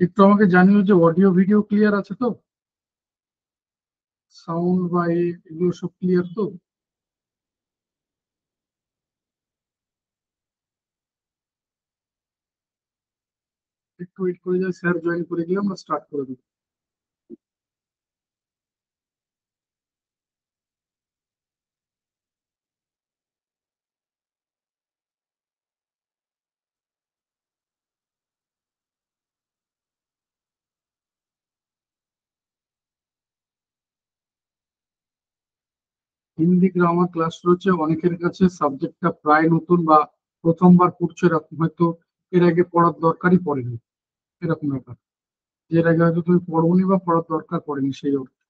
একটু আমাকে জানিও যে অডিও ভিডিও ক্লিয়ার আছে তো, সাউন্ড বা এগুলো সব ক্লিয়ার তো? একটু ওয়েট করে যাই, স্যার জয়েন করে গেলে আমরা স্টার্ট করে দেবো। হিন্দি গ্রামার ক্লাস রয়েছে, অনেকের কাছে সাবজেক্টটা প্রায় নতুন বা প্রথমবার পড়ছে, এরকম হয়তো এর আগে পড়ার দরকারই পড়েনি, এরকম ব্যাপার। যে এর আগে হয়তো তুমি পড়োনি বা পড়ার দরকার পড়েনি সেই অর্থে।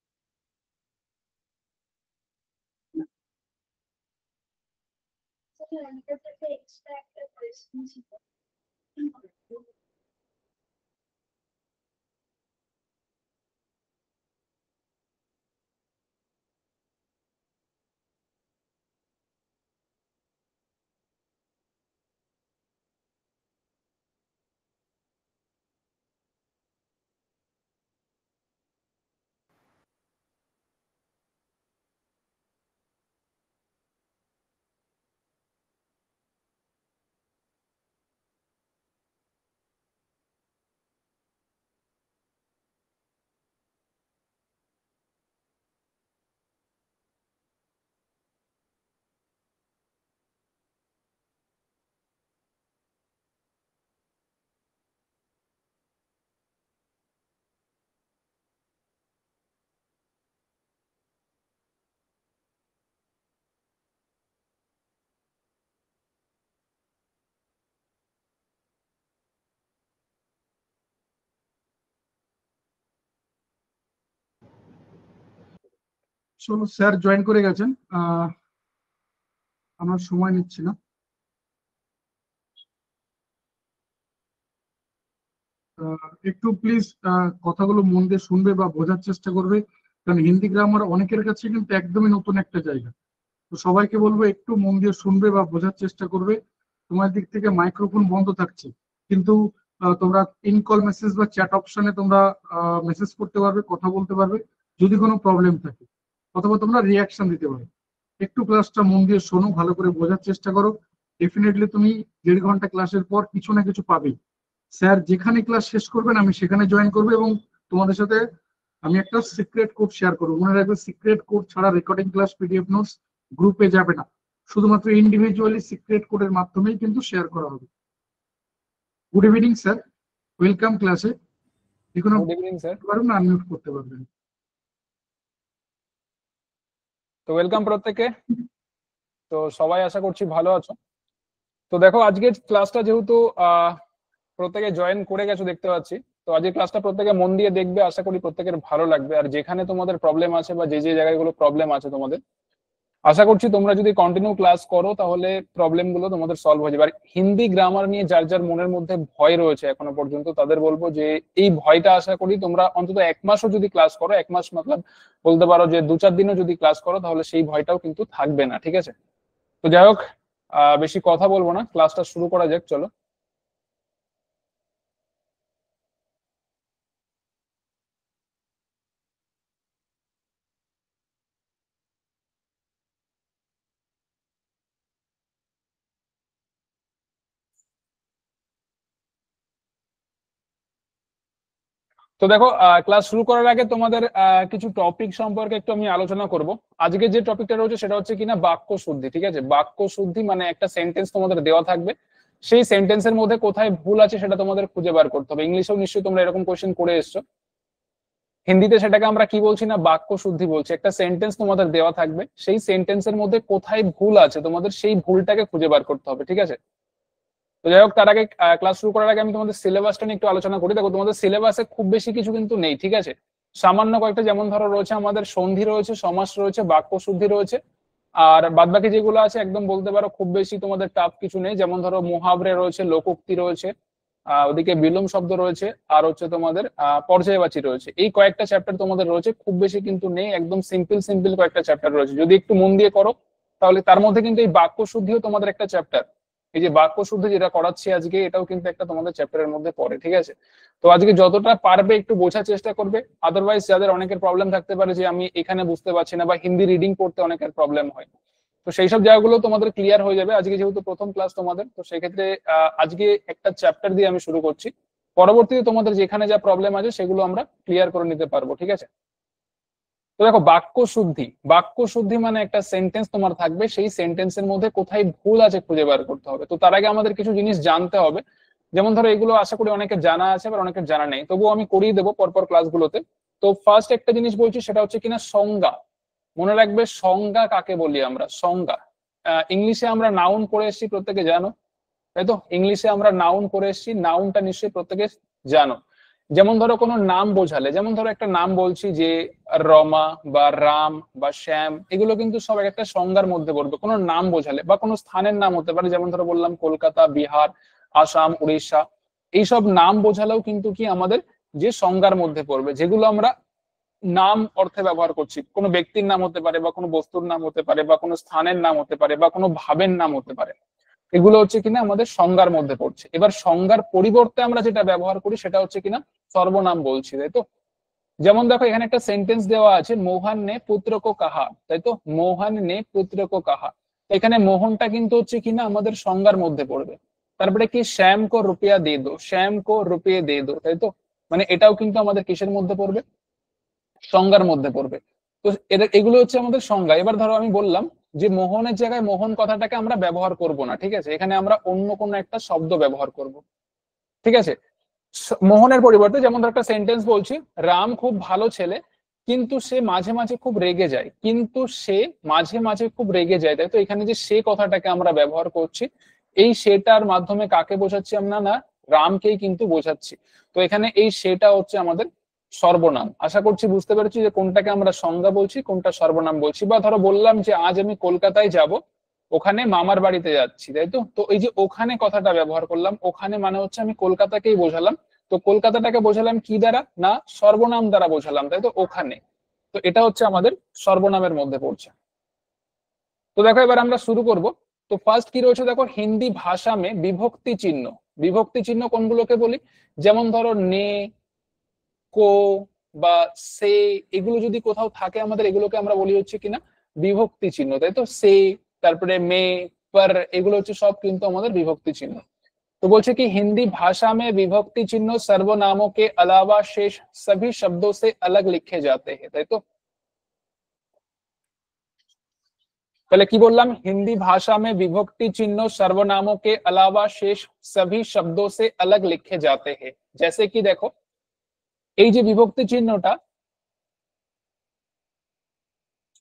শোনো, স্যার জয়েন করে গেছেন। আমার সময় নিচ্ছি না। একটু প্লিজ কথাগুলো মন দিয়ে শুনবে বা বোঝার চেষ্টা করবে, কারণ হিন্দি গ্রামার অনেকের কাছে কিন্তু একদমই নতুন একটা জায়গা। তো সবাইকে বলবো একটু মন দিয়ে শুনবে বা বোঝার চেষ্টা করবে। তোমার দিক থেকে মাইক্রোফোন বন্ধ থাকছে, কিন্তু তোমরা ইন কল মেসেজ বা চ্যাট অপশনে তোমরা মেসেজ করতে পারবে, কথা বলতে পারবে যদি কোনো প্রবলেম থাকে, অথবা তোমরা রিয়াকশন দিতে পারো। একটু ক্লাসটা মন দিয়ে শোনো, ভালো করে বোঝার চেষ্টা করো। ডেফিনেটলি তুমি 1.5 ঘন্টা ক্লাসের পর কিছু না কিছু পাবেই। স্যার যেখানে ক্লাস শেষ করবেন আমি সেখানে জয়েন করবো, এবং তোমাদের সাথে আমি একটা সিক্রেট কোড শেয়ার করবো। মনে রাখবে, সিক্রেট কোড ছাড়া রেকর্ডিং ক্লাস, পিডিএফ নোটস গ্রুপে যাবে না। শুধুমাত্র ইন্ডিভিজুয়ালি সিক্রেট কোডের মাধ্যমেই কিন্তু শেয়ার করা হবে। গুড ইভিনিং স্যার, ওয়েলকাম ক্লাসে। যে কোনো গুড ইভিনিং স্যার। পারবেন, আনমিউট করতে পারবেন। তো ওয়েলকাম প্রত্যেকে। তো সবাই আশা করছি ভালো আছো। তো দেখো, আজকের ক্লাসটা যেহেতু প্রত্যেকে জয়েন করে গেছো দেখতে পাচ্ছি, তো আজকের ক্লাসটা প্রত্যেকে মন দিয়ে দেখবে, আশা করি প্রত্যেকের ভালো লাগবে। আর যেখানে তোমাদের প্রবলেম আছে বা যে যে জায়গাগুলো প্রবলেম আছে তোমাদের, আশা করছি তোমরা যদি কন্টিনিউ ক্লাস করো তাহলে প্রবলেম গুলো তোমাদের সলভ হয়ে যাবে। আর হিন্দি গ্রামার নিয়ে যার যার মনের মধ্যে ভয় রয়েছে এখনো পর্যন্ত, তাদের বলবো যে এই ভয়টা আশা করি তোমরা অন্তত 1 মাসও যদি ক্লাস করো, 1 মাস মতলব বলতে পারো যে 2-4 দিনও যদি ক্লাস করো, তাহলে সেই ভয়টাও কিন্তু থাকবে না। ঠিক আছে? তো যাই হোক, বেশি কথা বলবো না, ক্লাসটা শুরু করা যাক, চলো। তো দেখো, ক্লাস শুরু করার আগে তোমাদের কিছু টপিক সম্পর্কে একটু আমি আলোচনা করব। আজকে যে টপিকটা রয়েছে সেটা হচ্ছে কিনা বাক্য শুদ্ধি। ঠিক আছে? বাক্য শুদ্ধি মানে একটা সেন্টেন্স তোমাদের দেওয়া থাকবে, সেই সেন্টেন্সের মধ্যে কোথায় ভুল আছে সেটা তোমাদের খুঁজে বার করতে হবে। ইংলিশেও নিশ্চয়ই তোমরা এরকম কোয়েশ্চেন করে এসছো। হিন্দিতে সেটাকে আমরা কি বলছি না, বাক্য শুদ্ধি বলছি। একটা সেন্টেন্স তোমাদের দেওয়া থাকবে, সেই সেন্টেন্সের মধ্যে কোথায় ভুল আছে তোমাদের সেই ভুলটাকে খুঁজে বার করতে হবে। ঠিক আছে? তো যাই হোক, তার আগে ক্লাস শুরু করার আগে আমি তোমাদের সিলেবাসটা নিয়ে একটু আলোচনা করি। দেখো, তোমাদের সিলেবাসে খুব বেশি কিছু কিন্তু নেই। ঠিক আছে? সামান্য কয়েকটা, যেমন ধরো রয়েছে আমাদের সন্ধি রয়েছে, সমাস রয়েছে, বাক্য শুদ্ধি রয়েছে। আর বাদবাকি যেগুলো আছে একদম বলতে পারো খুব বেশি তোমাদের টাফ কিছু নেই। যেমন ধরো মুহাবরে রয়েছে, লোকোক্তি রয়েছে, ওদিকে বিলোম শব্দ রয়েছে, আর হচ্ছে তোমাদের পর্যায়বাচী রয়েছে। এই কয়েকটা চ্যাপ্টার তোমাদের রয়েছে, খুব বেশি কিন্তু নেই, একদম সিম্পল সিম্পল কয়েকটা চ্যাপ্টার রয়েছে। যদি একটু মন দিয়ে করো তাহলে তার মধ্যে কিন্তু এই বাক্য শুদ্ধিও তোমাদের একটা চ্যাপ্টার। এই যে বাক্য শুদ্ধি যেটা করাচ্ছি আজকে, এটাও কিন্তু একটা তোমাদের চ্যাপ্টারের মধ্যে পড়ে, ঠিক আছে? তো আজকে যতটা পারবে একটু বোঝার চেষ্টা করবে। আদারওয়াইজ যাদের অনেকের প্রবলেম থাকতে পারে যে আমি এখানে বুঝতে পারছি না, বা হিন্দি রিডিং পড়তে অনেকের প্রবলেম হয়, তো সেই সব জায়গাগুলো তোমাদের ক্লিয়ার হয়ে যাবে আজকে, যেহেতু প্রথম ক্লাস তোমাদের। তো সেক্ষেত্রে আজকে একটা চ্যাপ্টার দিয়ে আমি শুরু করছি, পরবর্তীতে তোমাদের যেখানে যা প্রবলেম আছে সেগুলো আমরা ক্লিয়ার করে নিতে পারবো, ঠিক আছে? তো দেখো, বাক্য শুদ্ধি, বাক্য শুদ্ধি মানে একটা সেন্টেন্স তোমার থাকবে, সেই সেন্টেন্সের মধ্যে কোথায় ভুল আছে খুঁজে বার করতে হবে। তো তার আগে আমাদের কিছু জিনিস জানতে হবে। যেমন ধরো, এগুলো আশা করি অনেকের জানা আছে, আবার অনেকের জানা নেই, তবুও আমি করিয়ে দেবো পরপর ক্লাসগুলোতে। তো ফার্স্ট একটা জিনিস বলছি, সেটা হচ্ছে কিনা সংজ্ঞা। মনে রাখবে, সংজ্ঞা কাকে বলি আমরা? সংজ্ঞা। ইংলিশে আমরা নাউন করে এসেছি, প্রত্যেকে জানো, তাই তো? ইংলিশে আমরা নাউন করে এসেছি, নাউনটা নিশ্চয়ই প্রত্যেকে জানো। যেমন ধরো কোনো নাম বোঝালে, যেমন ধরো একটা নাম বলছি যে রমা বা রাম বা শ্যাম, এগুলো কিন্তু সব একটা সংজ্ঞার মধ্যে পড়বে কোনো নাম বোঝালে। বা কোনো স্থানের নাম হতে পারে, যেমন ধরো বললাম কলকাতা, বিহার, আসাম, উড়িষ্যা, এইসব নাম বোঝালেও কিন্তু কি আমাদের যে সংজ্ঞার মধ্যে পড়বে, যেগুলো আমরা নাম অর্থে ব্যবহার করছি। কোনো ব্যক্তির নাম হতে পারে, বা কোনো বস্তুর নাম হতে পারে, বা কোনো স্থানের নাম হতে পারে, বা কোনো ভাবের নাম হতে পারে, এগুলো হচ্ছে কিনা আমাদের সংজ্ঞার মধ্যে পড়ছে। এবার সংজ্ঞার পরিবর্তে আমরা যেটা ব্যবহার করি সেটা হচ্ছে কিনা সর্বনাম বলছি, তাই তো? যেমন দেখো, এখানে একটা সেন্টেন্স দেওয়া আছে, মোহন নে পুত্র কো কাহা, তাই তো? মোহন নে পুত্র কো কাহা, এখানে মোহনটা কিন্তু হচ্ছে কিনা আমাদের সংজ্ঞার মধ্যে পড়বে। তারপরে কি, শ্যাম কো রুপিয়া দে দো, শ্যাম কো রুপিয়ে দে দো, তাই তো? মানে এটাও কিন্তু আমাদের কিসের মধ্যে পড়বে? সংজ্ঞার মধ্যে পড়বে। তো এগুলো হচ্ছে আমাদের সংজ্ঞা। এবার ধরো আমি বললাম যে মোহনের জায়গায় মোহন কথাটাকে আমরা ব্যবহার করব না, ঠিক আছে? এখানে আমরা অন্য কোনো একটা শব্দ ব্যবহার করব, ঠিক আছে? মোহনের পরিবর্তে, যেমন ধর একটা সেন্টেন্স বলছি, রাম খুব ভালো ছেলে, কিন্তু সে মাঝে মাঝে খুব রেগে যায়, কিন্তু সে মাঝে মাঝে খুব রেগে যায়, তাই তো? এখানে যে সে কথাটাকে আমরা ব্যবহার করছি, এই সেটার মাধ্যমে কাকে বোঝাচ্ছি আমরা? না, রামকেই কিন্তু বোঝাচ্ছি। তো এখানে এই সেটা হচ্ছে আমাদের সর্বনাম। আশা করছি বুঝতে পেরেছি যে কোনটাকে আমরা সংজ্ঞা বলছি, কোনটা সর্বনাম বলছি। বা ধরো বললাম যে আজ আমি কলকাতায় যাব, ওখানে মামার বাড়িতে যাচ্ছি, তাই তো? তো এই যে ওখানে কথাটা ব্যবহার করলাম, ওখানে মানে হচ্ছে আমি কলকাতাকেই বোঝালাম। তো কলকাতাটাকে বোঝালাম কি দ্বারা? না, সর্বনাম দ্বারা বোঝালাম, তাই তো? ওখানে। তো এটা হচ্ছে আমাদের সর্বনামের মধ্যে পড়ছে। তো দেখো, এবার আমরা শুরু করব। তো ফার্স্ট কি রয়েছে দেখো, হিন্দি ভাষা মে বিভক্তি চিহ্ন। বিভক্তি চিহ্ন কোনগুলোকে বলি? যেমন ধরো নে, কো বা সে, এগুলো যদি কোথাও থাকে আমাদের, এগুলোকে আমরা বলি হচ্ছে কিনা বিভক্তি চিহ্ন, তাই তো? সে, তারপরে মে, পর, এগুলো হচ্ছে সব কিন্তু আমাদের বিভক্তি চিহ্ন। तो बोलছে कि हिंदी भाषा में विभक्ति चिन्ह सर्वनामों के अलावा शेष सभी शब्दों से अलग लिखे जाते हैं, তাই তো? তাহলে কি বললাম? हिंदी भाषा में विभक्ति चिन्ह सर्वनामों के अलावा शेष सभी शब्दों से अलग लिखे जाते हैं। जैसे कि देखो, এই যে বিভক্তি চিহ্নটা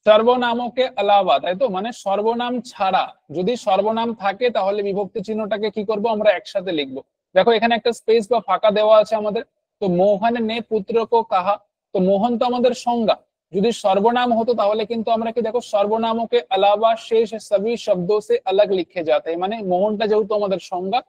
সর্বনামকে আলাদা, তাই তো? মানে সর্বনাম ছাড়া, যদি সর্বনাম থাকে তাহলে বিভক্তি চিহ্নটাকে কি করব? আমরা একসাথে লিখবো। দেখো, এখানে একটা স্পেস বা ফাঁকা দেওয়া আছে আমাদের। তো মোহন নে পুত্র কো কাহা, তো মোহন তো আমাদের সংজ্ঞা। যদি সর্বনাম হতো তাহলে কিন্তু আমরা কি, দেখো, সর্বনামকে আলাদা শেষ সবই শব্দ সে আলাগ লিখে যাতে, মানে মোহনটা যেহেতু আমাদের সংজ্ঞা,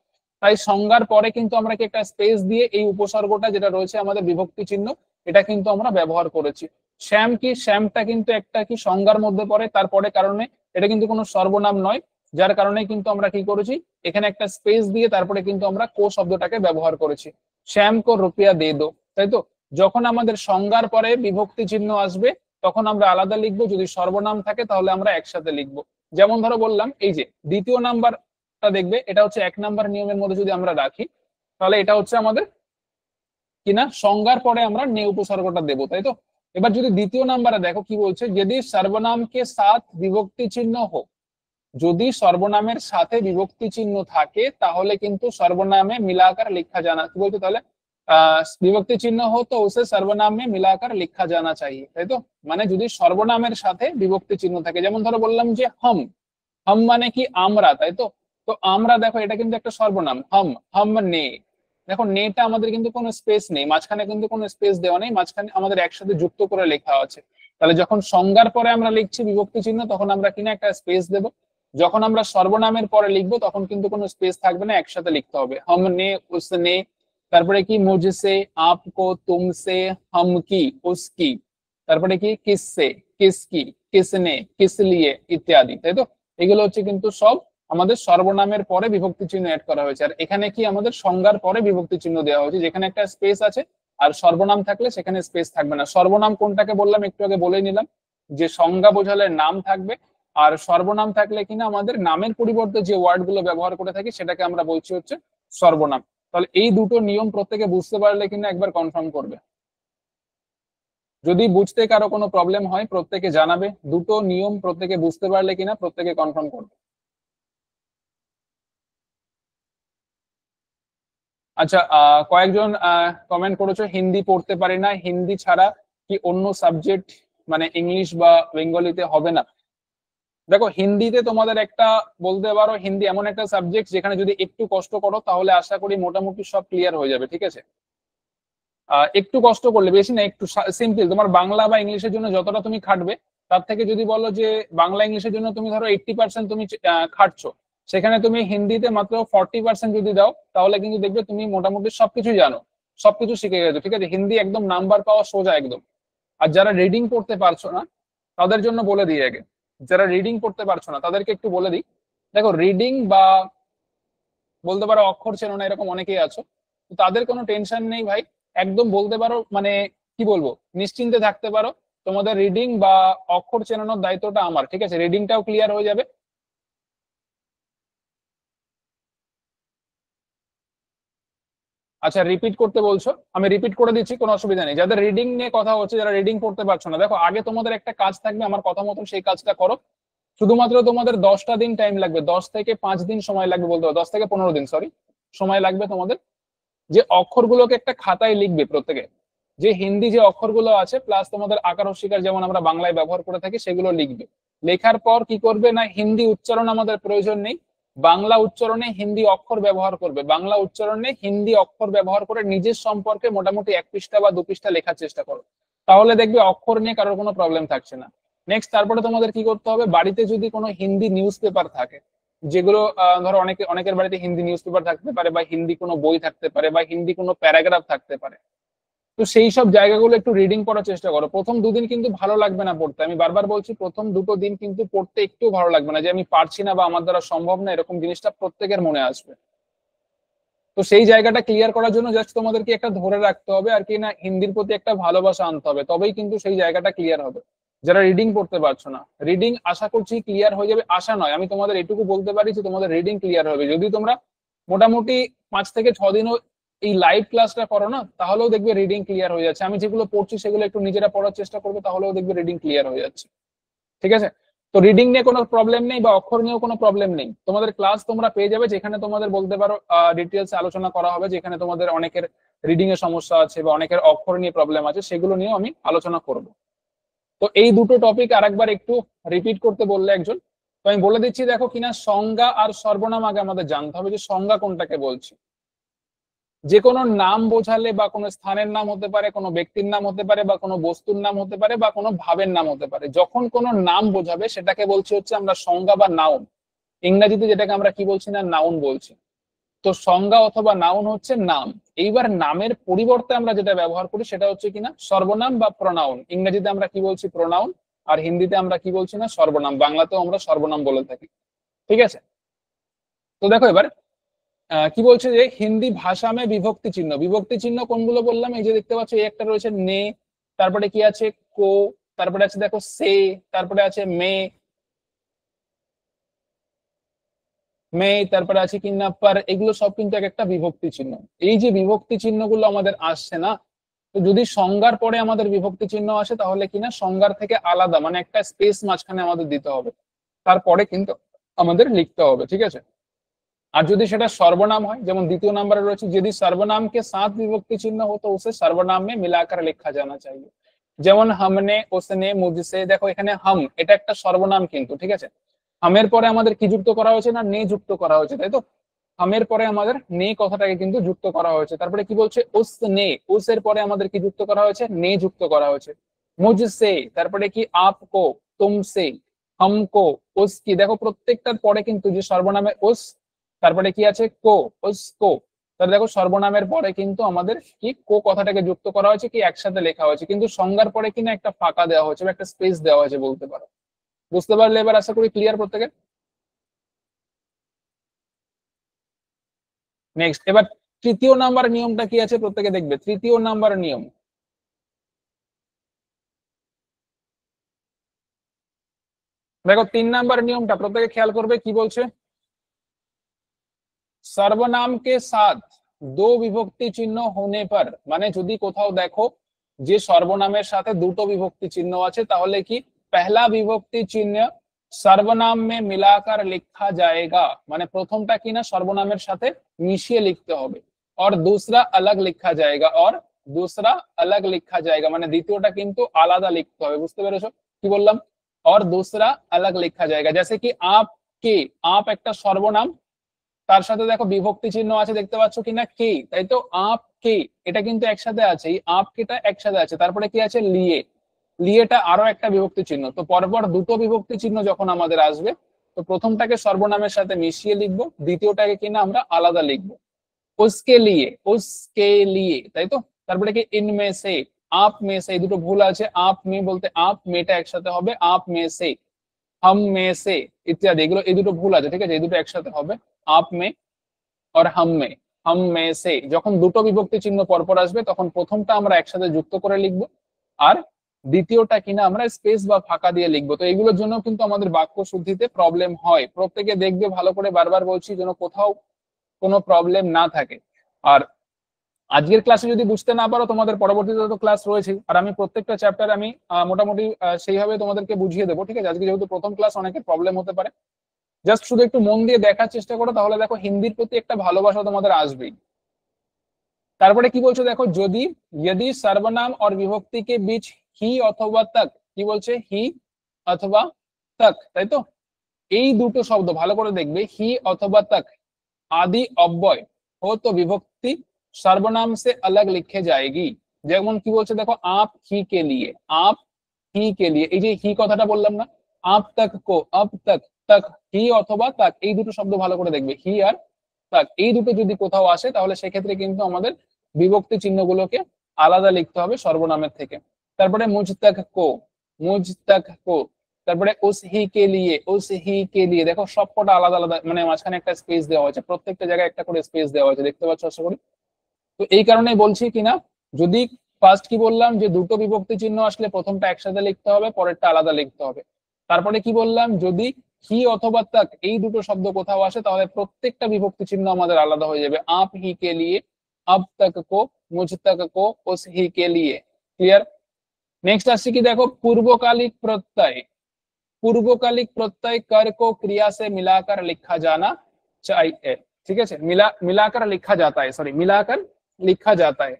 তাই সংজ্ঞার পরে কিন্তু আমরা কি একটা স্পেস দিয়ে এই উপসর্গটা যেটা রয়েছে আমাদের বিভক্তি চিহ্ন, এটা কিন্তু আমরা ব্যবহার করেছি। শ্যাম কি, শ্যামটা কিন্তু একটা কি সংজ্ঞার মধ্যে পড়ে, তারপরে কারণে এটা কিন্তু কোনো সর্বনাম নয়, যার কারণে কিন্তু আমরা কি করেছি, এখানে একটা স্পেস দিয়ে তারপরে কিন্তু আমরা কো শব্দটাকে ব্যবহার করেছি। শ্যাম কো রুপিয়া দে দো, তাই তো? যখন আমাদের সংজ্ঞার পরে বিভক্তি চিহ্ন আসবে তখন আমরা আলাদা লিখবো, যদি সর্বনাম থাকে তাহলে আমরা একসাথে লিখবো। যেমন ধরো বললাম, এই যে দ্বিতীয় নাম্বারটা দেখবে, এটা হচ্ছে 1 নাম্বার নিয়মের মধ্যে যদি আমরা রাখি, তাহলে এটা হচ্ছে আমাদের কিনা সংজ্ঞার পরে আমরা নে উপসর্গটা দেবো, তাই তো? এবার যদি দ্বিতীয় নাম্বারে দেখো কি বলছে, যদি সর্বনামকে সাথ বিভক্তি চিহ্ন হোক, যদি সর্বনামের সাথে বিভক্তি চিহ্ন থাকে তাহলে কিন্তু সর্বনামে মিলাকার লিখা জানা, কি বলছে তাহলে? বিভক্তি চিহ্ন হো তো উসে সর্বনামে মিলাকার লিখা জানা চাই, তাই তো? মানে যদি সর্বনামের সাথে বিভক্তি চিহ্ন থাকে, যেমন ধরো বললাম যে হম, হম মানে কি আমরা, তাই তো? তো আমরা, দেখো, এটা কিন্তু একটা সর্বনাম, হম, হম নে। দেখো, নেটা আমাদের কিন্তু কোনো স্পেস নেই, মাঝখানে কিন্তু কোনো স্পেস দেওয়া নেই, মাঝখানে আমাদের একসাথে যুক্ত করে লেখা আছে। তাহলে যখন সংজ্ঞার পরে আমরা লিখছি বিভক্তি চিহ্ন, তখন আমরা কিনা একটা স্পেস দেব। যখন আমরা সর্বনামের পরে লিখবো তখন কিন্তু কোনো স্পেস থাকবে না, একসাথে লিখতে হবে, হম নে, উসনে, তারপরে কি মুঝসে, আপকো, তুমসে, हम की, उसकी, তারপরে কি কিসসে, কিসকি, কিসনে, কিস লিয়ে ইত্যাদি, তাই তো? এগুলো হচ্ছে কিন্তু সব আমাদের সর্বনামের পরে বিভক্তি চিহ্ন অ্যাড করা হয়েছে, আর এখানে কি আমাদের সংজ্ঞার পরে বিভক্তি চিহ্ন দেওয়া হয়েছে, যেখানে একটা স্পেস আছে আর সর্বনাম থাকলে সেখানে স্পেস থাকবে না। সর্বনাম কোনটাকে বললাম একটু আগে বলে নিলাম, যে সংজ্ঞা বোঝালে নাম থাকবে, আর সর্বনাম থাকলে কিনা আমাদের নামের পরিবর্তে যে ওয়ার্ড গুলো ব্যবহার করে থাকি সেটাকে আমরা বলছি হচ্ছে সর্বনাম। তাহলে এই দুটো নিয়ম প্রত্যেকে বুঝতে পারলে কিনা একবার কনফার্ম করবে। যদি বুঝতে কারো কোনো প্রবলেম হয় প্রত্যেকে জানাবে, দুটো নিয়ম প্রত্যেকে বুঝতে পারলে কিনা প্রত্যেকে কনফার্ম করবে। আচ্ছা, কয়েকজন কমেন্ট করেছো হিন্দি পড়তে পারি না, হিন্দি ছাড়া কি অন্য সাবজেক্ট মানে ইংলিশ বা বেঙ্গলিতে হবে না? দেখো, হিন্দিতে তোমাদের একটা বলতে পারো, হিন্দি এমন একটা সাবজেক্ট যেখানে যদি একটু কষ্ট করো তাহলে আশা করি মোটামুটি সব ক্লিয়ার হয়ে যাবে, ঠিক আছে? একটু কষ্ট করলে, বেশি না, একটু সিম্পল। তোমার বাংলা বা ইংলিশের জন্য যতটা তুমি খাটবে তার থেকে যদি বলো যে বাংলা ইংলিশের জন্য তুমি ধরো 80% তুমি খাটছো, সেখানে তুমি হিন্দিতে মাত্র 40% যদি দাও তাহলে কিন্তু দেখবে তুমি মোটামুটি সবকিছু জানো, সবকিছু শিখে গেছো, ঠিক আছে? হিন্দি একদম নাম্বার পাওয়া সোজা একদম। আর যারা রিডিং পড়তে পারছো না তাদের জন্য বলে দিই আগে, যারা রিডিং পড়তে পারছো না তাদেরকে একটু বলে দিই। দেখো, রিডিং বা বলতে পারো অক্ষর চেনো না এরকম অনেকেই আছো, তো তাদের কোনো টেনশন নেই ভাই, একদম বলতে পারো মানে কি বলবো, নিশ্চিন্তে থাকতে পারো। তোমাদের রিডিং বা অক্ষর চেনানোর দায়িত্বটা আমার, ঠিক আছে? রিডিংটাও ক্লিয়ার হয়ে যাবে। আচ্ছা, রিপিট করতে বলছো, আমি রিপিট করে দিচ্ছি, কোনো অসুবিধা নেই। যাদের রিডিং নিয়ে কথা হচ্ছে, যারা রিডিং পড়তে পারছো না, দেখো আগে তোমাদের একটা কাজ থাকবে, আমার কথা মতন সেই কাজটা করো। শুধুমাত্র তোমাদের 10টা দিন টাইম লাগবে, 10 থেকে 5 দিন সময় লাগবে, বলতে পারো 10 থেকে 15 দিন, সরি, সময় লাগবে তোমাদের। যে অক্ষরগুলোকে একটা খাতায় লিখবে প্রত্যেকে, যে হিন্দি যে অক্ষরগুলো আছে প্লাস তোমাদের আকার হস্যিকার যেমন আমরা বাংলায় ব্যবহার করে থাকি সেগুলো লিখবে। লেখার পর কি করবে না, হিন্দি উচ্চারণ আমাদের প্রয়োজন নেই, বাংলা উচ্চারণে হিন্দি অক্ষর ব্যবহার করবে, বাংলা উচ্চারণে হিন্দি অক্ষর ব্যবহার করে নিজের সম্পর্কে মোটামুটি 1 পৃষ্ঠা বা 2 পৃষ্ঠা লেখার চেষ্টা করো, তাহলে দেখবে অক্ষর নিয়ে কারোর কোনো প্রবলেম থাকছে না। নেক্সট, তারপরে তোমাদের কি করতে হবে, বাড়িতে যদি কোনো হিন্দি নিউজ পেপার থাকে, যেগুলো ধরো অনেকের বাড়িতে হিন্দি নিউজ পেপার থাকতে পারে, বা হিন্দি কোনো বই থাকতে পারে, বা হিন্দি কোনো প্যারাগ্রাফ থাকতে পারে, তো সেই সব জায়গাগুলো একটু রিডিং করার চেষ্টা করো। প্রথম দুদিন কিন্তু ভালো লাগবে না পড়তে, আমি বারবার বলছি, প্রথম দুটো দিন কিন্তু পড়তে একটু ভালো লাগবে না, যে আমি পারছি না বা আমার দ্বারা সম্ভব না, এরকম জিনিসটা প্রত্যেকের মনে আসবে। তো সেই জায়গাটা ক্লিয়ার করার জন্য জাস্ট তোমাদেরকে একটা ধরে রাখতে হবে আর কি, না হিন্দির প্রতি একটা ভালোবাসা আনতে হবে, তবেই কিন্তু সেই জায়গাটা ক্লিয়ার হবে। যারা রিডিং পড়তে পারছো না, রিডিং আশা করছি ক্লিয়ার হয়ে যাবে, আশা নয়, আমি তোমাদের এটুকু বলতে পারি যে তোমাদের রিডিং ক্লিয়ার হবে যদি তোমরা মোটামুটি 5 থেকে 6 দিনও এই লাইভ ক্লাসটা করো না, তাহলেও দেখবে রিডিং ক্লিয়ার হয়ে যাচ্ছে। আমি যেগুলো পড়ছি সেগুলো একটু নিজেরা পড়ার চেষ্টা করবে, তাহলেও দেখবে রিডিং ক্লিয়ার হয়ে যাচ্ছে, ঠিক আছে? তো রিডিং নিয়ে কোনো প্রবলেম নেই বা অক্ষর নিয়েও কোনো প্রবলেম নেই, তোমাদের ক্লাস তোমরা পেয়ে যাবে যেখানে তোমাদের বলতে পারো ডিটেলস আলোচনা করা হবে, যেখানে তোমাদের অনেকের রিডিং এর সমস্যা আছে বা অনেকের অক্ষর নিয়ে প্রবলেম আছে, সেগুলো নিয়েও আমি আলোচনা করব। তো এই দুটো টপিক আরেকবার একটু রিপিট করতে বললে একজন, তো আমি বলে দিচ্ছি, দেখো কিনা সংজ্ঞা আর সর্বনাম আগে আমাদের জানতে হবে যে সংজ্ঞা কোনটাকে বলছি। যে কোনো নাম বোঝালে বা কোনো স্থানের নাম হতে পারে, কোনো ব্যক্তির নাম হতে পারে, বা কোনো বস্তুর নাম হতে পারে, বা কোনো ভাবের নাম হতে পারে, যখন কোনো নাম বোঝাবে সেটাকে বলছি হচ্ছে আমরা সংজ্ঞা বা নাউন। ইংরেজিতে যেটাকে আমরা কি বলছি না, নাউন বলছি। তো সংজ্ঞা অথবা নাউন হচ্ছে নাম। এইবার নামের পরিবর্তে আমরা যেটা ব্যবহার করি সেটা হচ্ছে কিনা সর্বনাম বা প্রনাউন। ইংরেজিতে আমরা কি বলছি, প্রনাউন, আর হিন্দিতে আমরা কি বলছি না, সর্বনাম। বাংলাতেও আমরা সর্বনাম বলে থাকি, ঠিক আছে? তো দেখো এবার কি বলছে, যে হিন্দি ভাষা মে বিভক্তি চিহ্ন, বিভক্তি চিহ্ন কোনগুলো বললাম, এই যে দেখতে পাচ্ছ, এই একটা রয়েছে নে, তারপরে কি আছে কো, তারপরে আছে দেখো সে, তারপরে আছে মে, তারপরে আছে কিনা পার, এগুলো সব কিন্তু এক একটা বিভক্তি চিহ্ন। এই যে বিভক্তি চিহ্নগুলো আমাদের আসছে না, তো যদি সংজ্ঞার পরে আমাদের বিভক্তি চিহ্ন আসে তাহলে কিনা সংজ্ঞার থেকে আলাদা মানে একটা স্পেস মাঝখানে আমাদের দিতে হবে, তারপরে কিন্তু আমাদের লিখতে হবে, ঠিক আছে? আর যদি সেটা সর্বনাম হয়, যেমন দ্বিতীয় নাম্বারে রয়েছে, যদি সর্বনাম কে সাথ বিভক্তি চিহ্ন हो तो उसे सर्वनाम में मिलाकर लिखा जाना चाहिए। যেমন হামনে, ওসনে, মুঝসে, দেখো এখানে হাম এটা একটা সর্বনাম কিন্তু, ঠিক আছে? হামের পরে আমাদের কি যুক্ত করা হয়েছে না, নে যুক্ত করা হয়েছে, তাই তো? হামের পরে আমাদের নে কথাটাকে কিন্তু যুক্ত করা হয়েছে। তারপরে কি বলছে, ওসনে, ওসের পরে আমাদের কি যুক্ত করা হয়েছে, নে যুক্ত করা হয়েছে। মুঝসে, তারপরে কি আপকো, তুমসে, হামকো, উসকি, দেখো প্রত্যেকটার পরে কিন্তু যে সর্বনামে ওস, তারপরে কি আছে কো, উসকো। তাহলে দেখো সর্বনামের পরে কিন্তু আমাদের কি কো কথাটাকে যুক্ত করা হয়েছে, কি একসাথে লেখা হয়েছে, কিন্তু সংজ্ঞার পরে কিনা একটা ফাঁকা দেওয়া হয়েছে বা একটা স্পেস দেওয়া হয়েছে বলতে পারো। বুঝতে পারলে এবার আশা করি ক্লিয়ার প্রত্যেকে? নেক্সট, এবার তৃতীয় নাম্বার নিয়মটা কি আছে প্রত্যেকে দেখবে। তৃতীয় নাম্বার নিয়ম, দেখো 3 নাম্বার নিয়মটা প্রত্যেকে খেয়াল করবে, কি বলছে, सर्वनाम के साथ दो विभक्ति चिन्ह होने पर, মানে যদি কোথাও দেখো যে সর্বনামের সাথে দুটো বিভক্তি চিহ্ন আছে, তাহলে কি पहला विभक्ति चिन्ह सर्वनाम में मिलाकर लिखा जाएगा, মানে প্রথমটা কি না সর্বনামের সাথে মিশিয়ে লিখতে হবে, और दूसरा अलग लिखा जाएगा, और दूसरा अलग लिखा जाएगा, মানে দ্বিতীয়টা কিন্তু আলাদা লিখতে হবে। বুঝতে পেরেছো কি বললাম? और दूसरा अलग लिखा जाएगा, जैसे कि आप के, आप একটা সর্বনাম, তার সাথে দেখো বিভক্তি চিহ্ন আছে, দেখতে পাচ্ছ কিনা, কে, তাই তো, আপ কে, এটা কিন্তু একসাথে আছে, এই আপ কেটা একসাথে আছে, তারপরে কি আছে, লিয়ে, লিয়েটা আরো একটা বিভক্তি চিহ্ন। তো পরপর দুটো বিভক্তি চিহ্ন যখন আমাদের আসবে, তো প্রথমটাকে সর্বনামের সাথে মিশিয়ে লিখবো, দ্বিতীয়টাকে কিনা আমরা আলাদা লিখবো। উসকে লিয়ে, তাই তো। তারপরে কি ইনমে সে, আপ মে সে, এই দুটো ভুল আছে, আপ মে বলতে আপ মেটা একসাথে হবে, আপ মে সে, হাম মে সে ইত্যাদি, এগুলো এই দুটো ভুল আছে, ঠিক আছে, এই দুটো একসাথে হবে, আপ মে और हम में से, যখন দুটো বিভক্তি চিহ্ন পরপর আসবে তখন প্রথমটা আমরা একসাথে যুক্ত করে লিখব, আর দ্বিতীয়টা কিনা আমরা স্পেস বা ফাঁকা দিয়ে লিখবো। তো এগুলোর জন্য কিন্তু আমাদের বাক্য শুদ্ধিতে প্রবলেম হয়, প্রত্যেকে দেখবে ভালো করে, বারবার বলছি যেন কোথাও কোনো প্রবলেম না থাকে। আর আজকের ক্লাসে যদি বুঝতে না পারো, তোমাদের পরবর্তীতে তো ক্লাস রয়েছে, আর আমি প্রত্যেকটা চ্যাপ্টার আমি মোটামুটি সেইভাবে তোমাদেরকে বুঝিয়ে দেবো, ঠিক আছে। আজকে যেহেতু প্রথম ক্লাস, অনেকের প্রবলেম হতে পারে, জাস্ট শুধু একটু মন দিয়ে দেখার চেষ্টা করো, তাহলে দেখো হিন্দির প্রতি একটা ভালোবাসা তোমাদের আসবেই। তারপরে কি বলছো দেখো, যদি यदि सर्वनाम और विभक्ति के बीच ही অথবা तक, কি বলছে, হি অথবা तक, তাই তো, এই দুটো শব্দ ভালো করে দেখবে, হি অথবা तक आदि अव्यय हो तो विभक्ति सर्वनाम से अलग लिखे जाएगी। যেমন কি বলছে দেখো, आप ही के लिए, आप ही के लिए, এই যে হি কথাটা বললাম না, आप तक को, अब तक, तक হি অথবা तक, এই দুটো শব্দ ভালো করে দেখবে, হি আর तक, এই দুটো যদি কোথাও আসে তাহলে সেক্ষেত্রে কিন্তু আমাদের বিভক্তি চিহ্নগুলোকে আলাদা লিখতে হবে সর্বনামের থেকে। তারপরে মুঝ তক কো, মুঝ তক কো, তারপরে উস হি কে লিয়ে, উস হি কে লিয়ে, দেখো সবকটা আলাদা আলাদা, মানে মাঝখানে একটা স্পেস দেওয়া হয়েছে, প্রত্যেকটা জায়গায় একটা করে স্পেস দেওয়া হয়েছে, দেখতে পাচ্ছ আশা করি। তো এই কারণে বলছি কিনা, যদি ফার্স্ট কি বললাম যে দুটো বিভক্তি চিহ্ন আসলে প্রথমটা একসাথে লিখতে হবে, পরেরটা আলাদা লিখতে হবে। তারপরে কি বললাম, যদি হি অথবা তাক এই দুটো শব্দ কোথাও আসে তাহলে প্রত্যেকটা বিভক্তি চিহ্ন আমাদের আলাদা হয়ে যাবে, আপ হি কে লিয়ে, अब तक को, मुझ तक को, उस ही के लिए। क्लियर? नेक्स्ट আসছে কি দেখো, पूर्वकालिक प्रत्यय, पूर्वकालिक प्रत्यय कर को क्रिया से मिलाकर लिखा जाना चाहिए, ঠিক আছে, मिलाकर लिखा जाता है, सॉरी मिलाकर लिखा जाता है।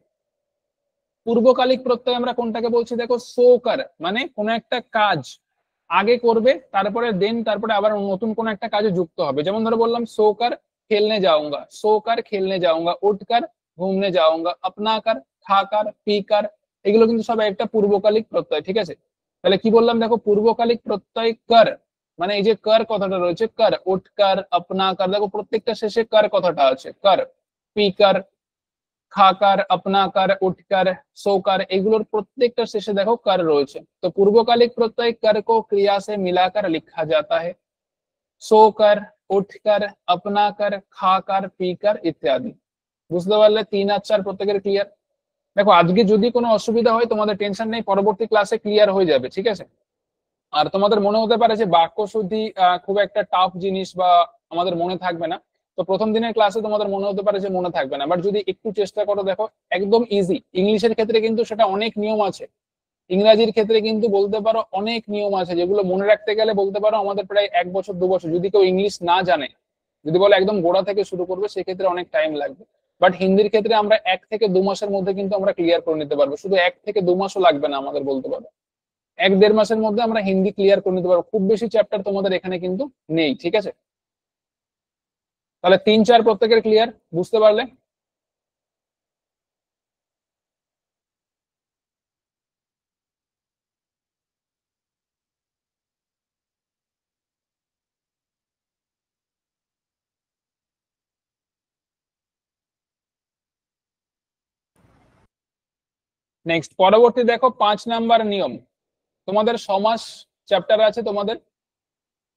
পূর্বকালিক প্রত্যয় আমরা কোনটাকে বলছি দেখো, সোকার, মানে কোন একটা কাজ আগে করবে, তারপরে তারপরে আবার নতুন কোন একটা কাজে যুক্ত হবে। যেমন ধরো বললাম সোকার খেলনে যাऊंगा, সোকার খেলনে যাऊंगा, উঠকার ঘুমনে যাऊंगा, আপনাকার খাকার পিকার, এগুলো কিন্তু সব একটা পূর্বকালিক প্রত্যয়, ঠিক আছে। তাহলে কি বললাম দেখো, পূর্বকালিক প্রত্যয় কর, মানে এই যে কর কথাটা রয়েছে, কর, উঠকার, আপনাকার, দেখো প্রত্যেকটা শেষে কর কথাটা আছে, কর, পিকার, খাকার, আপনাকার, উঠকার, সোকার, এগুলোর প্রত্যেকটা শেষে দেখো কর রয়েছে। তো পূর্বকালিক প্রত্যয় कर को क्रिया से मिलाकर लिखा जाता है, सोकर, उठकर, अपनाकर, खाकर, पीकर इत्यादि। বুঝতে পারলে? 3 আর 4 প্রত্যেকের ক্লিয়ার? দেখো আজকে যদি কোনো অসুবিধা হয় তোমাদের টেনশন নেই, পরবর্তী ক্লাসে ক্লিয়ার হয়ে যাবে, ঠিক আছে। আর তোমাদের মনে হতে পারে যে বাক্য শুদ্ধি খুব একটা টাফ জিনিস বা আমাদের মনে থাকবে না, তো প্রথম দিনের ক্লাসে তোমাদের মনে হতে পারে যে মনে থাকবে না, বাট যদি একটু চেষ্টা করো দেখো একদম ইজি। ইংলিশের ক্ষেত্রে কিন্তু সেটা অনেক নিয়ম আছে, ইংরাজির ক্ষেত্রে কিন্তু বলতে পারো অনেক নিয়ম আছে, যেগুলো মনে রাখতে গেলে বলতে পারো আমাদের প্রায় 1 বছর 2 বছর, যদি কেউ ইংলিশ না জানে, যদি বলে একদম গোড়া থেকে শুরু করবে, সেক্ষেত্রে অনেক টাইম লাগবে। বাট হিন্দির ক্ষেত্রে আমরা 1 থেকে 2 মাসের মধ্যে কিন্তু আমরা ক্লিয়ার করে নিতে পারবো, শুধু 1 থেকে 2 মাসও লাগবে না আমাদের, বলতে পারো 1-1.5 মাসের মধ্যে আমরা হিন্দি ক্লিয়ার করে নিতে পারবো। খুব বেশি চ্যাপ্টার তোমাদের এখানে কিন্তু নেই, ঠিক আছে। তাহলে 3-4 প্রত্যেকের ক্লিয়ার, বুঝতে পারলে? নেক্সট পরবর্তী দেখো 5 নাম্বার নিয়ম, তোমাদের সমাস চ্যাপ্টার আছে তোমাদের,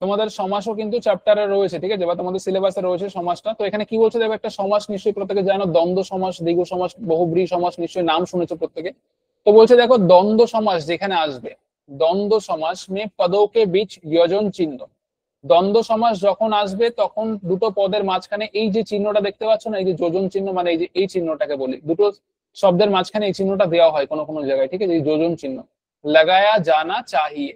তোমাদের সমাসও কিন্তু চ্যাপ্টারে রয়েছে, ঠিক আছে, বা তোমাদের সিলেবাসে রয়েছে সমাসটা। তো এখানে কি বলছে দেখো, একটা সমাস নিশ্চয়ই প্রত্যেকে জানো, দ্বন্দ্ব সমাস, দ্বিগু সমাস, বহুব্রীহি সমাস, নিশ্চয়ই নাম শুনেছো প্রত্যেকে। তো বলছে দেখো, দ্বন্দ্ব সমাস যেখানে আসবে, দ্বন্দ্ব সমাস মে পদও কে বীচ যোজন চিহ্ন। দ্বন্দ্ব সমাস যখন আসবে তখন দুটো পদের মাঝখানে এই যে চিহ্নটা দেখতে পাচ্ছ না, এই যে যোজন চিহ্ন, মানে এই যে এই চিহ্নটাকে বলি, দুটো শব্দের মাঝখানে এই চিহ্নটা দেওয়া হয় কোনো কোনো জায়গায়, ঠিক আছে, এই যোজন চিহ্ন, লাগায়া জানা চাহিয়ে।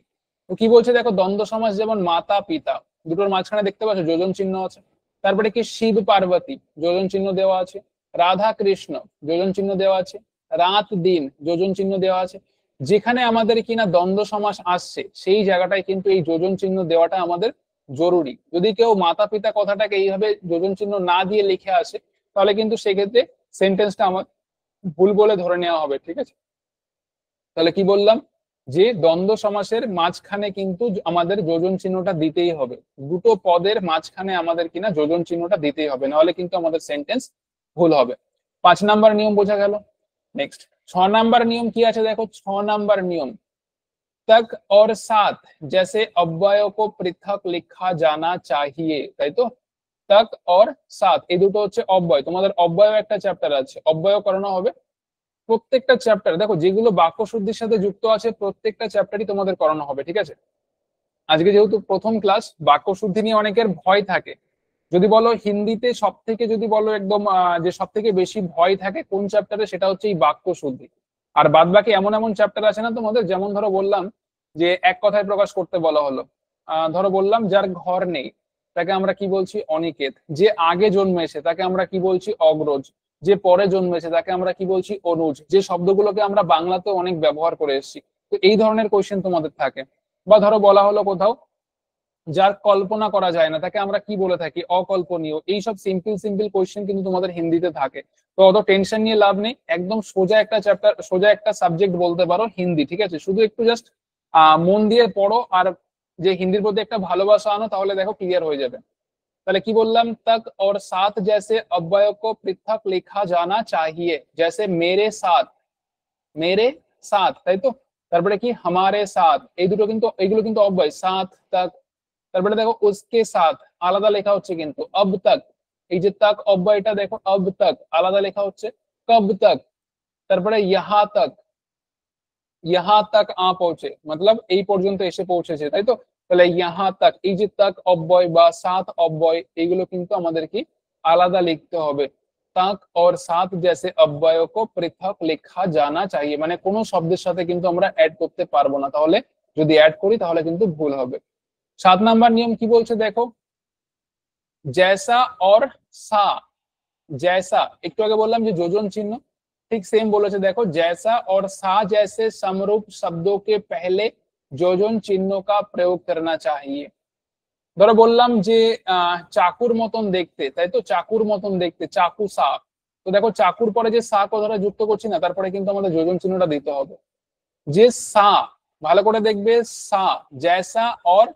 তো কি বলছে দেখো, দ্বন্দ্ব সমাস যেমন মাতা পিতা, দুটোর মাঝখানে দেখতে পাচ্ছ যোজন চিহ্ন আছে। তারপরে কি শিব পার্বতী, যোজন চিহ্ন দেওয়া আছে। রাধা কৃষ্ণ, যোজন চিহ্ন দেওয়া আছে। রাত দিন, যোজন চিহ্ন দেওয়া আছে। যেখানে আমাদের কিনা দ্বন্দ্ব সমাস আসছে সেই জায়গাটায় কিন্তু এই যোজন চিহ্ন দেওয়াটা আমাদের জরুরি। যদি কেউ মাতা পিতা কথাটাকে এইভাবে যোজন চিহ্ন না দিয়ে লিখে আসে, তাহলে কিন্তু সেক্ষেত্রে সেন্টেন্সটা আমার ভুল বলে ধরে নেওয়া হবে, ঠিক আছে। তাহলে কি বললাম, যে দ্বন্দ্ব সমাসের মাঝখানে কিন্তু আমাদের যোজন চিহ্নটা দিতেই হবে, দুটো পদের মাঝখানে আমাদের কিনা যোজন চিহ্নটা দিতেই হবে, নাহলে কিন্তু আমাদের সেন্টেন্স ভুল হবে। 5 নাম্বার নিয়ম বোঝা গেল। নেক্সট 6 নাম্বার নিয়ম কি আছে দেখো, 6 নাম্বার নিয়ম, तक और साथ जैसे अव्ययों को पृथक लिखा जाना चाहिए, তাই তো। तक और साथ এই দুটো হচ্ছে অব্যয়, তোমাদের অব্যয় একটা চ্যাপ্টার আছে, অব্যয় করানো হবে। প্রত্যেকটা চ্যাপ্টার দেখো যেগুলো বাক্য শুদ্ধির সাথে যুক্ত আছে প্রত্যেকটা চ্যাপ্টারই তোমাদের করানো হবে, ঠিক আছে। আজকে যেহেতু প্রথম ক্লাস, বাক্য শুদ্ধি নিয়ে অনেকের ভয় থাকে। যদি বলো হিন্দিতে সব থেকে, যদি বলো একদম যে সব থেকে বেশি ভয় থাকে কোন চ্যাপ্টারে, সেটা হচ্ছে এই বাক্য শুদ্ধি। আর বাদ বাকি এমন এমন চ্যাপ্টার আছে না তোমাদের, যেমন ধরো বললাম যে এক কথায় প্রকাশ করতে বলা হলো, ধরো বললাম যার ঘর নেই তাকে আমরা কি বলছি অনিকেত, যে আগে জন্মেছে তাকে আমরা কি বলছি অগ্রজ, যে পরে জন্মেছে তাকে আমরা কি বলছি অনুজ, যে শব্দগুলোকে আমরা বাংলাতে অনেক ব্যবহার করে এসেছি। তো এই ধরনের কোয়েশ্চেন তোমাদের থাকে। বা ধরো বলা হলো কোথাও যার কল্পনা করা যায় না তাকে আমরা কি বলে থাকি অকল্পনীয়। এইসব সিম্পল সিম্পল কোয়েশ্চেন কিন্তু তোমাদের হিন্দিতে থাকে। তো অত টেনশন নিয়ে লাভ নেই, একদম সোজা একটা চ্যাপ্টার, সোজা একটা সাবজেক্ট বলতে পারো হিন্দি, ঠিক আছে। শুধু একটু জাস্ট মন দিয়ে পড়ো, আর যে হিন্দির প্রতি একটা ভালোবাসা আনো, তাহলে দেখো ক্লিয়ার হয়ে যাবে। তাহলে কি বললাম, तक और साथ जैसे अव्यय को पृथक लिखा जाना चाहिए, जैसे मेरे साथ, মেরে সাথ, তাই তো। তারপরে কি হামারে সাথ, এই দুটো কিন্তু, এগুলো কিন্তু অব্যয়, সাথ তাক। তারপরে দেখো উসকে সাথ আলাদা লেখা হচ্ছে কিন্তু অব তাক, এই যে তাক অব্যয়টা দেখো অব তাক আলাদা লেখা হচ্ছে কব তাক। তারপরে ইহা তাক পৌঁছে, মতলব এই পর্যন্ত এসে পৌঁছেছে, তাই তো। তাহলে ইহা তাক, এই যে তাক অব্যয় বা সাথ অব্যয়, এগুলো কিন্তু আমাদের কি আলাদা লিখতে হবে। তাক और साथ जैसे अव्ययों को पृथक लिखा जाना चाहिए, মানে কোনো শব্দের সাথে কিন্তু আমরা অ্যাড করতে পারবো না, তাহলে যদি অ্যাড করি তাহলে কিন্তু ভুল হবে। 7 নাম্বার নিয়ম কি বলছে দেখো, जैसा और सा, जैसा একটু আগে বললাম যে যোজন চিহ্ন, ঠিক সেম বলেছে দেখো, जैसा और सा जैसे समरूप शब्दों के पहले যোজন চিহ্ন का प्रयोग करना चाहिए। ধরো বললাম যে চাকুর মতন দেখতে, তাই তো, চাকুর মতন দেখতে, চাকু সা। তো দেখো চাকুর পরে যে সা কথাটা যুক্ত করছি না, তারপরে কিন্তু আমাদের যোজন চিহ্নটা দিতে হবে। যে সা, ভালো করে দেখবে, সা जैसा और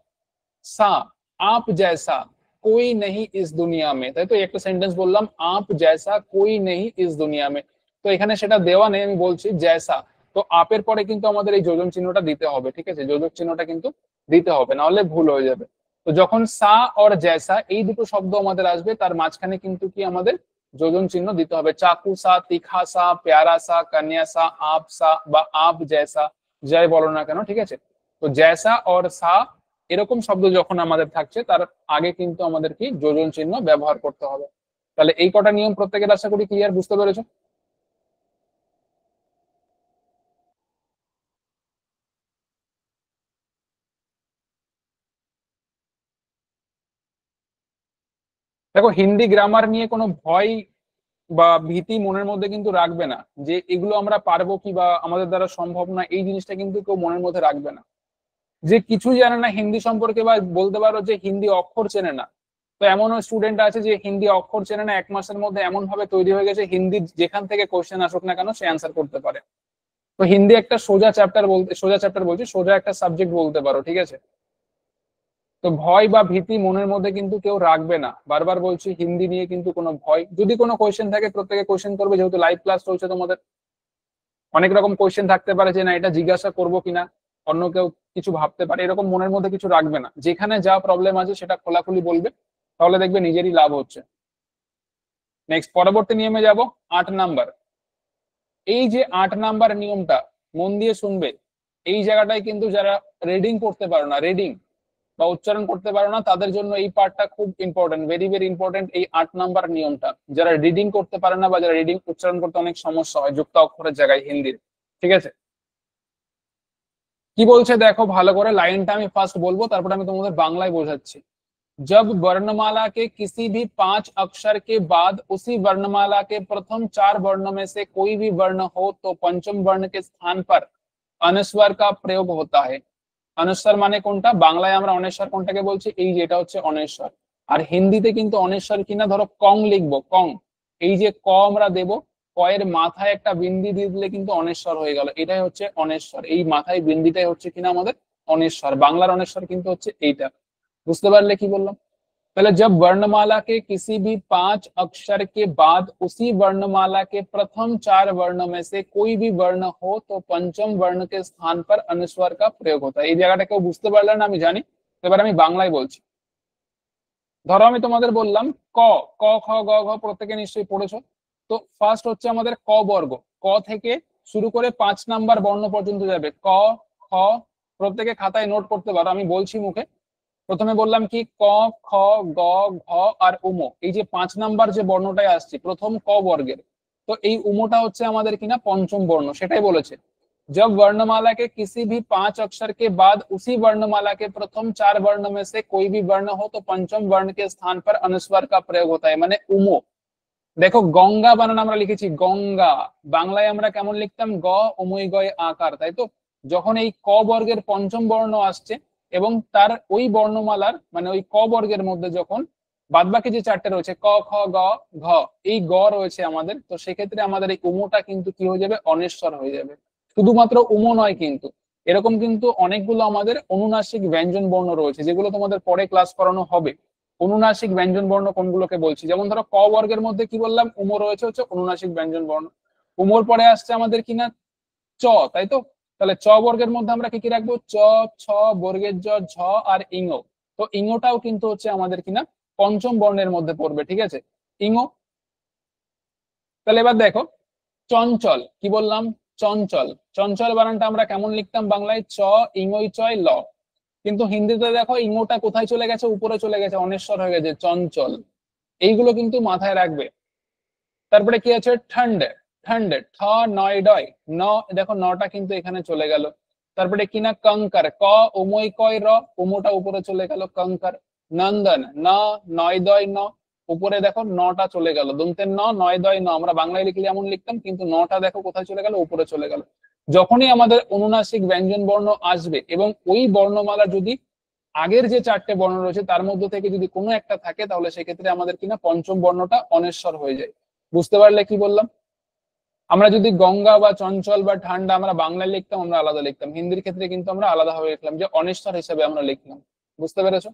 सा आप जैसा कोई नहीं इस दुनिया में, তাই তো, একটা সেন্টেন্স বললাম आप जैसा कोई नहीं इस दुनिया में। তো এখানে সেটা দেওয়া নেই, আমি বলছি जैसा। তো আপের পরে কিন্তু আমাদের এই যোজন চিহ্নটা দিতে হবে, ঠিক আছে, যোজক চিহ্নটা কিন্তু দিতে হবে, না হলে ভুল হয়ে যাবে। তো যখন সা और जैसा এই দুটো শব্দ আমাদের আসবে, তার মাঝখানে কিন্তু কি আমাদের যোজন চিহ্ন দিতে হবে। চাকু সা, তিখা সা, প্যারা সা, কন্যা সা, আপ সা বা আপ জैसा, যাই বলো না কেন, ঠিক আছে। তো जैसा और सा এরকম শব্দ যখন আমাদের থাকছে, তার আগে কিন্তু আমাদের কি যোজন চিহ্ন ব্যবহার করতে হবে। তাহলে এই কটা নিয়ম প্রত্যেকের আশা করি ক্লিয়ার, বুঝতে পেরেছো। দেখো হিন্দি গ্রামার নিয়ে কোনো ভয় বা ভীতি মনের মধ্যে কিন্তু রাখবে না, যে এগুলো আমরা পারবো কি বা আমাদের দ্বারা সম্ভব না, এই জিনিসটা কিন্তু কেউ মনের মধ্যে রাখবে না। যে কিছু জানে না হিন্দি সম্পর্কে, বা বলতে পারো যে হিন্দি অক্ষর চেনে না, তো এমনও স্টুডেন্ট আছে যে হিন্দি অক্ষর চেনে না, 1 মাসের মধ্যে এমন ভাবে তৈরি হয়ে গেছে হিন্দি যেখান থেকে কোশ্চেন আসুক না কেন সে অ্যান্সার করতে পারে। তো হিন্দি একটা সোজা চ্যাপ্টার, বলতে সোজা চ্যাপ্টার বলছি, সোজা একটা সাবজেক্ট বলতে পারো, ঠিক আছে। তো ভয় বা ভীতি মনের মধ্যে কিন্তু কেউ রাখবে না, বারবার বলছি হিন্দি নিয়ে কিন্তু কোনো ভয়, যদি কোনো কোয়েশ্চেন থাকে প্রত্যেকে কোয়েশ্চেন করবে, যেহেতু লাইভ ক্লাস চলছে তোমাদের, অনেক রকম কোয়েশ্চেন থাকতে পারে যে না এটা জিজ্ঞাসা করবো কিনা, অন্য কেউ কিছু ভাবতে পারে এরকম মনের মধ্যে কিছু রাখবে না, যেখানে যা প্রবলেম আছে সেটা খোলাখুলি বলবে, তাহলে দেখবে নিজেরই লাভ হচ্ছে। নেক্সট পরবর্তী নিয়মে যাব, 8 নাম্বার। এই যে 8 নাম্বার নিয়মটা মন দিয়ে শুনবে, এই জায়গাটায় কিন্তু যারা রিডিং করতে পারো না, রিডিং বা উচ্চারণ করতে পারো না, তাদের জন্য এই পার্টটা খুব ইম্পর্টেন্ট, ভেরি ভেরি ইম্পর্টেন্ট। এই 8 নাম্বার নিয়মটা যারা রিডিং করতে পারে না বা যারা রিডিং উচ্চারণ করতে অনেক সমস্যা হয় যুক্ত অক্ষরের জায়গায় হিন্দির, ঠিক আছে? কি বলছে দেখো ভালো করে, লাইনটা আমি ফার্স্ট বলবো, তারপর আমি তোমাদের বাংলায় বোঝাচ্ছি। जब वर्णमाला के किसी भी 5 अक्षर के बाद उसी वर्णमाला के प्रथम 4 वर्णों में से कोई भी वर्ण हो तो पंचम वर्ण के स्थान पर अनुस्वर का प्रयोग होता है। অনুস্বার মানে কোনটা? বাংলায় আমরা অনেশ্বর কোনটাকে বলছি? এই যে এটা হচ্ছে অনেশ্বর। আর হিন্দিতে কিন্তু অনেশ্বর কিনা ধরো কং লিখবো, কং, এই যে ক আমরা দেব, ক এর মাথায় একটা বিন্দি দিয়ে দিলে কিন্তু অনেশ্বর হয়ে গেল, এটাই হচ্ছে অনেশ্বর। এই মাথায় বিন্দিটাই হচ্ছে কিনা আমাদের অনেশ্বর। বাংলার অনেশ্বর কিন্তু হচ্ছে এইটা। বুঝতে পারলে কি বললাম? पहले जब वर्णमाला के किसी भी 5 अक्षर के बाद उसी वर्णमाला के प्रथम 4 वर्णों में से कोई भी वर्ण हो तो पंचम वर्ण के स्थान पर अनुस्वर का प्रयोग होता है। এই জায়গাটা কেউ বুঝতে পারলে না আমি জানি, এবার আমি বাংলায় বলছি। ধরো আমি তোমাদের বললাম ক, ক খ গ ঘ প্রত্যেকে নিশ্চয়ই পড়েছো। তো ফার্স্ট হচ্ছে আমাদের ক বর্গ, ক থেকে শুরু করে 5 নাম্বার বর্ণ পর্যন্ত যাবে, ক খ, প্রত্যেকে খাতায় নোট করতে পারো, আমি বলছি মুখে। প্রথমে বললাম কি ক খ গ ঘ আর উমো, এই যে 5 নাম্বার যে বর্ণটাই আসছে প্রথম ক বর্গের, তো এই উমোটা হচ্ছে আমাদের কিনা পঞ্চম বর্ণ, সেটাই বলেছে। जब वर्णमाला के किसी भी 5 अक्षर के बाद उसी वर्णमाला के प्रथम 4 वर्ण में से कोई भी वर्ण हो तो पंचम वर्ण के स्थान पर अनुस्वर का प्रयोग होता है, মানে উমো। দেখো গঙ্গা বানান আমরা লিখেছি গঙ্গা, বাংলায় আমরা কেমন লিখতাম? গ উমৈ গয় আকার, তাই তো? যখন এই ক বর্গের পঞ্চম বর্ণ আসছে এবং তার ওই বর্ণমালার মানে ওই ক বর্গের মধ্যে যখন বাদবাকি যে 4টে রয়েছে ক খ গ ঘ, এই গ রয়েছে আমাদের, তো সেক্ষেত্রে আমাদের এই উমোটা কিন্তু কি হয়ে যাবে? অনেশ্বর হয়ে যাবে। শুধুমাত্র উমো নয় কিন্তু, এরকম কিন্তু অনেকগুলো আমাদের অনুনাসিক ব্যঞ্জন বর্ণ রয়েছে যেগুলো তোমাদের পরে ক্লাস করানো হবে। অনুনাসিক ব্যঞ্জন বর্ণ কোনগুলোকে বলছি, যেমন ধরো ক বর্গের মধ্যে কি বললাম? উমো রয়েছে, হচ্ছে অনুনাসিক ব্যঞ্জন বর্ণ। উমোর পরে আসছে আমাদের কিনা চ, তাই তো? তাহলে চ বর্গের মধ্যে আমরা কি কি রাখবো? চ, ছ, বর্গের জ, ঝ আর ইঙো। তো ইঙোটাও কিন্তু হচ্ছে আমাদের কিনা পঞ্চম বর্ণের মধ্যে পড়বে, ঠিক আছে? ইঙো। তাহলে এবার দেখো চঞ্চল, কি বললাম? চঞ্চল। চঞ্চল বানানটা আমরা কেমন লিখতাম বাংলায়? চ ইঙই চয় ল, কিন্তু হিন্দিতে দেখো ইঙোটা কোথায় চলে গেছে? উপরে চলে গেছে, অনেশ্বর হয়ে গেছে, চঞ্চল। এইগুলো কিন্তু মাথায় রাখবে। তারপরে কি আছে? ঠান্ডে, ঠান্ডে, ঠ নয় ডয় ন, দেখো নটা কিন্তু এখানে চলে গেল। তারপরে কিনা কঙ্কর, ক উময় কয় র, উমোটা উপরে চলে গেল, কঙ্কর। নন্দন, ন নয় দয় ন, উপরে দেখো নটা চলে গেল, দন্তের ন নয় দয় ন, আমরা বাংলায় লিখলে এমন লিখতাম, কিন্তু নটা দেখো কোথায় চলে গেল? উপরে চলে গেল। যখনই আমাদের অনুনাসিক ব্যঞ্জন বর্ণ আসবে এবং ওই বর্ণমালা যদি আগের যে 4টে বর্ণ রয়েছে তার মধ্যে থেকে যদি কোনো একটা থাকে, তাহলে সেক্ষেত্রে আমাদের কিনা পঞ্চম বর্ণটা অনেশ্বর হয়ে যায়। বুঝতে পারলে কি বললাম? আমরা যদি গঙ্গা বা চঞ্চল বা ঠান্ডা আমরা বাংলায় লিখতাম আমরা আলাদা লিখতাম, হিন্দির ক্ষেত্রে কিন্তু আমরা আলাদা ভাবে লিখলাম, যে অনেশ্বর হিসেবে আমরা লিখলাম। বুঝতে পেরেছো?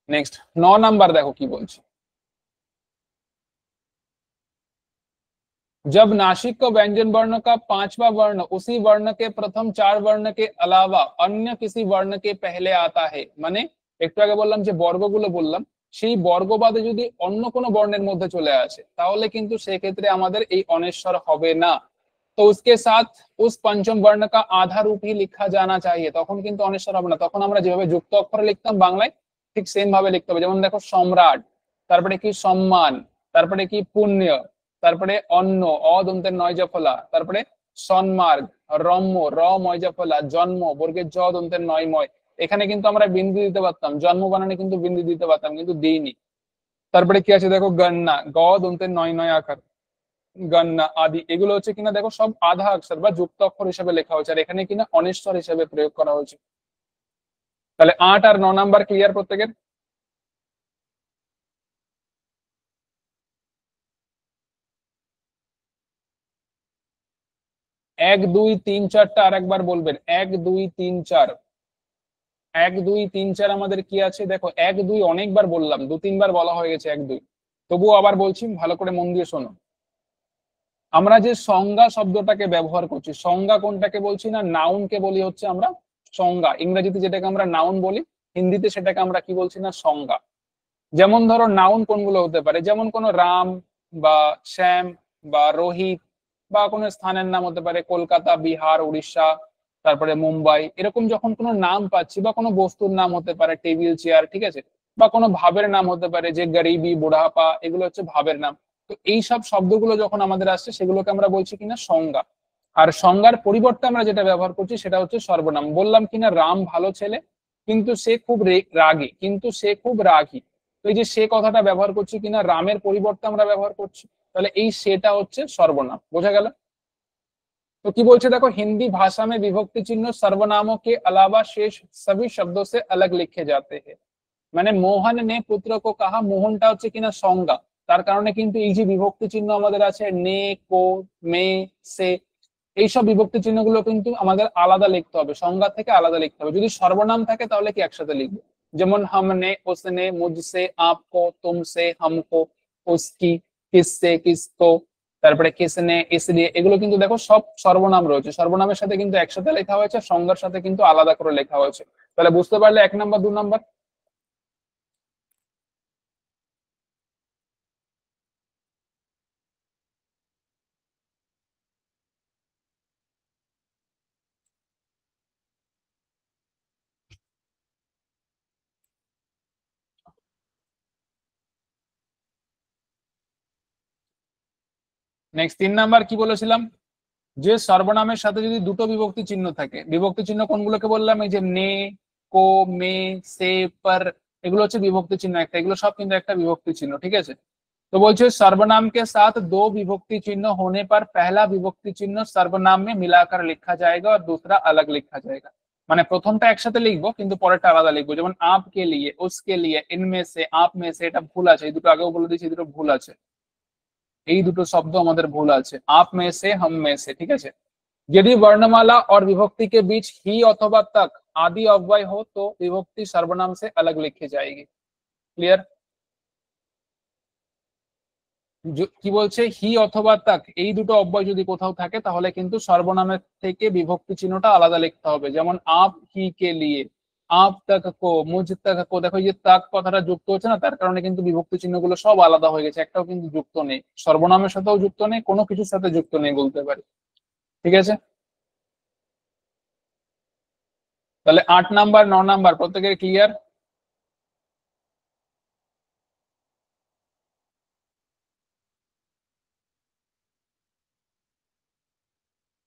নেক্সট 9 নাম্বার দেখো কি বলছে। जब नासिक को व्यंजन वर्ण का 5वां वर्ण उसी वर्ण के प्रथम 4 वर्ण के अलावा अन्य किसी वर्ण के पहले आता है, মানে একটু আগে বললাম যে বর্গগুলো বললাম, সেই বর্গ বাদে যদি অন্য কোনো বর্ণের মধ্যে চলে আসে তাহলে কিন্তু সেক্ষেত্রে আমাদের এই অনেশ্বর হবে না। তো उसके साथ उस पंचम वर्ण का आधा रूप ही लिखा जाना चाहिए, তখন কিন্তু অনেশ্বর হবে না। তখন আমরা যেভাবে যুক্ত অক্ষরে লিখতাম বাংলায় ঠিক সেম ভাবে লিখতে হবে। যেমন দেখো সম্রাট, তারপরে কি সম্মান, তারপরে কি পুণ্য, তারপরে অন্ন, অদন্তের নয় জফলা, তারপরে সন্মার্গ, রম্য, র ময় জফলা, জন্ম, বর্গের জ দন্তের নয় ময়। এখানে কিন্তু আমরা বিন্দু দিতে পারতাম, জন্ম বানানে কিন্তু বিন্দু দিতে পারতাম, কিন্তু দিইনি। তারপরে কি আছে দেখো গন্না, গ দন্তের নয় নয় আকার, গন্না আদি, এগুলো হচ্ছে কিনা দেখো সব আধা অক্ষর বা যুক্ত অক্ষর হিসেবে লেখা হয়েছে, আর এখানে কিনা অনেশ্বর হিসেবে প্রয়োগ করা হয়েছে। তাহলে 8 আর 9 নাম্বার ক্লিয়ার প্রত্যেকের? এক দুই তিন চারটা আর একবার বলবেন, 1 2 3 4। 1 2 3 4 আমাদের কি আছে দেখো, 1 2 অনেকবার বললাম, 2 3 বার বলা হয়ে গেছে 1 2, তবুও আবার বলছি, ভালো করে মন দিয়ে শোনো। আমরা যে সংজ্ঞা শব্দটাকে ব্যবহার করছি, সংজ্ঞা কোনটাকে বলছি না, নাউন কে বলি হচ্ছে আমরা সংজ্ঞা। ইংরেজিতে যেটাকে আমরা নাউন বলি, হিন্দিতে সেটাকে আমরা কি বলছি না, সংজ্ঞা। যেমন ধরো নাউন কোনগুলো হতে পারে, যেমন কোনো রাম বা শ্যাম বা রোহিত, বা কোনো স্থানের নাম হতে পারে কলকাতা, বিহার, উড়িষ্যা, তারপরে মুম্বাই। এরকম যখন কোনো নাম পাচ্ছি, বা কোনো বস্তুর নাম হতে পারে টেবিল, চেয়ার, ঠিক আছে, বা কোনো ভাবের নাম হতে পারে যে গরিবি, বুড়াপা, এগুলো হচ্ছে ভাবের নাম। তো এই সব শব্দগুলো যখন আমাদের আসছে সেগুলোকে আমরা বলছি কিনা সংজ্ঞা। আর সংজ্ঞার পরিবর্তে আমরা যেটা ব্যবহার করছি সেটা হচ্ছে সর্বনাম। বললাম কিনা রাম ভালো ছেলে, কিন্তু সে খুব রাগী, কিন্তু সে খুব রাগী। তো এই যে সে কথাটা ব্যবহার করছি কিনা, রামের পরিবর্তে আমরা ব্যবহার করছি, তাহলে এই সেটা হচ্ছে সর্বনাম। বোঝা গেল? तो की बोलছে देखो, हिंदी भाषा में विभक्ति चिन्ह सर्वनामों के अलावा शेष सभी शब्दों से अलग लिखे जाते हैं। মানে মোহন নে পুত্র কো কাহা, মোহনটা হচ্ছে কিনা সংজ্ঞা, তার কারণে কিন্তু এই যে বিভক্তি চিহ্ন আমাদের আছে নে, কো, মে, সে, এইসব বিভক্তি চিহ্নগুলো কিন্তু আমাদের আলাদা লিখতে হবে, সংজ্ঞা থেকে আলাদা লিখতে হবে। যদি সর্বনাম থাকে তাহলে কি একসাথে লিখবো, যেমন হামনে, ওসনে, মুঝসে, আপকো, তুমসে, হামকো, উসকি, কিসসে, কিসকো, তারপরে কিসনে, ইসলিয়ে, এগুলো কিন্তু দেখো সব সর্বনাম রয়েছে, সর্বনামের সাথে কিন্তু একসাথে লেখা হয়েছে, সংজ্ঞার সাথে কিন্তু আলাদা করে লেখা হয়েছে। তাহলে বুঝতে পারলে 1 নাম্বার 2 নাম্বার। নেক্সট 3 নাম্বার কি বলেছিলাম, যে সর্বনামের সাথে যদি দুটো বিভক্তি চিহ্ন থাকে, বিভক্তি চিহ্ন কোনগুলোকে বললাম, এই যে নে, কো, মে, সে, পর, এগুলো হচ্ছে বিভক্তি চিহ্ন একটা, এগুলো সব কিন্তু একটা বিভক্তি চিহ্ন, ঠিক আছে। तो बोलছে सर्वनाम के साथ दो विभक्ति चिन्ह होने पर पहला विभक्ति चिन्ह सर्वनाम में मिलाकर लिखा जाएगा और दूसरा अलग लिखा जाएगा। মানে প্রথমটা একসাথে লিখবো কিন্তু পরেরটা আলাদা লিখবো, যেমন আপ কে লিয়ে, উসকে লিয়ে, ইনমে সে, আপ মে সে, এটা ভুল আছে, এই দুটো আগেও বলে দিয়েছি, এই দুটো ভুল আছে, এই দুটো শব্দ আমাদের ভুল আছে, आप में से, हम में से, ঠিক আছে। यदि वर्णमाला और विभक्ति के बीच ही अथवा तक आदि अव्यय हो तो विभक्ति सर्वनाम से अलग लिखी जाएगी। क्लियर? কি বলছে, হি অথবা তাক, এই দুটো অব্যয় যদি কোথাও থাকে তাহলে কিন্তু সর্বনামের থেকে বিভক্তি চিহ্নটা আলাদা লিখতে হবে। যেমন আপ হি কে লিয়ে, আপ তাক কো, মুঝ তাক কো, দেখো এই যে তাক কথাটা যুক্ত হচ্ছে না, তার কারণে কিন্তু বিভক্তি চিহ্নগুলো সব আলাদা হয়ে গেছে, একটাও কিন্তু যুক্ত নেই, সর্বনামের সাথেও যুক্ত নেই, কোনো কিছুর সাথে যুক্ত নেই বলতে পারি, ঠিক আছে। তাহলে 8 নাম্বার 9 নাম্বার প্রত্যেকের ক্লিয়ার?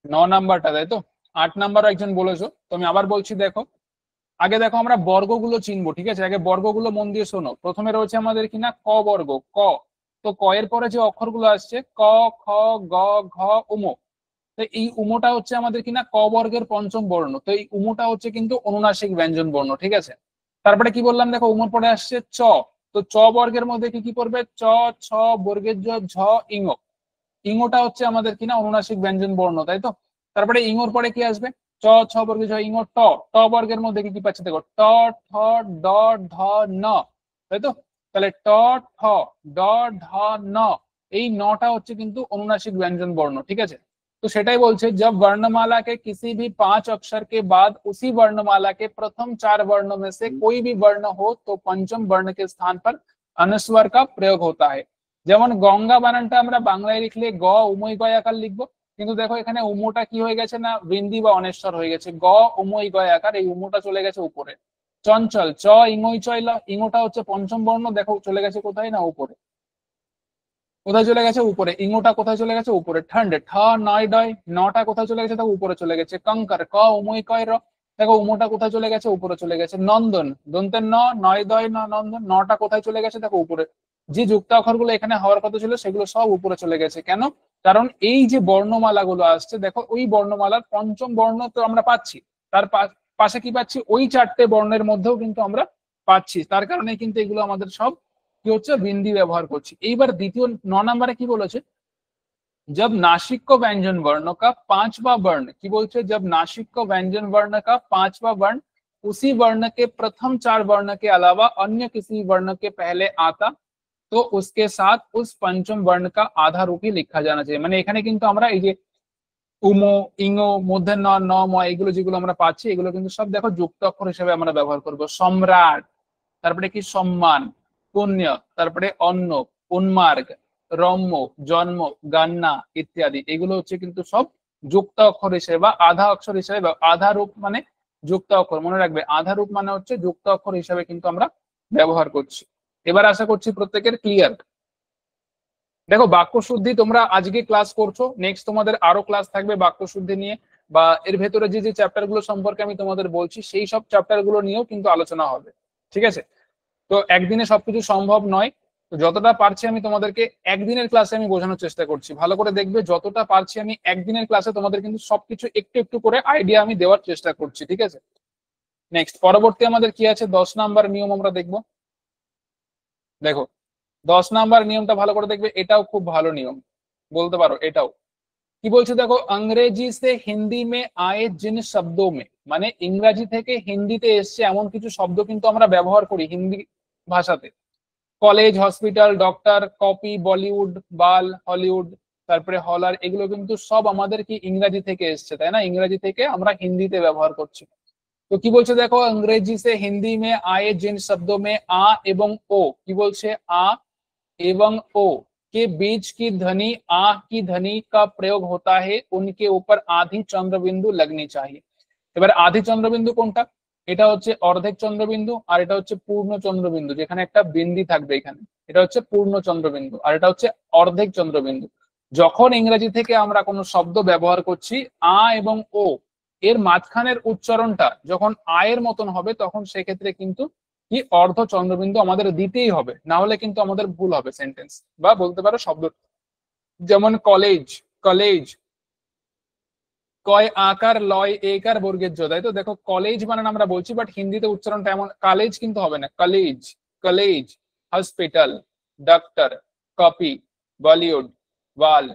9 নাম্বারটা, তাই তো। 8 নাম্বারও একজন বলেছো, তো আমি আবার বলছি, দেখো আগে দেখো আমরা বর্গগুলো চিনবো, ঠিক আছে, আগে বর্গগুলো মন দিয়ে শোনো। প্রথমে রয়েছে আমাদের কিনা ক বর্গ, ক। তো ক এর পরে যে অক্ষরগুলো আসছে ক, খ, গ, ঘ, উম, তো এই উমটা হচ্ছে আমাদের কিনা ক বর্গের পঞ্চম বর্ণ, তো এই উমটা হচ্ছে কিন্তু অনুনাসিক ব্যঞ্জন বর্ণ, ঠিক আছে। তারপরে কি বললাম, দেখো উমর পরে আসছে চ, তো চ বর্গের মধ্যে কি কি পড়বে, চ, ছ, বর্গের জ, ঝ, ইঙ, ইঙটা হচ্ছে আমাদের কিনা অনুনাসিক ব্যঞ্জন বর্ণ, তাই তো। তারপরে ইঙর পরে কি আসবে, চ, ছ বর্গে ছ, ইঙ, ট, ট বর্গের মধ্যে কি কি পাচ্ছি দেখো, ট, ঠ, ড, ঢ, ন, তাই তো। তাহলে ট, ঠ, ড, ঢ, ন, এই নটা হচ্ছে কিন্তু অনুনাসিক ব্যঞ্জন বর্ণ, ঠিক আছে। तो সেটাই বলছে, जब वर्णमाला के किसी भी 5 अक्षर के बाद उसी वर्णमाला के प्रथम 4 वर्णों में से कोई भी वर्ण हो तो पंचम वर्ण के स्थान पर अनुस्वर का प्रयोग होता है। যেমন গঙ্গা বানানটা আমরা বাংলায় লিখলে গ উময় গয় আকার লিখবো, কিন্তু দেখো এখানে উমোটা কি হয়ে গেছে না, বৃন্দি বা অনেশ্বর হয়ে গেছে, গ উময় গয় আকার, এই উমোটা চলে গেছে উপরে। চঞ্চল, চ ইঙই চয়ল, ইঙোটা হচ্ছে পঞ্চম বর্ণ, দেখো চলে গেছে কোথায় না উপরে, কোথায় চলে গেছে উপরে, ইঙোটা কোথায় চলে গেছে উপরে। ঠান্ড, ঠ নয় ডয়, নটা কোথায় চলে গেছে দেখো উপরে চলে গেছে। কঙ্কর, ক উময় কয় র, দেখো উমোটা কোথায় চলে গেছে উপরে চলে গেছে। নন্দন, দন্তের ন, নয় দয় ন, নন্দন, নটা কোথায় চলে গেছে দেখো উপরে। যে যুক্তাক্ষর গুলো এখানে হওয়ার কথা ছিল সেগুলো সব উপরে চলে গেছে, কেন, কারণ এই যে বর্ণমালা গুলো আসছে দেখো, ওই বর্ণমালার পঞ্চম বর্ণ তো আমরা পাচ্ছি, তার পাশে কি পাচ্ছি, ওই 4টে বর্ণের মধ্যেও কিন্তু আমরা পাচ্ছি, তার কারণে কিন্তু এগুলো আমাদের সব কি হচ্ছে, বিন্দি ব্যবহার করছি। এইবার দ্বিতীয় 9 নম্বরে কি বলেছে, जब नासिक को व्यंजन वर्ण का 5वां वर्ण, की बोलते जब नासिक को व्यंजन वर्ण का 5वां वर्ण उसी वर्ण के प्रथम 4 वर्ण के अलावा अन्य किसी वर्ण के पहले आता तो उसके साथ उस पंचम वर्ण का आधा रूप ही लिखा जाना चाहिए। মানে এখানে কিন্তু আমরা এই যে উমো ইঙো মধ্যে ন ন ম এগুলো যেগুলো আমরা পাচ্ছি এগুলো কিন্তু সব দেখো যুক্ত অক্ষর হিসেবে আমরা ব্যবহার করব। সম্রাট, তারপরে কি সম্মান, পুণ্য, তারপরে অন্ন, উন্মার্গ, রম্য, জন্ম, গান্না ইত্যাদি এগুলো হচ্ছে কিন্তু সব যুক্ত অক্ষর হিসেবে বা আধা অক্ষর হিসেবে আধা রূপ মানে যুক্ত অক্ষর, মনে রাখবে আধা রূপ মানে হচ্ছে যুক্ত অক্ষর হিসেবে কিন্তু আমরা ব্যবহার করছি। এবার আশা করছি প্রত্যেকের ক্লিয়ার। দেখো বাক্য শুদ্ধি তোমরা আজকে ক্লাস করছো, নেক্সট তোমাদের আরো ক্লাস থাকবে বাক্য শুদ্ধি নিয়ে, বা এর ভেতরে যে যে চ্যাপ্টার গুলো সম্পর্কে আমি তোমাদের বলছি সেই সব চ্যাপ্টার গুলো নিয়েও কিন্তু আলোচনা হবে, ঠিক আছে? তো একদিনে সবকিছু সম্ভব নয়, তো যতটা পারছি আমি তোমাদেরকে একদিনের ক্লাসে আমি বোঝানোর চেষ্টা করছি। ভালো করে দেখবে, যতটা পারছি আমি একদিনের ক্লাসে তোমাদের কিন্তু সবকিছু একটু একটু করে আইডিয়া আমি দেওয়ার চেষ্টা করছি, ঠিক আছে? নেক্সট পরবর্তী আমাদের কি আছে, 10 নাম্বার নিয়ম আমরা দেখবো। দেখো 10 নাম্বার নিয়মটা ভালো করে দেখবে, এটাও খুব ভালো নিয়ম বলতে পারো। এটাও কি বলছে দেখো, अंग्रेजी से हिंदी में आए जिन शब्दों में, মানে ইংরেজি থেকে হিন্দিতে এসছে এমন কিছু শব্দ কিন্তু আমরা ব্যবহার করি হিন্দি ভাষাতে। College, hospital, doctor, copy, Bollywood, বাল, হলিউড, তারপরে হলার, এগুলো কিন্তু সব আমাদের কি ইংরেজি থেকে এসছে, তাই না? ইংরেজি থেকে আমরা হিন্দিতে ব্যবহার করছি। তো কি বলছে দেখো, अंग्रेजी से हिंदी में आए जिन शब्दों में आ এবং ও, কি বলছে आ এবং ও के बीच की ध्वनि आ की ध्वनि का प्रयोग होता है, उनके ऊपर आधी चंद्रबिंदु लगनी चाहिए। এবার আধি চন্দ্রবিন্দু কোনটা? এটা হচ্ছে অর্ধেক চন্দ্রবিন্দু, আর এটা হচ্ছে পূর্ণ চন্দ্রবিন্দু, যেখানে একটা বিন্দু থাকবে এখানে, এটা হচ্ছে পূর্ণ চন্দ্রবিন্দু, আর এটা হচ্ছে অর্ধেক চন্দ্রবিন্দু। যখন ইংরেজি থেকে আমরা কোনো শব্দ ব্যবহার করছি আ এবং ও এর মাঝখানের উচ্চারণটা যখন আয়ের মতন হবে তখন সেক্ষেত্রে কিন্তু কি অর্ধ চন্দ্রবিন্দু আমাদের দিতেই হবে, না হলে কিন্তু আমাদের ভুল হবে সেন্টেন্স বা বলতে পারো শব্দ। যেমন কলেজ, কলেজ, কয় আকার লয় একার বর্গের জ, তাই তো? দেখো কলেজ বানান আমরা বলছি, বাট হিন্দিতে উচ্চারণটা এমন কলেজ কিন্তু হবে না, college, college, hospital, doctor, copy, Bollywood, wall,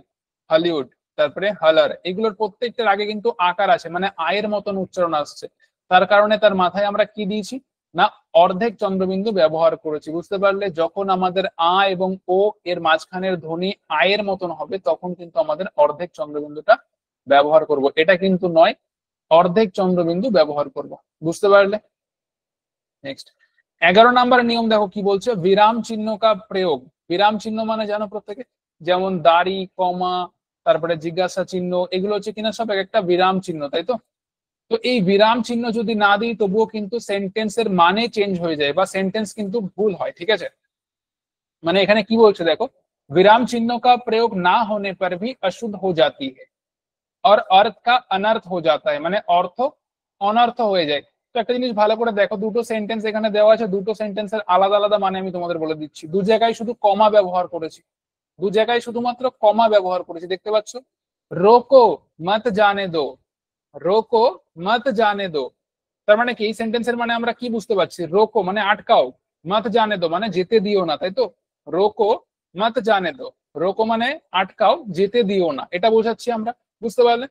Hollywood, তারপরে হলার, এগুলোর প্রত্যেকটার আগে কিন্তু আকার আছে, মানে আয়ের মতন উচ্চারণ আসছে। তার কারণে তার মাথায় আমরা কি দিয়েছি না অর্ধেক চন্দ্রবিন্দু ব্যবহার করেছি। বুঝতে পারলে? যখন আমাদের আ এবং ও এর মাঝখানের ধ্বনি আয়ের মতন হবে তখন কিন্তু আমাদের অর্ধেক চন্দ্রবিন্দুটা ব্যবহার করব, এটা কিন্তু নয় অর্ধেক চন্দ্রবিন্দু ব্যবহার করব। বুঝতে পারলে? নেক্সট 11 নাম্বার নিয়ম দেখো কি বলছে, বিরাম চিহ্ন কা প্রয়োগ। বিরাম চিহ্ন মানে জানো প্রত্যেকে, যেমন দাড়ি, কমা, তারপরে জিজ্ঞাসা চিহ্ন, এগুলো হচ্ছে কিনা সব এক একটা বিরাম চিহ্ন, তাই তো? তো এই বিরাম চিহ্ন যদি না দিই তবুও কিন্তু সেন্টেন্সের মানে চেঞ্জ হয়ে যায় বা সেন্টেন্স কিন্তু ভুল হয়, ঠিক আছে? মানে এখানে কি বলছে দেখো, विराम चिन्हों का प्रयोग ना होने पर भी अशुद्ध हो जाती है और अर्थ का अनर्थ हो जाता है, মানে অর্থ অনর্থ হয়ে যায়। তো একটা জিনিস ভালো করে দেখো, দুটো সেন্টেন্স এখানে দেওয়া আছে, দুটো সেন্টেন্সের আলাদা আলাদা মানে আমি তোমাদের বলে দিচ্ছি। দু জায়গায় শুধু কমা ব্যবহার করেছি, দু জায়গায় শুধুমাত্র কমা ব্যবহার করেছি, দেখতে পাচ্ছ? রোকো মত জানে দো, রোকো মত জানে দো, তার মানে কি এই সেন্টেন্সের মানে আমরা কি বুঝতে পারছি? রোকো মানে আটকাও, মত জানে দো মানে যেতে দিও না, তাই তো? রোকো মত জানে দো, রোকো মানে আটকাও, যেতে দিও না, এটা বোঝাচ্ছি আমরা। বুঝতে পারলে?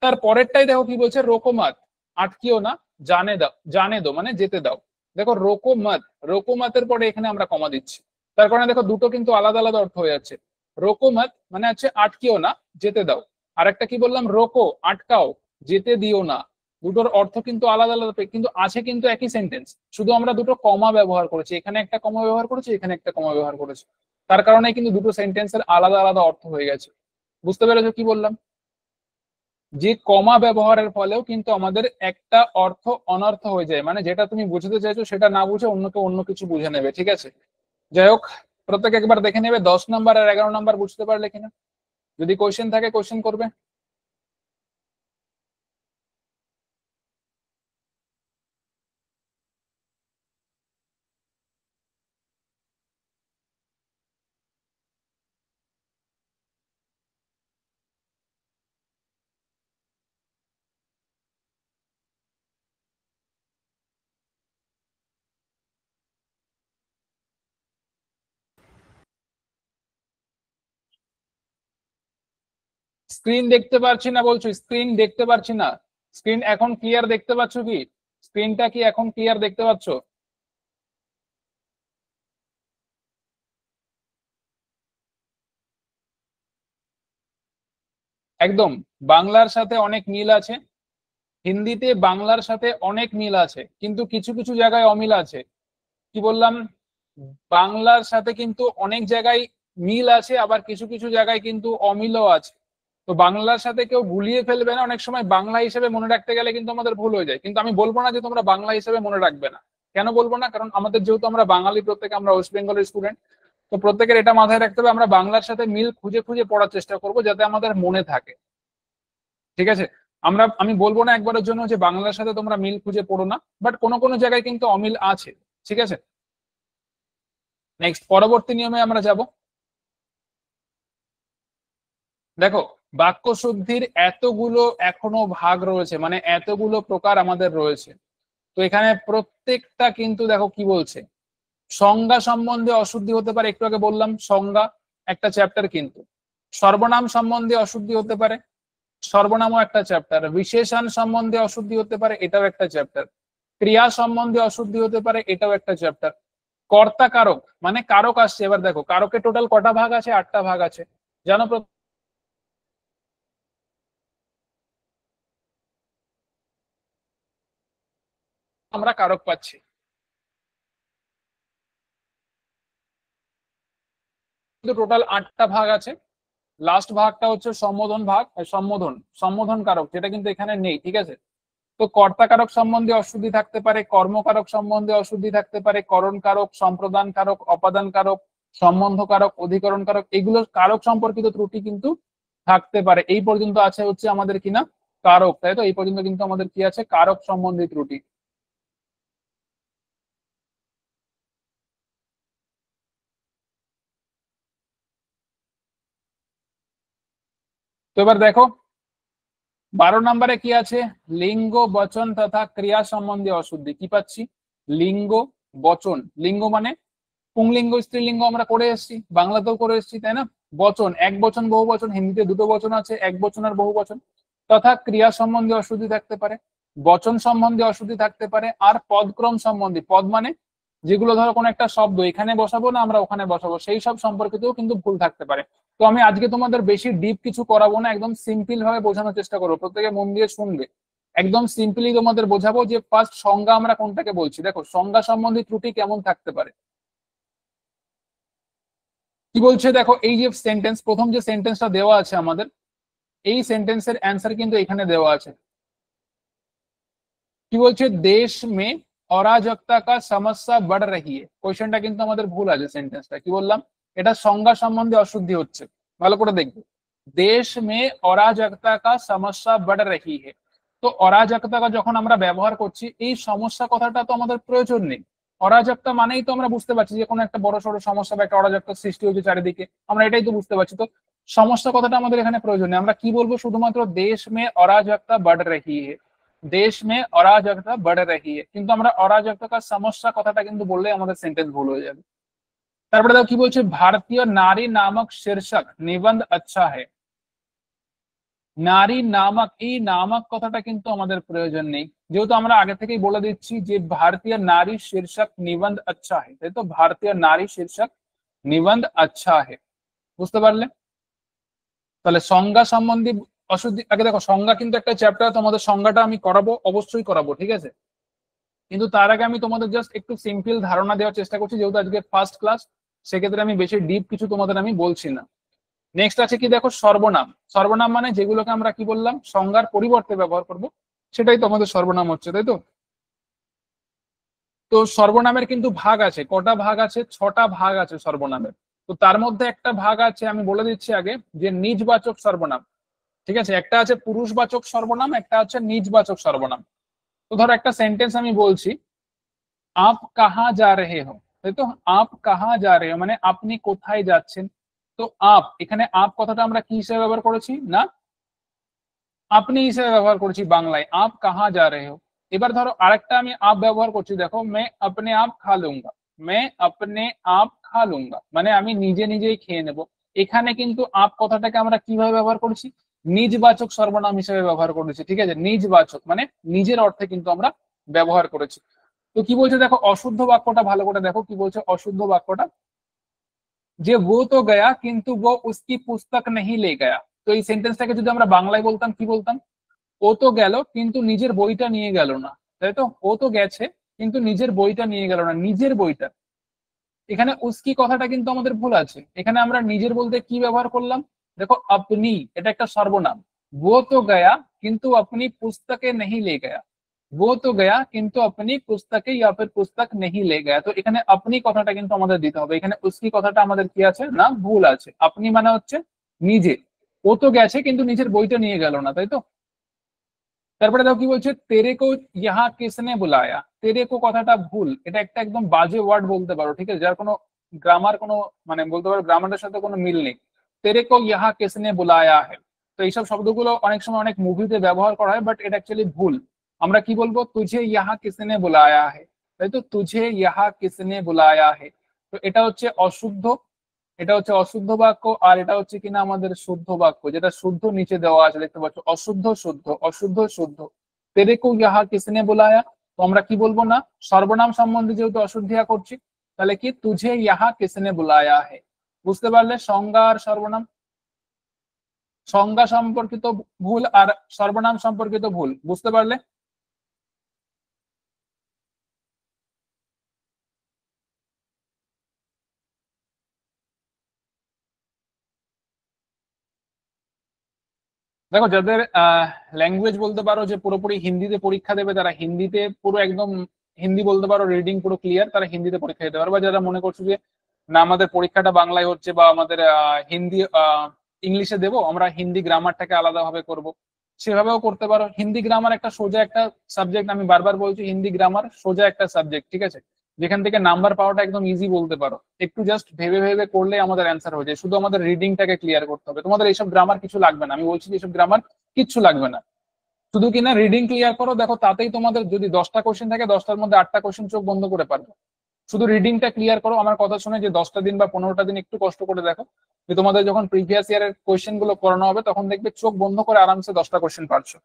তার পরেরটাই দেখো কি বলছে, রোকো মত, আটকিও না, জানে দাও, জানে দো মানে যেতে দাও। দেখো রোকো মত, রোকো মতের পরে এখানে আমরা কমা দিচ্ছি, তার কারণে দেখো দুটো কিন্তু আলাদা আলাদা অর্থ হয়ে যাচ্ছে। রোকো মত মানে হচ্ছে আটকিও না, যেতে দাও। আর একটা কি বললাম, রোকো আটকাও, যেতে দিও না, দুটোর অর্থ কিন্তু আলাদা আলাদা, কিন্তু আছে কিন্তু একই সেন্টেন্স, শুধু আমরা দুটো কমা ব্যবহার করেছি, এখানে একটা কমা ব্যবহার করেছি, এখানে একটা কমা ব্যবহার করেছি, তার কারণে কিন্তু দুটো সেন্টেন্সের আলাদা আলাদা অর্থ হয়ে গেছে। বুঝতে পেরেছো কি বললাম? যে কমা ব্যবহারের ফলেও কিন্তু আমাদের একটা অর্থ অনর্থ হয়ে যায়, মানে যেটা তুমি বুঝতে চাইছো সেটা না বুঝে অন্যকে অন্য কিছু বুঝে নেবে, ঠিক আছে? যাই হোক, প্রত্যেকে একবার দেখে নেবে 10 নাম্বার আর 11 নাম্বার বুঝতে পারলে কিনা। যদি কোশ্চেন থাকে কোশ্চেন করবে। স্ক্রিন দেখতে পারছি না বলছো, স্ক্রিন দেখতে পারছি না। স্ক্রিন এখন ক্লিয়ার দেখতে পাচ্ছ কি? স্ক্রিনটা কি এখন ক্লিয়ার দেখতে পাচ্ছ? একদম বাংলার সাথে অনেক মিল আছে, হিন্দিতে বাংলার সাথে অনেক মিল আছে, কিন্তু কিছু কিছু জায়গায় অমিল আছে। কি বললাম, বাংলার সাথে কিন্তু অনেক জায়গায় মিল আছে, আবার কিছু কিছু জায়গায় কিন্তু অমিলও আছে। তো বাংলার সাথে কেউ গুলিয়ে ফেলবে না, অনেক সময় বাংলা হিসেবে মনে রাখতে গেলে কিন্তু আমাদের ভুল হয়ে যায়। কিন্তু আমি বলবো না যে তোমরা বাংলা হিসেবে মনে রাখবে না। কেন বলবো না? কারণ আমাদের যেহেতু আমরা বাঙালি, প্রত্যেকে আমরা ওয়েস্ট বেঙ্গলের স্টুডেন্ট, তো প্রত্যেকের এটা মাথায় রাখতে হবে আমরা বাংলার সাথে মিল খুঁজে খুঁজে পড়ার চেষ্টা করব যাতে আমাদের মনে থাকে। ঠিক আছে? আমি বলবো না একবারের জন্য যে বাংলার সাথে তোমরা মিল খুঁজে পড়ো না, বাট কোনো কোনো জায়গায় কিন্তু অমিল আছে। ঠিক আছে, নেক্সট পরবর্তী নিয়মে আমরা যাব। দেখো, বাক্য শুদ্ধির এতগুলো এখনো ভাগ রয়েছে, মানে এতগুলো প্রকার আমাদের রয়েছে। তো এখানে প্রত্যেকটা কিন্তু দেখো কি বলছে, সংজ্ঞা সম্বন্ধে অশুদ্ধি হতে পারে, একটু আগে বললাম সংজ্ঞা একটা চ্যাপ্টার, কিন্তু সর্বনাম সম্বন্ধে অশুদ্ধি হতে পারে, সর্বনামও একটা চ্যাপ্টার, বিশেষণ সম্বন্ধে অশুদ্ধি হতে পারে, এটাও একটা চ্যাপ্টার, ক্রিয়া সম্বন্ধে অশুদ্ধি হতে পারে, এটাও একটা চ্যাপ্টার, কর্তা কারক মানে কারক আসছে। এবার দেখো কারকের টোটাল কটা ভাগ আছে? 8টা ভাগ আছে। জানো আমরা কারক পাচ্ছি, কিন্তু টোটাল 8টা ভাগ আছে। লাস্ট ভাগটা হচ্ছে সম্বোধন ভাগ, সম্বোধন সম্বোধন কারক, যেটা কিন্তু এখানে নেই। ঠিক আছে, তো কর্তা কারক সম্বন্ধে অশুদ্ধি থাকতে পারে, কর্মকারক সম্বন্ধে অশুদ্ধি থাকতে পারে, করণ কারক, সম্প্রদান কারক, অপাদান কারক, সম্বন্ধ কারক, অধিকরণ কারক, এগুলো কারক সম্পর্কিত ত্রুটি কিন্তু থাকতে পারে। এই পর্যন্ত আছে হচ্ছে আমাদের কিনা কারক, তাই তো? এই পর্যন্ত কিন্তু আমাদের কি আছে? কারক সম্বন্ধী ত্রুটি। তো এবার দেখো 12 নম্বরে কি আছে? লিঙ্গ, বচন তথা ক্রিয়া সম্বন্ধে অশুদ্ধি। কি পাচ্ছি? লিঙ্গ, বচন। লিঙ্গ মানে পুংলিঙ্গ, স্ত্রীলিঙ্গ আমরা করে এসেছি, বাংলাতেও করে এসেছি, তাই না? বচন, এক বচন, বহু বচন, হিন্দিতে দুটো বচন আছে, এক বচন আর বহু বচন। তথা ক্রিয়া সম্বন্ধে অশুদ্ধি থাকতে পারে, বচন সম্বন্ধে অশুদ্ধি থাকতে পারে, আর পদক্রম সম্বন্ধে, পদ মানে যেগুলো ধরো কোনো একটা শব্দ এখানে বসাবো না আমরা ওখানে বসাবো, সেই সব সম্পর্কিতও কিন্তু ভুল থাকতে পারে। তো আমি আজকে তোমাদের বেশি ডিপ কিছু করাবো না, একদম সিম্পল ভাবে বোঝানোর চেষ্টা করবো, প্রত্যেকে মন দিয়ে শুনবে। একদম সিম্পলি তোমাদের বোঝাবো যে ফার্স্ট সংজ্ঞা আমরা কোনটাকে বলছি। দেখো সংজ্ঞা সম্বন্ধী ত্রুটি কেমন থাকতে পারে, কি বলছে দেখো। এই যে সেন্টেন্স, প্রথম যে সেন্টেন্সটা দেওয়া আছে আমাদের, এই সেন্টেন্সের অ্যান্সার কিন্তু এখানে দেওয়া আছে। কি বলছে? দেশ মে অরাজকতা কা সমস্যা बढ़ रही है। কোশ্চেনটা কিন্তু আমাদের ভুল আছে, সেন্টেন্সটা কি বললাম, এটা সংজ্ঞা সম্বন্ধে অশুদ্ধি হচ্ছে। ভালো করে দেখবে, দেশ মে অরাজকতা কা সমস্যা बढ़ रही है। তো অরাজকতা যখন আমরা ব্যবহার করছি, এই সমস্যা কথাটা তো আমাদের প্রয়োজন নেই। অরাজকতা মানেই তো আমরা বুঝতে পারছি যে কোনো একটা বড় সড়ো সমস্যা বা একটা অরাজকতা সৃষ্টি হয়েছে চারিদিকে, আমরা এটাই তো বুঝতে পারছি। তো সমস্যা কথাটা আমাদের এখানে প্রয়োজন নেই, আমরা কি বলবো? শুধুমাত্র দেশ মে অরাজকতা बढ़ रही है, দেশ মে অরাজকতা बढ़ रही है। কিন্তু আমরা অরাজকতা সমস্যা কথাটা কিন্তু বললে আমাদের সেন্টেন্স ভুল হয়ে যাবে। তারপরে দেখো কি বলছে, ভারতীয় নারী নামক শীর্ষক নিবন্ধ আচ্ছা है। নারী নামক, এই নামক কথাটা কিন্তু আমাদের প্রয়োজন নেই, যেহেতু আমরা আগে থেকেই বলে দিচ্ছি যে ভারতীয় নারী শীর্ষক নিবন্ধ আচ্ছা है, তাই তো? ভারতীয় নারী শীর্ষক নিবন্ধ আচ্ছা है। বুঝতে পারলে? তাহলে সংজ্ঞা সম্বন্ধী অশুদ্ধি, আগে দেখো সংজ্ঞা কিন্তু একটা চ্যাপ্টার, তোমাদের সংজ্ঞাটা আমি করাবো, অবশ্যই করাবো, ঠিক আছে? কিন্তু তার আগে আমি তোমাদের জাস্ট একটু সিম্পল ধারণা দেওয়ার চেষ্টা করছি, যেহেতু আজকে ফার্স্ট ক্লাস, সেক্ষেত্রে আমি বেশি ডিপ কিছু তোমাদের আমি বলছি না। নেক্সট আছে কি দেখো, সর্বনাম। সর্বনাম মানে যেগুলোকে আমরা কি বললাম সংজ্ঞার পরিবর্তে ব্যবহার করব, সেটাই তো আমাদের সর্বনাম হচ্ছে, তাই তো? তো সর্বনামের কিন্তু ভাগ আছে, কটা ভাগ আছে? 6টা ভাগ আছে সর্বনামের। তো তার মধ্যে একটা ভাগ আছে, আমি বলে দিচ্ছি আগে, যে নিজবাচক সর্বনাম। ঠিক আছে, একটা আছে পুরুষবাচক সর্বনাম, একটা আছে নিজবাচক সর্বনাম। তো ধরো একটা সেন্টেন্স আমি বলছি, আপ কাহা যা রেহে হো, তাই তো? আপ কাহা যা রে হো মানে আপনি কোথায় যাচ্ছেন। তো আপ, এখানে আপ কথাটা আমরা কি হিসেবে ব্যবহার করেছি? না, আপনি হিসেবে ব্যবহার করেছি বাংলায়, আপ কাহা যা রে হো। এবার ধরো আরেকটা আমি আপ ব্যবহার করছি, দেখো, মে আপনে আপ খা লুঙ্গা। মে আপনে আপ খা লুঙ্গা মানে আমি নিজে নিজেই খেয়ে নেব। এখানে কিন্তু আপ কথাটাকে আমরা কিভাবে ব্যবহার করেছি? নিজবাচক সর্বনাম হিসেবে ব্যবহার করেছি। ঠিক আছে, নিজবাচক মানে নিজের অর্থে কিন্তু আমরা ব্যবহার করেছি। তো কি বলছে দেখো, অশুদ্ধ বাক্যটা ভালো করে দেখো, কি বলছে অশুদ্ধ বাক্যটা, যে वो तो गया किंतु वो उसकी पुस्तक नहीं ले गया। তো এই সেন্টেন্সটাকে যদি আমরা বাংলায় বলতাম কি বলতাম? ও তো গেল কিন্তু নিজের বইটা নিয়ে গেল না, তাই তো? ও তো গেছে কিন্তু নিজের বইটা নিয়ে গেল না, নিজের বইটা। এখানে উস্কি কথাটা কিন্তু আমাদের ভুল আছে। এখানে আমরা নিজের বলতে কি ব্যবহার করলাম? দেখো আপনি, এটা একটা সর্বনাম। वो तो गया কিন্তু अपनी पुस्तके नहीं ले गया। वो तो गया কিন্তু अपनी पुस्तके या फिर पुस्तक नहीं ले गया। তো এখানে আপনি কথাটা কিন্তু আমাদের দিতে হবে। এখানে উস্কি কথাটা আমাদের কি আছে না, ভুল আছে। আপনি মানে হচ্ছে নিজে। ও তো গেছে কিন্তু নিজের বইটা নিয়ে গেল না, তাই তো? তারপরে দেখো কি বলছে, তেরে কো ইহা কিসনে বুলায়া। তেরে কো কথাটা ভুল, এটা একটা একদম বাজে ওয়ার্ড বলতে পারো, ঠিক আছে, যার কোনো গ্রামার কোনো মানে বলতে পারো গ্রামারের সাথে কোনো মিল নেই। তেরে কো ইহা কিসনে বুলায়া হে। তো এইসব শব্দগুলো অনেক সময় অনেক মুভিতে ব্যবহার করা হয়, বাট এটা অ্যাকচুয়ালি ভুল। আমরা কি বলবো? তুঝে ইহা কিসনে বুলায়া হে, তাই তো? তুঝে ইহা কিসনে বুলায়া হে। তো এটা হচ্ছে অশুদ্ধ, এটা হচ্ছে অশুদ্ধ বাক্য। আর এটা হচ্ছে কিনা আমাদের শুদ্ধ বাক্য, যেটা শুদ্ধ নিচে দেওয়া আছে, দেখতে পাচ্ছ, অশুদ্ধ শুদ্ধ, অশুদ্ধ শুদ্ধ। তেরে কো ইহা কিসনে বুলায়া। তো আমরা কি বলবো না, সর্বনাম সম্বন্ধে যেহেতু অশুদ্ধিয়া করছি, তাহলে কি তুঝে ইহা কিসনে বুলায়া হে। বুঝতে পারলে? সংজ্ঞা আর সর্বনাম, সংজ্ঞা সম্পর্কিত ভুল আর সর্বনাম সম্পর্কিত ভুল, বুঝতে পারলে? দেখো যাদের ল্যাঙ্গুয়েজ বলতে পারো যে পুরোপুরি হিন্দিতে পরীক্ষা দেবে, তারা হিন্দিতে পুরো একদম হিন্দি বলতে পারো, রিডিং পুরো ক্লিয়ার, তারা হিন্দিতে পরীক্ষা দিতে পারো। বা যারা মনে করছো যে না আমাদের পরীক্ষাটা বাংলায় হচ্ছে বা আমাদের হিন্দি ইংলিশে দেবো, আমরা হিন্দি গ্রামারটাকে আলাদাভাবে করব, সেভাবেও করতে পারো। হিন্দি গ্রামার একটা সোজা একটা সাবজেক্ট, আমি বারবার বলছি হিন্দি গ্রামার সোজা একটা সাবজেক্ট, ঠিক আছে, যেখান থেকে নাম্বার পাওয়াটা একদম ইজি বলতে পারো। একটু জাস্ট ভেবে ভেবে করলে আমাদের অ্যান্সার হয়ে যায়, শুধু আমাদের রিডিংটাকে ক্লিয়ার করতে হবে। তোমাদের এইসব গ্রামার কিছু লাগবে না, আমি বলছি যে এইসব গ্রামার কিচ্ছু লাগবে না, শুধু কিনা রিডিং ক্লিয়ার করো। দেখো তাতেই তোমাদের যদি 10টা কোশ্চেন থাকে 10টার মধ্যে 8টা কোশ্চেন চোখ বন্ধ করে পারবে। শুধু রিডিংটা ক্লিয়ার করো। আমার কথা শুনে যে 10টা দিন বা 15টা দিন একটু কষ্ট করে দেখো, যে তোমাদের যখন প্রিভিয়াস ইয়ারের কোশ্চেন গুলো করানো হবে তখন দেখবে চোখ বন্ধ করে আরামসে 10টা কোশ্চেন পারছো,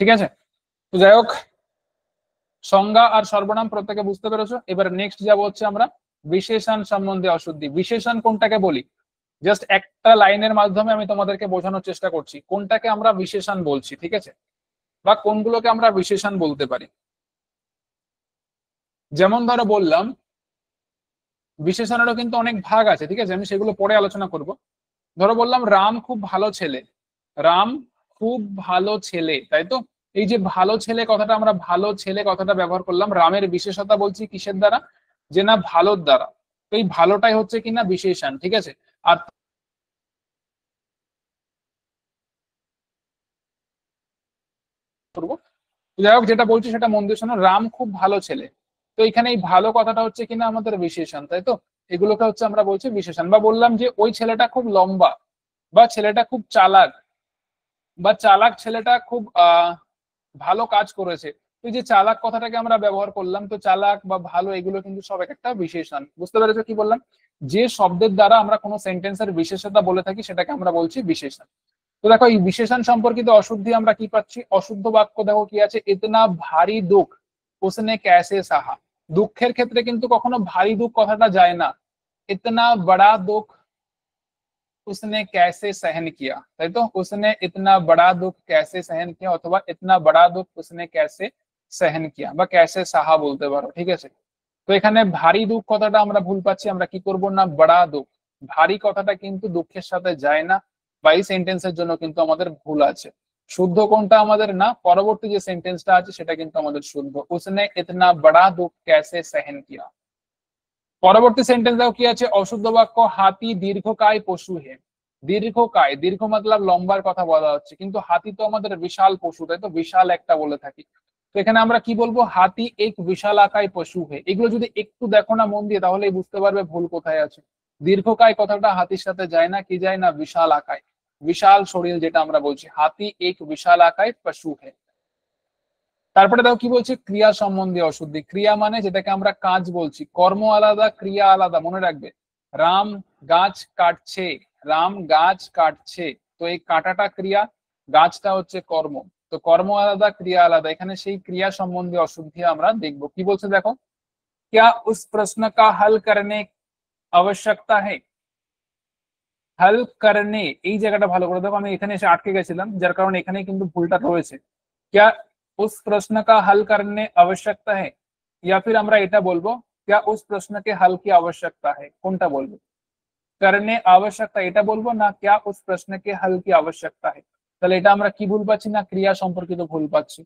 ঠিক আছে? তো যাই হোক, সংজ্ঞা আর সর্বনাম প্রত্যেকে বুঝতে পেরেছো। এবার নেক্সট যাবো হচ্ছে আমরা বিশেষণ সম্বন্ধে অশুদ্ধি। বিশেষণ কোনটাকে বলি? জাস্ট একটা লাইনের মাধ্যমে আমি তোমাদেরকে বোঝানোর চেষ্টা করছি কোনটাকে আমরা বিশেষণ বলছি, ঠিক আছে, বা কোনগুলোকে আমরা বিশেষণ বলতে পারি। যেমন ধরো বললাম, বিশেষণেরও কিন্তু অনেক ভাগ আছে, ঠিক আছে, আমি সেগুলো পরে আলোচনা করব। ধরো বললাম রাম খুব ভালো ছেলে। রাম খুব ভালো ছেলে, তাই তো? এই যে ভালো ছেলে কথাটা, আমরা ভালো ছেলে কথাটা ব্যবহার করলাম, রামের বিশেষতা বলছি কিসের দ্বারা? যে না ভালোর দ্বারা। তো এই ভালোটাই হচ্ছে কিনা বিশেষণ, ঠিক আছে। আর করবো, যাই হোক, যেটা বলছি সেটা মন দিয়ে শোনো। রাম খুব ভালো ছেলে, তো এখানে এই ভালো কথাটা হচ্ছে কিনা আমাদের বিশেষণ, তাই তো? এগুলোকে হচ্ছে আমরা বলছি বিশেষণ। বা বললাম যে ওই ছেলেটা খুব লম্বা, বা ছেলেটা খুব চালাক, বা চালাক ছেলেটা খুব ভালো কাজ করেছে। এই যে চালাক কথাটাকে আমরা ব্যবহার করলাম, তো চালাক বা ভালো এগুলো কিন্তু সব এক একটা বিশেষণ। বুঝতে পেরেছো কি বললাম? যে শব্দের দ্বারা আমরা কোনো সেন্টেন্সের বিশেষতা বলে থাকি সেটাকে আমরা বলছি বিশেষণ। তো দেখো এই বিশেষণ সম্পর্কিত অশুদ্ধি আমরা কি পাচ্ছি? অশুদ্ধ বাক্য দেখো কি আছে, ইতনা ভারী দুঃখ উসনে ক্যাসে সাহা। দুঃখের ক্ষেত্রে কিন্তু কখনো ভারী দুঃখ কথাটা যায় না। ইতনা বড়া দুঃখ उसने कैसे सहन किया, তাই তো? उसने इतना बड़ा दुख कैसे सहन किया, অথবা इतना बड़ा दुख उसने कैसे सहन किया, বা कैसे সাহা বলতে পারো, ঠিক আছে। তো এখানে ভারী দুঃখ কথাটা আমরা ভুল পাচ্ছি, আমরা কি করব না, বড়া দুঃখ। ভারী কথাটা কিন্তু দুঃখের সাথে যায় না, বা এই সেন্টেন্সের জন্য কিন্তু আমাদের ভুল আছে। শুদ্ধ কোনটা আমাদের? না, পরবর্তী যে সেন্টেন্সটা আছে সেটা কিন্তু আমাদের শুদ্ধ। उसने इतना बड़ा दुख कैसे सहन किया। পরবর্তী সেন্টেন্স দাও কি আছে, অশুদ্ধ বাক্য, হাতি দীর্ঘকায় পশু হে। দীর্ঘকায়, দীর্ঘ মতলব লম্বার কথা বলা হচ্ছে, কিন্তু হাতি তো আমাদের বিশাল পশু, তাই তো? বিশাল একটা বলে থাকি। তো এখানে আমরা কি বলবো, হাতি এক বিশালাকায় পশু হে। এগুলো যদি একটু দেখো না মন দিয়ে, তাহলেই বুঝতে পারবে ভুল কোথায় আছে। দীর্ঘকায় কথাটা হাতির সাথে যায় না, কি যায় না, বিশাল আকায়, বিশাল শরীর যেটা আমরা বলছি, হাতি এক বিশাল আকায় পশু হে। তারপরে দেখো কি বলছে, ক্রিয়া সম্বন্ধে অশুদ্ধি। ক্রিয়া মানে যেটাকে আমরা কাজ বলছি, কর্ম আলাদা ক্রিয়া আলাদা, মনে রাখবে। রাম গাছ কাটছে, রাম গাছ কাটছে, তো এই কাটাটা ক্রিয়া, গাছটা হচ্ছে কর্ম। তো কর্ম আলাদা ক্রিয়া আলাদা, এখানে সেই ক্রিয়া সম্বন্ধে অশুদ্ধি আমরা দেখবো। কি বলছে দেখো, क्या उस प्रश्न का हल करने आवश्यकता है। হাল করনে, এই জায়গাটা ভালো করে দেখো, আমি এখানে এসে আটকে গেছিলাম, যার কারণে এখানে কিন্তু ভুলটা রয়েছে। क्या उस प्रश्न का हल करने आवश्यकता है, या फिर আমরা এটা বলবো क्या उस प्रश्न के हल की आवश्यकता है, কোনটা বলবো? करने आवश्यकता এটা বলবো না क्या उस प्रश्न के हल की आवश्यकता है? তাহলে এটা আমরা কি ভুল পাচ্ছি না ক্রিয়া সম্পর্কিত ভুল পাচ্ছি।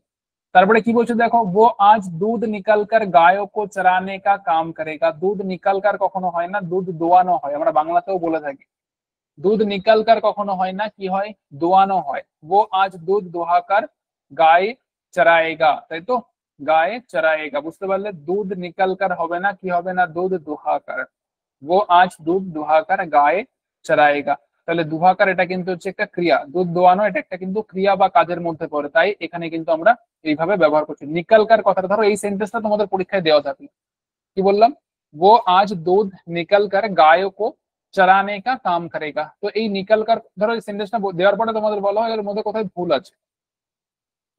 তারপরে কি বলছে দেখো, वो आज दूध निकल कर गायों को चराने का काम करेगा। दूध निकल कर কখনো হয় না, দুধ দোয়ানো হয়, আমরা বাংলাতেও বলে থাকি। দুধ নিকাল কার কখনো হয় না, কি হয়? দোয়ানো হয়। वो आज दूध दुहाकर गाय चराएगा, তাই তো? গায়ে চরাएगा, বুঝতে পারলে? দুধ নিকাল কার হবে না, কি হবে না? দুধ দুহাকার। वो आज दूध दुहाकर গায়ে চরাएगा। তাহলে দুহাকার এটা কিন্তু হচ্ছে একটা ক্রিয়া, দুধ দোয়ানো এটা একটা কিন্তু ক্রিয়া বা কাজের মধ্যে পড়ে, তাই এখানে কিন্তু আমরা এইভাবে ব্যবহার করছি। নিকালকার কথাটা ধরো এই সেন্টেন্সটা তোমাদের পরীক্ষায় দেওয়া থাকলে কি বললাম? वो आज दूध निकल कर गायों को চরানে কা কাম করেগা। তো এই নিকাল কার ধরো এই সেন্টেন্সটা দেওয়ার পরে তোমাদের বলা হয় এর মধ্যে কোথায় ভুল আছে,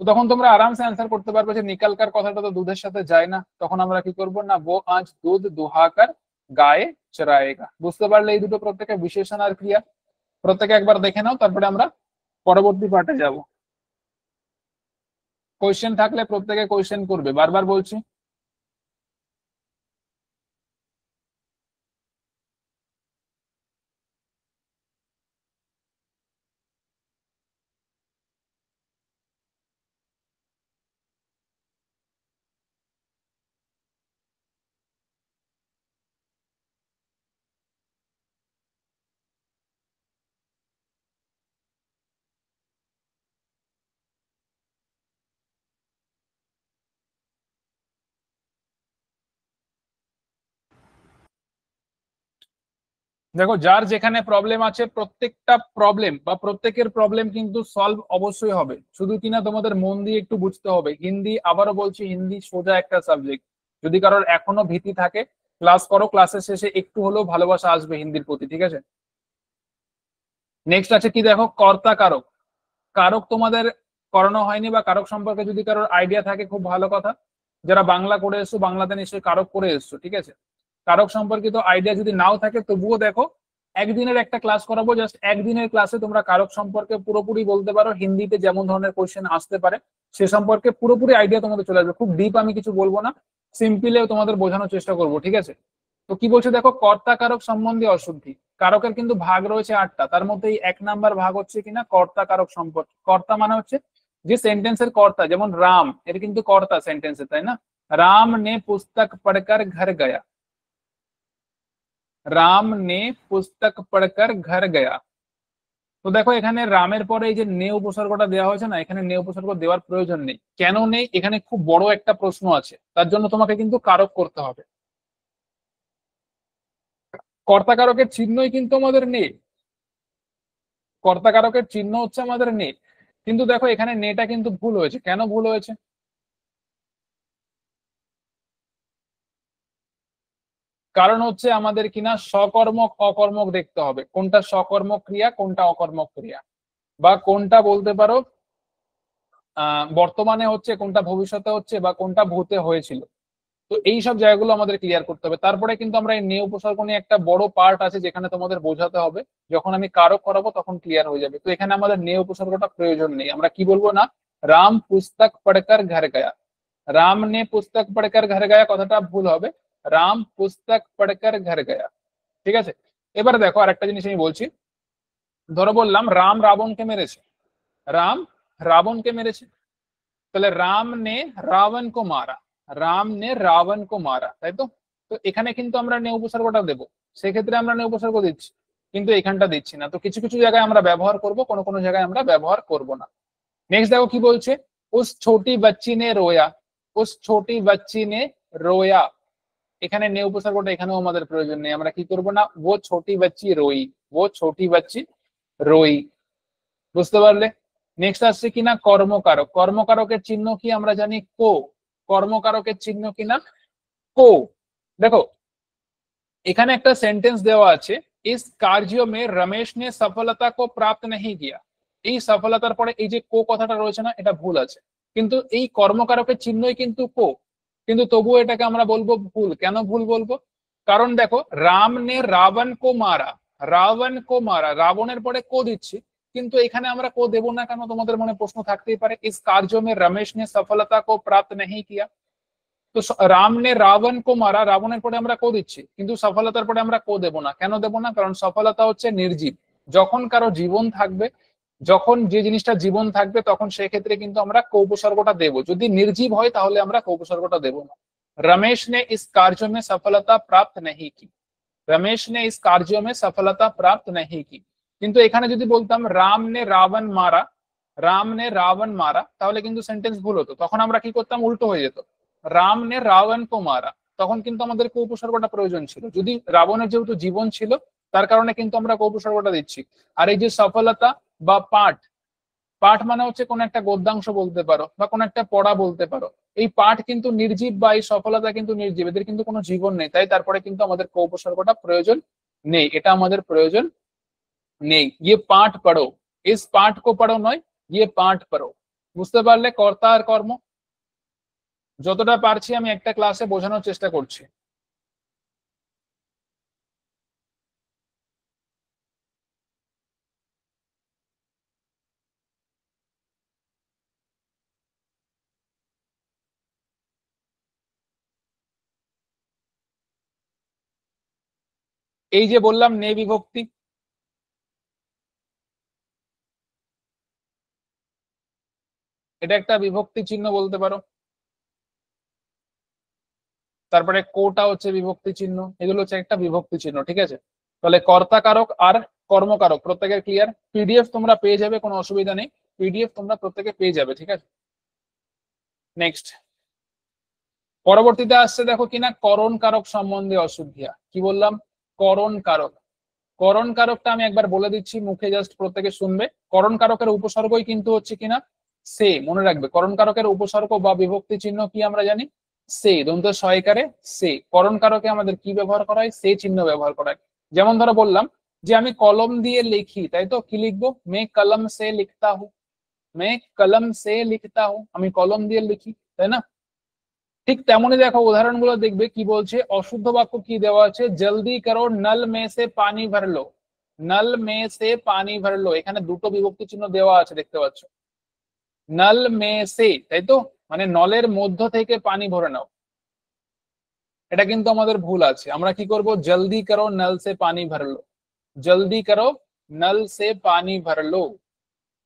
তো তখন তোমরা আরামসে অ্যান্সার করতে পারবে যে নিকাল কার কথাটা তো দুধের সাথে যায় না, তখন আমরা কি করব না वो आज दूध दुहाकर গায়ে চরাएगा। বুঝতে পারলে এই দুটো প্রত্যেকে বিশেষণ আর ক্রিয়া, প্রত্যেকে একবার দেখে নাও, তারপরে আমরা পরবর্তী পার্টে যাব। কোশ্চেন থাকলে প্রত্যেকে কোশ্চেন করবে, বারবার বলছি। দেখো, যার যেখানে প্রবলেম আছে প্রত্যেকটা প্রবলেম বা প্রত্যেকের প্রবলেম কিন্তু সলভ অবশ্যই হবে, শুধু কিনা তোমাদের মন দিয়ে একটু বুঝতে হবে। হিন্দি, আবারও বলছি, হিন্দি সোজা একটা সাবজেক্ট। যদি কারোর এখনো ভীতি থাকে, ক্লাস করো, ক্লাসের শেষে একটু হলেও ভালোবাসা আসবে হিন্দির প্রতি, ঠিক আছে? নেক্সট আছে কি দেখো, কর্তা কারক। কারক তোমাদের করানো হয়নি, বা কারক সম্পর্কে যদি কারোর আইডিয়া থাকে খুব ভালো কথা। যারা বাংলা করে এসছো, বাংলাতে নিশ্চয়ই কারক করে এসছো, ঠিক আছে? কারক সম্পর্কিত আইডিয়া যদি নাও থাকে তবুও দেখো, একদিনের একটা ক্লাস করাবো, জাস্ট একদিনের ক্লাসে তোমরা কারক সম্পর্কে পুরোপুরি বলতে পারো। হিন্দিতে যেমন ধরনের কোশ্চেন আসতে পারে সে সম্পর্কে পুরোপুরি আইডিয়া তোমাদের চলে আসবে। খুব ডিপ আমি কিছু বলবো না, সিম্পলেও তোমাদের বোঝানোর চেষ্টা করবো, ঠিক আছে? তো কি বলছে দেখো, কর্তা কারক সম্বন্ধে অশুদ্ধি। কারকের কিন্তু ভাগ রয়েছে 8টা, তার মধ্যে এই 1 নাম্বার ভাগ হচ্ছে কিনা কর্তা কারক সম্পর্ক। কর্তা মানে হচ্ছে যে সেন্টেন্সের কর্তা, যেমন রাম, এর কিন্তু কর্তা সেন্টেন্সে, তাই না? রাম নে পুস্তক পড়কর ঘর গয়া, রাম নে পুস্তক পড়কর ঘর গয়া। তো দেখো এখানে রামের পরে এই যে নে উপসর্গটা দেওয়া হয়েছে না, এখানে নে উপসর্গ দেওয়ার প্রয়োজন নেই। কেন নেই? এখানে খুব বড় একটা প্রশ্ন আছে, তার জন্য তোমাকে কিন্তু কারক করতে হবে। কর্তা কারকের চিহ্নই কিন্তু আমাদের নেই, কর্তা কারকের চিহ্ন হচ্ছে আমাদের নে। কিন্তু দেখো এখানে নেটা কিন্তু ভুল হয়েছে। কেন ভুল হয়েছে? কারণ হচ্ছে আমাদের কিনা সকর্মক অকর্মক দেখতে হবে, কোনটা সকর্মক ক্রিয়া কোনটা অকর্মক ক্রিয়া, বা কোনটা বলতে পারো বর্তমানে হচ্ছে, কোনটা ভবিষ্যতে হচ্ছে, বা কোনটা ভূতে হয়েছিল। তো এই সব জায়গাগুলো আমাদের ক্লিয়ার করতে হবে। তারপরে কিন্তু আমরা এই নে উপসর্গ নিয়ে একটা বড় পার্ট আছে যেখানে তোমাদের বোঝাতে হবে, যখন আমি কারক করাবো তখন ক্লিয়ার হয়ে যাবে। তো এখানে আমাদের নে উপসর্গটা প্রয়োজন নেই। আমরা কি বলবো না, রাম পুস্তক পড়কর ঘর গয়া। রাম নে পুস্তক পড়কর ঘর গয়া কথাটা ভুল হবে, রাম পুস্তক পড়কর ঘর গয়া, ঠিক আছে? এবার দেখো আরেকটা জিনিস আমি বলছি। ধরো বললাম রাম রাবণকে মেরেছে, রাম রাবণকে মেরেছে, তাহলে রাম নে রাবণ কো মারা, রাম নে রাবণ কো মারা, তাই তো? তো এখানে কিন্তু আমরা নে উপসর্গটা দেবো, সেক্ষেত্রে আমরা নে উপসর্গ দিচ্ছি, কিন্তু এখানটা দিচ্ছি না। তো কিছু কিছু জায়গায় আমরা ব্যবহার করব, কোনো কোনো জায়গায় আমরা ব্যবহার করব না। নেক্সট দেখো কি বলছে, উস ছোটি বাচ্চি নে রোয়া, উস ছোটি বাচ্চি নে রোয়া। এখানে নে উপসর্গটা এখানেও আমাদের প্রয়োজন নেই, আমরা কি করব না, ও ছোটি বাচ্চি রোই, ও ছোটি বাচ্চি রোই। বুঝতে পারলে? নেক্সট আসছে কিনা কর্মকারক। কর্মকারকের চিহ্ন কি আমরা জানি কো, কর্মকারকের চিহ্ন কিনা কো। দেখো এখানে একটা সেন্টেন্স দেওয়া আছে, इस कार्य में रमेश ने सफलता को प्राप्त नहीं किया। এই সফলতার পরে এই যে কো কথাটা রয়েছে না, এটা ভুল আছে, কিন্তু এই কর্মকারকের চিহ্নই কিন্তু কো, কিন্তু তবুও এটাকে আমরা বলবো ভুল। কেন ভুল বলবো? কারণ দেখো রাম নে রাবণ কো মারা, রাবণ কো মারা, রাবণের পরে কো দিচ্ছি, কিন্তু এখানে আমরা কো দেবো না কেন, তোমাদের মনে প্রশ্ন থাকতেই পারে। ইস কার্য মে রমেশ নে সফলতা কো প্রাপ্ত नहीं किया। তো রাম নে রাবণ কো মারা, রাবণের পরে আমরা কো দিচ্ছি, কিন্তু সফলতার পরে আমরা কো দেবো না কেন, দেবো না কারণ সফলতা হচ্ছে নির্জীব। যখন কারো জীবন থাকবে, যখন যে জিনিসটা জীবন থাকবে তখন সেক্ষেত্রে কিন্তু আমরা কো উপসর্গটা দেবো, যদি নির্জীব হয় তাহলে আমরা কো উপসর্গটা দেবো না। रमेश ने इस कार्य में सफलता प्राप्त नहीं की, रमेश ने इस कार्य में सफलता प्राप्त नहीं की। কিন্তু এখানে যদি বলতাম রাম নে রাবণ মারা, রাম নে রাবণ মারা, তাহলে কিন্তু সেন্টেন্স ভুল হতো, তখন আমরা কি করতাম, উল্টো হয়ে যেত, রাম নে রাবণ কো মারা, তখন কিন্তু আমাদের কো উপসর্গটা প্রয়োজন ছিল। যদি রাবণের যেহেতু জীবন ছিল তার কারণে কিন্তু আমরা কো উপসর্গটা দিচ্ছি। আর এই যে সফলতা বা পাঠ, পাঠ মানে হচ্ছে কোন একটা গদ্যাংশ বলতে পারো বা কোন একটা পড়া বলতে পারো, এই পাঠ কিন্তু নির্জীব বা এই সফলতা কিন্তু নির্জীব, এদের কিন্তু কোনো জীবন নেই, তাই তারপরে কিন্তু আমাদের কো উপসর্গটা প্রয়োজন নেই, এটা আমাদের প্রয়োজন নেই। ইয়ে পাঠ পড়ো, ইস পাঠ কো পড়ো নয়, ইয়ে পাঠ পড়ো। বুঝতে পারলে কর্তা আর কর্ম? যতটা পারছি আমি একটা ক্লাসে বোঝানোর চেষ্টা করছি। এই যে বললাম নে বিভক্তি, এটা একটা বিভক্তি চিহ্ন বলতে পারো। তারপরে কোটা হচ্ছে বিভক্তি চিহ্ন, এগুলো হচ্ছে একটা বিভক্তি চিহ্ন, ঠিক আছে। তাহলে কর্তা কারক আর কর্মকারক প্রত্যেকের ক্লিয়ার। পিডিএফ তোমরা পেয়ে যাবে, কোনো অসুবিধা নেই, পিডিএফ তোমরা প্রত্যেকে পেয়ে যাবে, ঠিক আছে। নেক্সট, পরবর্তীতে আসছে দেখো কিনা করণ কারক সম্বন্ধে অশুদ্ধিয়া। কি বললাম? করণ কারক। করণ কারকটা আমি একবার বলে দিচ্ছি মুখে, জাস্ট প্রত্যেকে শুনবে। করণ কারকের উপসর্গই কিন্তু হচ্ছে কিনা সে, মনে রাখবে করণ কারকের উপসর্গ বা বিভক্তি চিহ্ন কি আমরা জানি, সে, দন্ত সয়কারে সে। করণ কারকে আমাদের কি ব্যবহার করা হয়, সে চিহ্ন ব্যবহার করা হয়। যেমন ধরো বললাম যে আমি কলম দিয়ে লিখি, তাই তো কি লিখবো, মে কলম সে লিখতা হু, মে কলম সে লিখতা হু, আমি কলম দিয়ে লিখি, তাই না। ঠিক তেমনই দেখো উদাহরণগুলো দেখবে কি বলছে, অশুদ্ধ বাক্য কি দেওয়া আছে, জলদি করো নল মে সে পানি ভর লো, নল মে সে পানি ভর লো, এখানে দুটো বিভক্তি চিহ্ন দেওয়া আছে দেখতে পাচ্ছ, নল মে সে, তাই তো, মানে নলের মধ্য থেকে পানি ভরে নাও। এটা কিন্তু আমাদের ভুল আছে, আমরা কি করব, জলদি করো নল সে পানি ভর লো, জলদি করো নল সে পানি ভর লো,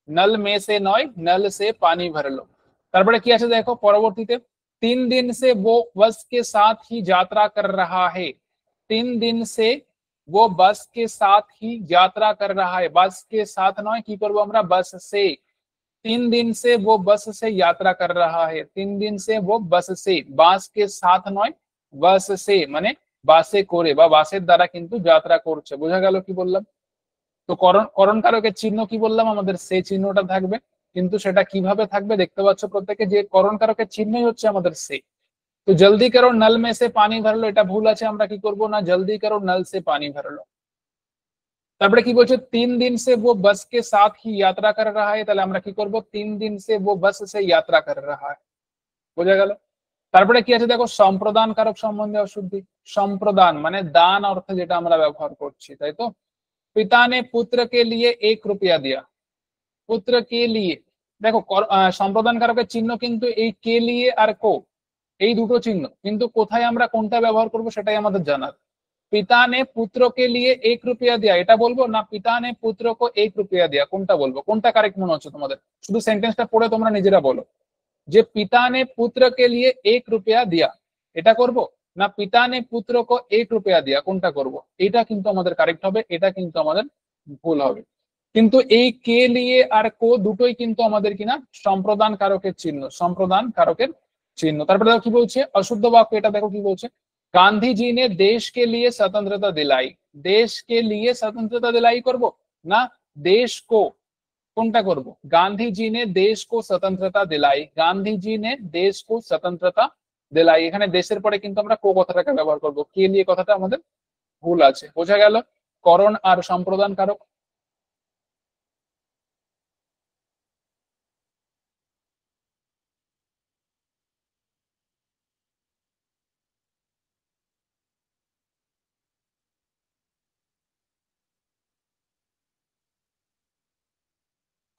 নল মে সে নয়, নল সে পানি ভর লো। তারপরে কি আছে দেখো পরবর্তীতে, 3 दिन से वो बस के साथ ही यात्रा कर रहा है, 3 दिन से वो बस के साथ ही यात्रा कर रहा है, बस के साथ নয়, কি করব আমরা, बस से। 3 दिन से वो बस से यात्रा कर रहा है, 3 दिन से वो बस से, বাস के साथ নয়, বাস সে মানে বাসে করে বা বাসের দ্বারা কিন্তু যাত্রা করছে। বোঝা গেল কি বললাম? তো করণ করণ কারকের চিহ্ন কি বললাম, আমাদের সে চিহ্নটা থাকবে, কিন্তু সেটা কিভাবে থাকবে দেখতে পাচ্ছ প্রত্যেকে, যে করণ কারকের চিহ্নই হচ্ছে আমাদের সে। তো জলদি করো নল মে সে পানি ভরলো, এটা ভুল আছে, আমরা কি করব না, জলদি করো নল সে পানি ভরলো। তারপরে কি বলছে, 3 दिन से वो बस के साथ ही यात्रा कर रहा है, তাহলে আমরা কি করব, 3 दिन से वो बस से यात्रा कर रहा है। বোঝা গেল? তারপরে কি আছে দেখো, সম্প্রদান কারক সম্বন্ধে অশুদ্ধি। সম্প্রদান মানে দান অর্থে যেটা আমরা ব্যবহার করছি, তাই তো। পিতা ने पुत्र के लिए 1 रुपया दिया, পুত্র কে লিয়ে, দেখো সম্প্রদান কারকের চিহ্ন কিন্তু এই কে লিয়ে আর কো, এই দুটো চিহ্ন, কিন্তু কোথায় আমরা কোনটা ব্যবহার করব সেটাই আমাদের জানার। পিতা নে পুত্র কে লিয়ে 1 रुपया दिया, এটা বলবো না পিতা নে পুত্র কো 1 रुपया दिया, কোনটা বলবো, কোনটা কারেক্ট মনে হচ্ছে তোমাদের? শুধু সেন্টেন্সটা পড়ে তোমরা নিজেরা বলো, যে পিতা নে পুত্র কে লিয়ে 1 रुपया दिया, এটা করব না পিতা নে পুত্র কো 1 रुपया दिया, কোনটা করব? এটা কিন্তু আমাদের কারেক্ট হবে, এটা কিন্তু আমাদের ভুল হবে। কিন্তু এই কে লিয়ে আর কো দুটোই কিন্তু আমাদের কিনা সম্প্রদান কারকের চিহ্ন, সম্প্রদান কারকের চিহ্ন। তারপরে দেখো কি বলছে অশুদ্ধ বাক্য, এটা দেখো কি বলছে, गांधी जी ने देश के लिए स्वतंत्रता दिलाई, देश के लिए स्वतंत्रता दिलाई করব না देश को, কোনটা করব? गांधी जी ने देश को स्वतंत्रता दिलाई, गांधी जी ने देश को स्वतंत्रता दिलाई, এখানে দেশের পরে কিন্তু আমরা কো কথাটাকে ব্যবহার করব, কে নিয়ে কথাটা আমাদের ভুল আছে। বোঝা গেল করণ আর সম্প্রদান কারক?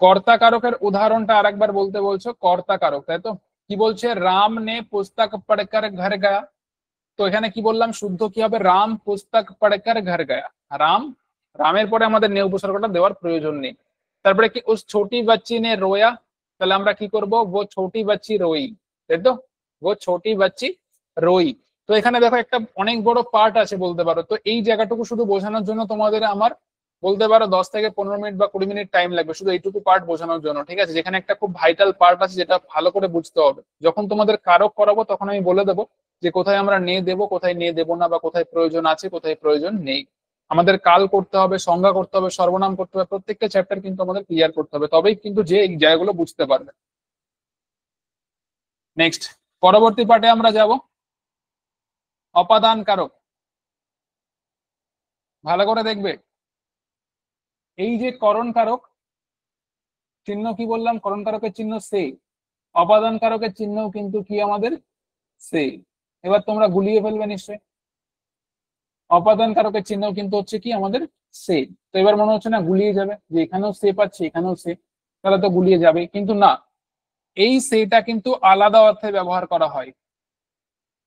কর্তা কারকের উদাহরণটা আরেকবার বলতে বলছো, কর্তা কারক, তাই তো? কি বলছে, রাম নে পুস্তক পড়কর ঘর গয়া। তো এখানে কি বললাম, শুদ্ধ কি হবে, রাম পুস্তক পড়কর ঘর গয়া। রাম, রামের পরে আমাদের নে উপসর্গটা দেওয়ার প্রয়োজন নেই। তারপরে কি, উস ছোটি বাচ্চি নে রোয়া। তাহলে আমরা কি করব, वो छोटी बच्ची रोई, তাই তো? वो छोटी बच्ची रोई। তো এখানে দেখো একটা অনেক বড় পার্ট আছে বলতে পারো। তো এই জায়গাটুকু শুধু বোঝানোর জন্য তোমাদের আমার বলতে পারো 10 থেকে 15 মিনিট বা 20 মিনিট টাইম লাগবে শুধু এইটুকু পার্ট বোঝানোর জন্য, ঠিক আছে? যেখানে একটা খুব ভাইটাল পার্ট আছে যেটা ভালো করে বুঝতে হবে। যখন তোমাদের কারক করাবো তখন আমি বলে দেবো যে কোথায় আমরা নে দেবো, কোথায় নে দেবো না, বা কোথায় প্রয়োজন আছে, কোথায় প্রয়োজন নেই। আমাদের কাল করতে হবে, সংজ্ঞা করতে হবে, সর্বনাম করতে হবে, প্রত্যেকটা চ্যাপ্টার কিন্তু আমাদের ক্লিয়ার করতে হবে, তবেই কিন্তু যে এই জায়গাগুলো বুঝতে পারবে। নেক্সট, পরবর্তী পার্টে আমরা যাব অপাদান কারক। ভালো করে দেখবে, এই যে করণ কারক চিহ্ন, কি বললাম, করণ কারকের চিহ্ন সে, অপাদান কারকের চিহ্ন কিন্তু কি আমাদের সে। এবার তোমরা গুলিয়ে ফেলবে নিশ্চয়ই, অপাদান কারকের চিহ্ন কিন্তু হচ্ছে কি আমাদের সে। তো এবার মনে হচ্ছে না গুলিয়ে যাবে, যে এখানেও সে পাচ্ছি এখানেও সে, তাহলে তো গুলিয়ে যাবে, কিন্তু না, এই সেটা কিন্তু আলাদা অর্থে ব্যবহার করা হয়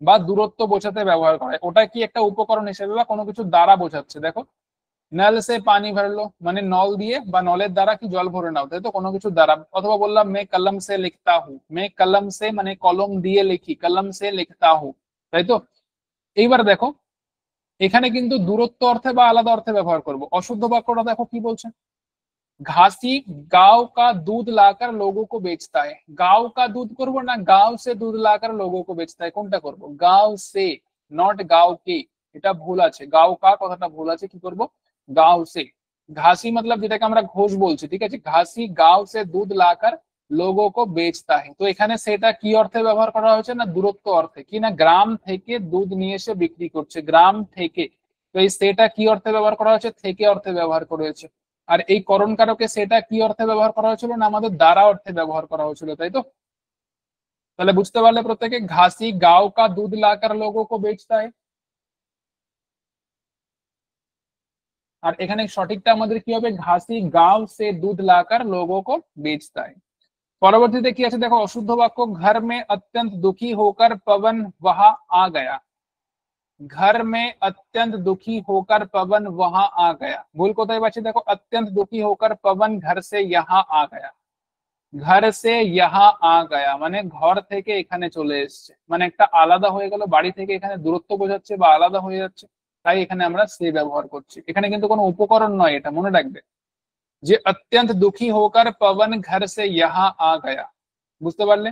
বা দূরত্ব বোঝাতে ব্যবহার করা হয়। ওটা কি একটা উপকরণ হিসেবে বা কোনো কিছু দ্বারা বোঝাচ্ছে। দেখো, নল সে পানি ভরলো মানে নল দিয়ে বা নলের দ্বারা কি জল ভরে নাও, তাই তো? কোনো কিছু দ্বারা। অথবা বললাম মে কলম সে লিখতা হু, মে কলম সে মানে কলম দিয়ে লিখি, কলম সে লিখতা হু, তাই তো? এইবার দেখো, এখানে কিন্তু দূরত্ব অর্থে বা আলাদা অর্থে ব্যবহার করব। অশুদ্ধ বাক্যটা দেখো কি বলছে, घासी गांव का दूध लाकर लोगों को बेचता है। गांव का दूध করব না गांव से दूध लाकर लोगों को बेचता है, কোনটা করব? गांव से, নট गांव के, এটা ভুল আছে, গাঁও কা কথাটা ভুল আছে, কি করব, গাঁও সে। ঘাসি मतलब যেটাকে আমরা ঘোষ বলছি, ঠিক আছে? ঘাসি গাঁव से दूध लाकर लोगों को बेचता है। তো এখানে সেটা কি অর্থে ব্যবহার করা হয়েছে না দূরত্ব অর্থে, কি না গ্রাম থেকে দুধ নিয়ে এসে বিক্রি করছে, গ্রাম থেকে। তো এই সেটা কি অর্থে ব্যবহার করা হয়েছে, থেকে অর্থে ব্যবহার করা হয়েছে। আর এই করণ কারকে সেটা কি অর্থে ব্যবহার করা হয়েছিল না আমাদের দ্বারা অর্থে ব্যবহার করা হয়েছিল, তাই তো? তাহলে বুঝতে পারলে প্রত্যেকে, ঘাসি গাঁव का दूध लाकर लोगों को बेचता है। আর এখানে সঠিকটা আমাদের কি হবে, ঘাসি गांव से दूध लाकर लोगों को बेचता है। পরবর্তীতে কি আছে দেখো, অশুদ্ধ বাক্য, घर में अत्यंत दुखी होकर पवन वहां आ गया। घर में अत्यंत दुखी होकर पवन वहां आ गया, ভুল কোথায় পাচ্ছি দেখো, अत्यंत दुखी होकर पवन घर से यहाँ आ गया। ঘর সে ইহা আ গায়া মানে ঘর থেকে এখানে চলে এসছে, মানে একটা আলাদা হয়ে গেল, বাড়ি থেকে এখানে দূরত্ব বোঝাচ্ছে বা আলাদা হয়ে যাচ্ছে, তাই এখানে আমরা সে ব্যবহার করছি। এখানে কিন্তু কোনো উপকরণ নয়, এটা মনে রাখবে যে অত্যন্ত দুঃখী হোকার পবন ঘর সে ইহা আ গায়া। বুঝতে পারলে,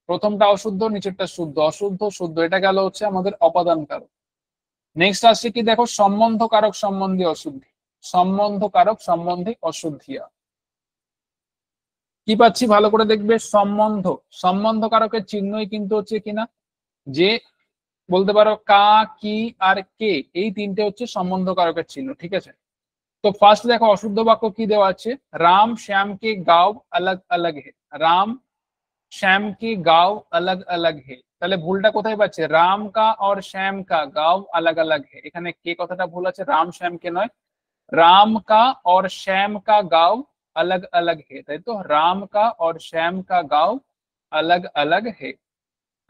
প্রথমটা অশুদ্ধ, নিচেরটা শুদ্ধ, অশুদ্ধ শুদ্ধ, এটা গেল হচ্ছে আমাদের অপাদান কারক। নেক্সট আসছে কি দেখো, সম্বন্ধ কারক সম্বন্ধী অশুদ্ধি। সম্বন্ধ কারক সম্বন্ধী অশুদ্ধিয়া কি পাচ্ছি ভালো করে দেখবে, সম্বন্ধ, সম্বন্ধ কারকের চিহ্নই কিন্তু হচ্ছে কিনা যে বলতে পারো কা, কি আর কে, এই তিনটে হচ্ছে সম্বন্ধ কারকের চিহ্ন, ঠিক আছে? তো ফার্স্ট দেখো অশুদ্ধ বাক্য কি দেওয়া আছে, রাম শ্যাম কে গাঁव अलग अलग है। রাম শ্যাম কে গাঁव अलग अलग है, তাহলে ভুলটা কোথায় পাচ্ছে, রাম কা और শ্যাম কা गाँव अलग अलग है, এখানে কে কথাটা ভুল আছে, রাম শ্যাম কে নয়, राम का और श्याम का गांव अलग अलग है, তাই তো? राम का और श्याम का गांव अलग अलग है।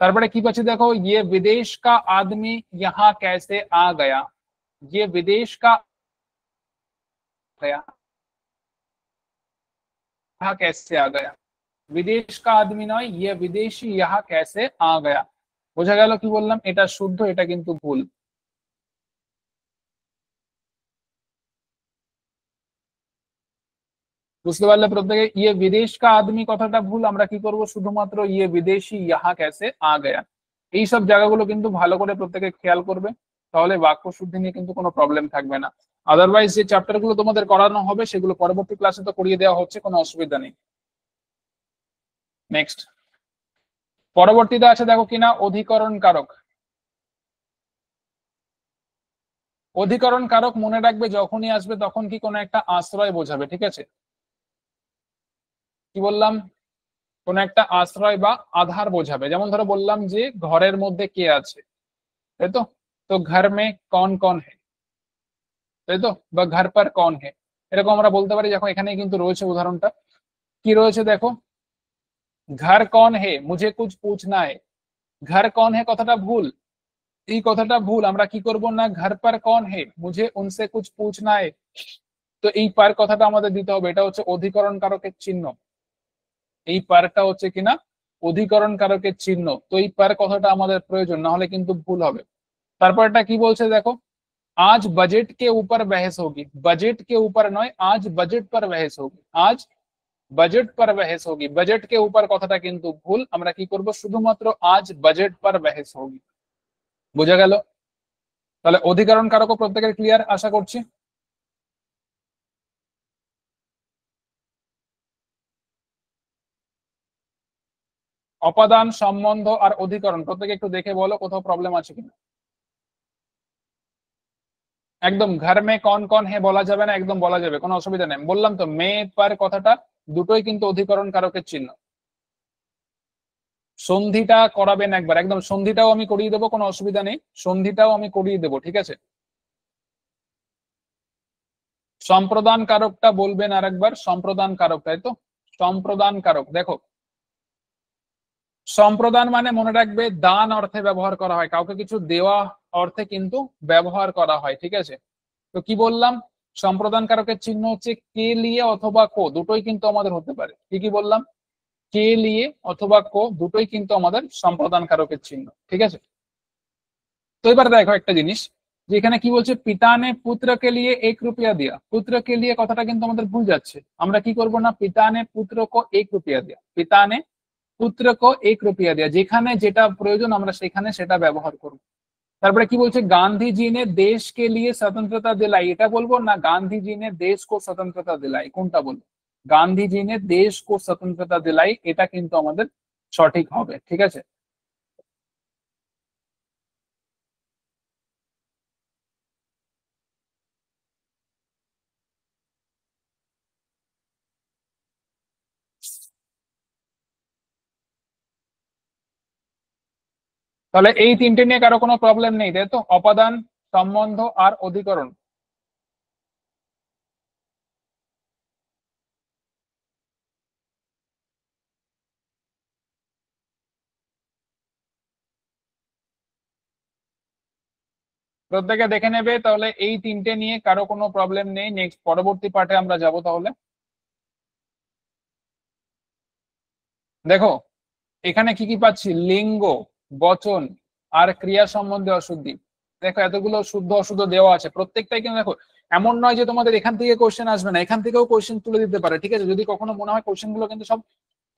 তারপরে কি পাচ্ছি দেখো, ये विदेश का आदमी यहाँ कैसे आ गया। ये विदेश का गया, यहाँ कैसे आ गया, विदेश का आदमी নয়, ये विदेशी यहाँ कैसे आ गया। বোঝা গেল কি বললাম, এটা শুদ্ধ, এটা কিন্তু ভুল। বুঝতে পারলে প্রত্যেকে, ইয়ে বিদেশ কা আদমি কথাটা ভুল, আমরা কি করব, শুধুমাত্র ইয়ে বিদেশি ইহা ক্যাসে আ গয়া। এইসব জায়গাগুলো কিন্তু ভালো করে প্রত্যেকে খেয়াল করবে, তাহলে বাক্য শুদ্ধি নিয়ে কিন্তু কোনো প্রবলেম থাকবে না। আদারওয়াইজ যে চ্যাপ্টার গুলো তোমাদের করানো হবে সেগুলো পরবর্তী ক্লাসে তো করিয়ে দেওয়া হচ্ছে, কোনো অসুবিধা নেই। নেক্সট, পরবর্তীতে আছে দেখো কিনা অধিকরণ কারক। অধিকরণ কারক মনে রাখবে যখনই আসবে তখন কি কোনো একটা আশ্রয় বোঝাবে, ঠিক আছে? কি বললাম, কোন একটা আশ্রয় বা আধার বোঝাবে। যেমন ধরো বললাম যে ঘরের মধ্যে কে আছে, তাই তো? তো ঘর মে কন কন হে, তাই তো? বা ঘর পর কন হে, এরকম আমরা বলতে পারি। যখন এখানে কিন্তু রয়েছে উদাহরণটা, কি রয়েছে দেখো, ঘর কন হে মুঝে কুছ পুছনা হে। ঘর কন হে কথাটা ভুল, এই কথাটা ভুল। আমরা কি করব না, ঘর পর কন হে মুঝে উনসে কুছ পুছনা হে। তো এই পার কথাটা আমাদের দিতে হবে, এটা হচ্ছে অধিকরণ কারকের চিহ্ন। এই পারটা হচ্ছে কিনা অধিকরণ কারকের চিহ্ন, তো এই পার কথাটা আমাদের প্রয়োজন, না হলে কিন্তু ভুল হবে। তারপর এটা কি বলছে দেখো, आज बजट के ऊपर बहस होगी। बजट के ऊपर नয়, आज बजट पर बहस होगी। आज बजट पर बहस होगी, बजट के ऊपर কথাটা কিন্তু ভুল। আমরা কি করব, শুধুমাত্র आज बजट पर बहस होगी। বোঝা গেল? তাহলে অধিকরণ কারকও প্রত্যেকের ক্লিয়ার আশা করছি। অপাদান, সম্বন্ধ আর অধিকরণ প্রত্যেকে একটু দেখে বলো কোথাও প্রবলেম আছে কিনা। একদম ঘর মে কন কন হে বলা যাবে না, একদম বলা যাবে, কোনো অসুবিধা নেই। বললাম তো মে পার কথাটা দুটোই কিন্তু অধিকরণ কারকের চিহ্ন। সন্ধিটা করাবেন একবার, একদম সন্ধিটাও আমি করিয়ে দেবো, কোনো অসুবিধা নেই, সন্ধিটাও আমি করিয়ে দেবো, ঠিক আছে। সম্প্রদান কারকটা বলবেন আর একবার, সম্প্রদান কারক, তাই তো, সম্প্রদান কারক। দেখো, সম্প্রদান মানে মনে রাখবে দান অর্থে ব্যবহার করা হয়, কাউকে কিছু দেওয়া অর্থে কিন্তু ব্যবহার করা হয়, ঠিক আছে। তো কি বললাম, সম্প্রদান কারকের চিহ্ন হচ্ছে কে লিয়ে অথবা কো, দুটোই কিন্তু আমাদের হতে পারে। কি কি বললাম, কে লিয়ে অথবা কো দুটোই কিন্তু আমাদের সম্প্রদান কারকের চিহ্ন, ঠিক আছে। তো এবার দেখো একটা জিনিস, যে এখানে কি বলছে, পিতা নে পুত্রকে লিয়ে 1 रुपया दिया। পুত্রকে লিয়ে কথাটা কিন্তু আমাদের ভুল যাচ্ছে। আমরা কি করব না, পিতা নে পুত্র কো 1 रुपया दिया, পিতা নে পুত্র কো 1 रुपया दिया, যেখানে যেটা প্রয়োজন আমরা সেখানে সেটা ব্যবহার করব। তারপরে কি বলছে, গান্ধীজি নে দেশ কে লিয়ে स्वतंत्रता दिलाई, এটা বলবো না গান্ধীজি নে দেশ কো स्वतंत्रता दिलाई, কোনটা বলবো, গান্ধীজি নে দেশ কো स्वतंत्रता दिलाई, এটা কিন্তু আমাদের সঠিক হবে, ঠিক আছে। তাহলে এই তিনটে নিয়ে কারো কোনো প্রবলেম নেই, তাই তো, অপাদান, সম্বন্ধ আর অধিকরণ। প্রত্যেকে দেখে নেবে, তাহলে এই তিনটে নিয়ে কারো কোনো প্রবলেম নেই। নেক্সট পরবর্তী পার্টে আমরা যাব তাহলে। দেখো এখানে কি কি পাচ্ছি, লিঙ্গ, বচন আর ক্রিয়া সম্বন্ধে অশুদ্ধি। দেখো এতগুলো শুদ্ধ অশুদ্ধ দেওয়া আছে, প্রত্যেকটাই কিন্তু দেখো এমন নয় যে তোমাদের এখান থেকে কোশ্চেন আসবে না, এখান থেকেও কোশ্চেন তুলে দিতে পারে, ঠিক আছে। যদি কখনো মনে হয় কোশ্চেন গুলো কিন্তু সব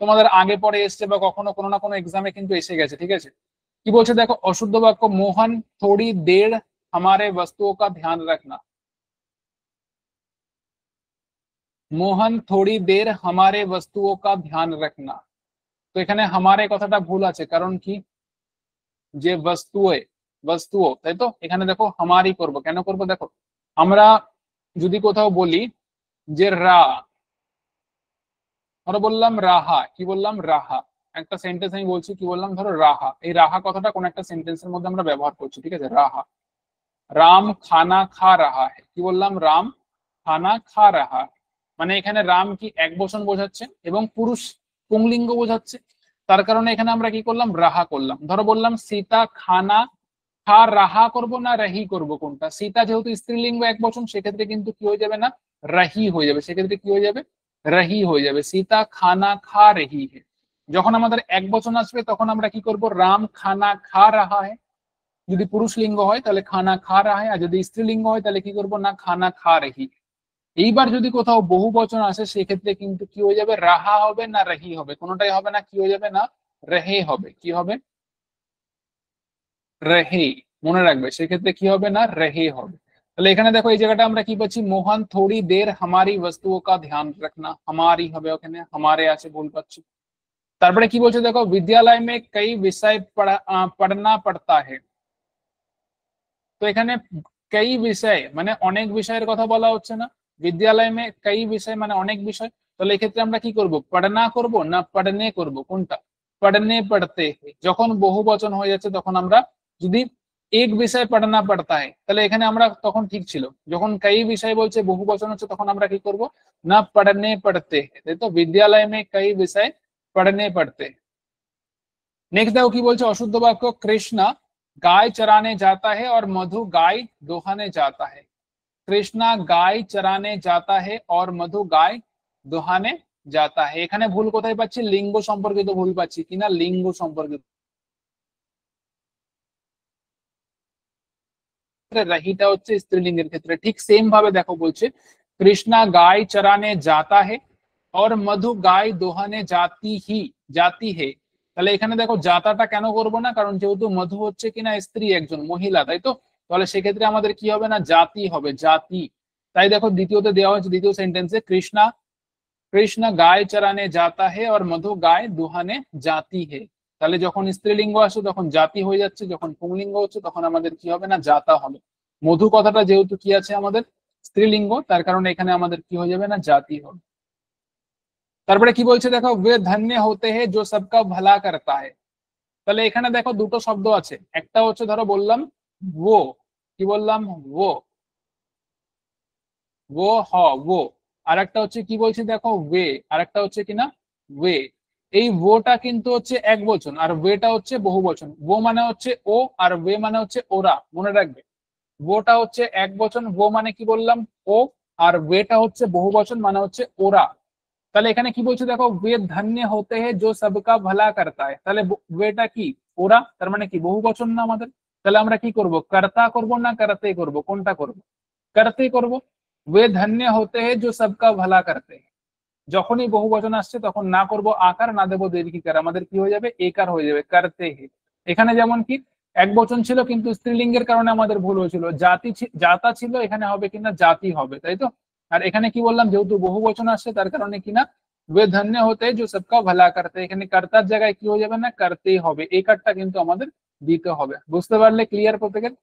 তোমাদের আগে পরে এসছে বা কখনো কোনো না কোনো এক্সামে কিন্তু এসে গেছে, ঠিক আছে। কি বলছে দেখো, অশুদ্ধ বাক্য, মোহন থোড়ি দের हमारे वस्तुओं का ध्यान रखना। মোহন থোড়ি দের हमारे वस्तुओं का ध्यान रखना। তো এখানে हमारे কথাটা ভুল আছে, কারণ কি, যে বস্তুয়ে, বস্তুও, তাই তো, এখানে দেখো হামারি করব, কেন করব দেখো, আমরা যদি কোথাও বলি যে রা, ধরো বললাম রাহা, কি বললাম রাহা, একটা সেন্টেন্স আমি বলছি, কি বললাম, ধরো রাহা, এই রাহা কথাটা কোন একটা সেন্টেন্সের মধ্যে আমরা ব্যবহার করছি, ঠিক আছে, রাহা। রাম খানা খা রাহা है, কি বললাম, রাম খানা খা রাহা है। মানে এখানে রাম কি এক বচন বোঝাচ্ছে এবং পুরুষ পুংলিঙ্গ বোঝাচ্ছে, তার কারণে এখানে আমরা কি করলাম, রাহা করলাম। ধরো বললাম সীতা খানা খা রাহা করব না রহি করব, কোনটা, সীতা যেহেতু স্ত্রীলিঙ্গ এক বচন, সেক্ষেত্রে কিন্তু কি হয়ে যাবে না, রহি হয়ে যাবে, সেক্ষেত্রে কি হয়ে যাবে, রহি হয়ে যাবে, সীতা খানা খা রহি है। যখন আমাদের এক বচন আসবে তখন আমরা কি করব, রাম খানা খা রাহা है, যদি পুরুষ লিঙ্গ হয় তাহলে খানা খা রাহা है, আর যদি স্ত্রীলিঙ্গ হয় তাহলে কি করব না, খানা খা রহি। এইবার যদি কোথাও বহু বচন আসে সেক্ষেত্রে কিন্তু কি হয়ে যাবে, রাহা হবে না রহি হবে, কোনোটাই হবে না, কি হয়ে যাবে না, রহে হবে, কি হবে, রহে। মনে রাখবে সেক্ষেত্রে কি হবে না, রহে হবে। তাহলে এখানে দেখো এই জায়গাটা আমরা কি পাচ্ছি, মোহন থোড়ি দের हमारी वस्तुओं का ध्यान रखना, हमारी হবে, ওখানে हमारे আছে, ভুল পাচ্ছি। তারপরে কি বলছে দেখো, विद्यालय में कई विषय पढ़ना पड़ता है। তো এখানে कई विषय মানে অনেক বিষয়ের কথা বলা হচ্ছে না, বিদ্যালয় মে कई विषय মানে অনেক বিষয়। তাহলে এক্ষেত্রে আমরা কি করব, পড়না করব না পড়নে করব, কোনটা, পড়নে পড়তে। যখন বহু বচন হয়ে যাচ্ছে তখন আমরা যদি এক বিষয় পড়না পড়তা है, তাহলে এখানে আমরা তখন ঠিক ছিল, যখন কই বিষয় বলছে বহু বচন হচ্ছে তখন আমরা কি করব, না পড়নে পড়তে, তাই তো বিদ্যালয় में कई विषय पढ़ने पड़ते। नेक्स्ट देखो की बोलছে অশুদ্ধ বাক্য, কৃষ্ণ गाय चराने जाता है और मधु गाय दोहाने जाता है। कृष्णा गाय चराने जाता है और मधु गाय दोहाने जाता है, এখানে ভুল কোথায় পাচ্ছি, লিঙ্গ সম্পর্কিত ভুল পাচ্ছি কিনা, লিঙ্গ সম্পর্কিত, রাহিটা হচ্ছে স্ত্রীলিঙ্গের ক্ষেত্রে। ঠিক সেম ভাবে দেখো বলছে কৃষ্ণা গাय चराने जाता है और मधु गाय दोहाने जाती है, তাহলে এখানে দেখো যাতাটা কেন করব না, কারণ যেহেতু মধু হচ্ছে কিনা স্ত্রী, একজন মহিলা, তাই তো, তাহলে সেক্ষেত্রে আমাদের কি হবে না, জাতি হবে, জাতি। তাই দেখো দ্বিতীয়তে দেওয়া হয়েছে, দ্বিতীয় সেন্টেন্সে কৃষ্ণা কৃষ্ণ গাय चराने जाता है और मधु गाय दुहाने जाती है, তাহলে যখন স্ত্রীলিঙ্গ আসে তখন জাতি হয়ে যাচ্ছে, যখন পুংলিঙ্গ হচ্ছে তখন আমাদের কি হবে না, জাতা হবে। মধু কথাটা যেহেতু কি আছে আমাদের স্ত্রীলিঙ্গ, তার কারণে এখানে আমাদের কি হয়ে যাবে না, জাতি হবে। তারপরে কি বলছে দেখো, वे धन्य होते हैं जो सबका भला करता है, তাহলে এখানে দেখো দুটো শব্দ আছে, একটা হচ্ছে ধরো বললাম वो, কি বললাম वो वो, আর একটা হচ্ছে কি বলছি দেখো वे, আর একটা হচ্ছে কিনা वे। এই ওটা কিন্তু হচ্ছে এক বচন আর ওয়েটা হচ্ছে বহু বচন, वो মানে হচ্ছে ও আর वे মানে হচ্ছে ওরা, মনে রাখবে। ওটা হচ্ছে এক বচন, वो মানে কি বললাম ও, আর ওয়েটা হচ্ছে বহু বচন মানে হচ্ছে ওরা। তাহলে এখানে কি বলছে দেখো, वे धन्य होते हैं जो सबका भला करता है, তাহলে ওয়েটা কি ওরা, তার মানে কি বহু বচন না আমাদের, তাহলে আমরা কি করব, কর্তা করব না করতে করব, কোনটা করব, করতে করব। वे धन्य होते हैं जो सबका भला करते हैं, যখনই বহু বচন আসছে তখন না করব আকার, না দেব দীর্ঘিকার, আমাদের কি হয়ে যাবে, একার হয়ে যাবে, করতে হে। এখানে যেমন কি এক বচন ছিল কিন্তু স্ত্রীলিঙ্গের কারণে আমাদের ভুল হয়েছিল, জাতি জাতা ছিল, এখানে হবে কিনা জাতি হবে, তাই তো। আর এখানে কি বললাম, যেহেতু বহু বচন আসছে তার কারণে কিনা वे धन्य होते हैं जो सबका भला करते हैं, এখানে কর্তার জায়গায় কি হয়ে যাবে না, করতেই হবে, এই কারটা কিন্তু আমাদের দিতে হবে। বুঝতে পারলে, ক্লিয়ার প্রত্যেকের?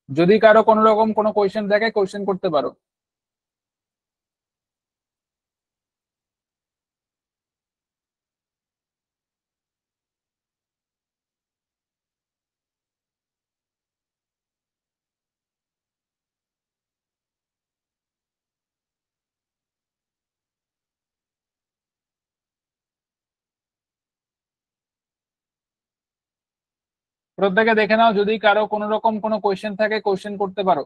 যদি কারো কোনো রকম কোনো কোয়েশ্চেন থাকে কোয়েশ্চেন করতে পারো। প্রত্যেকে দেখে নাও, যদি কারো কোনো রকম কোনো কোয়েশ্চেন থাকে কোয়েশ্চেন করতে পারো।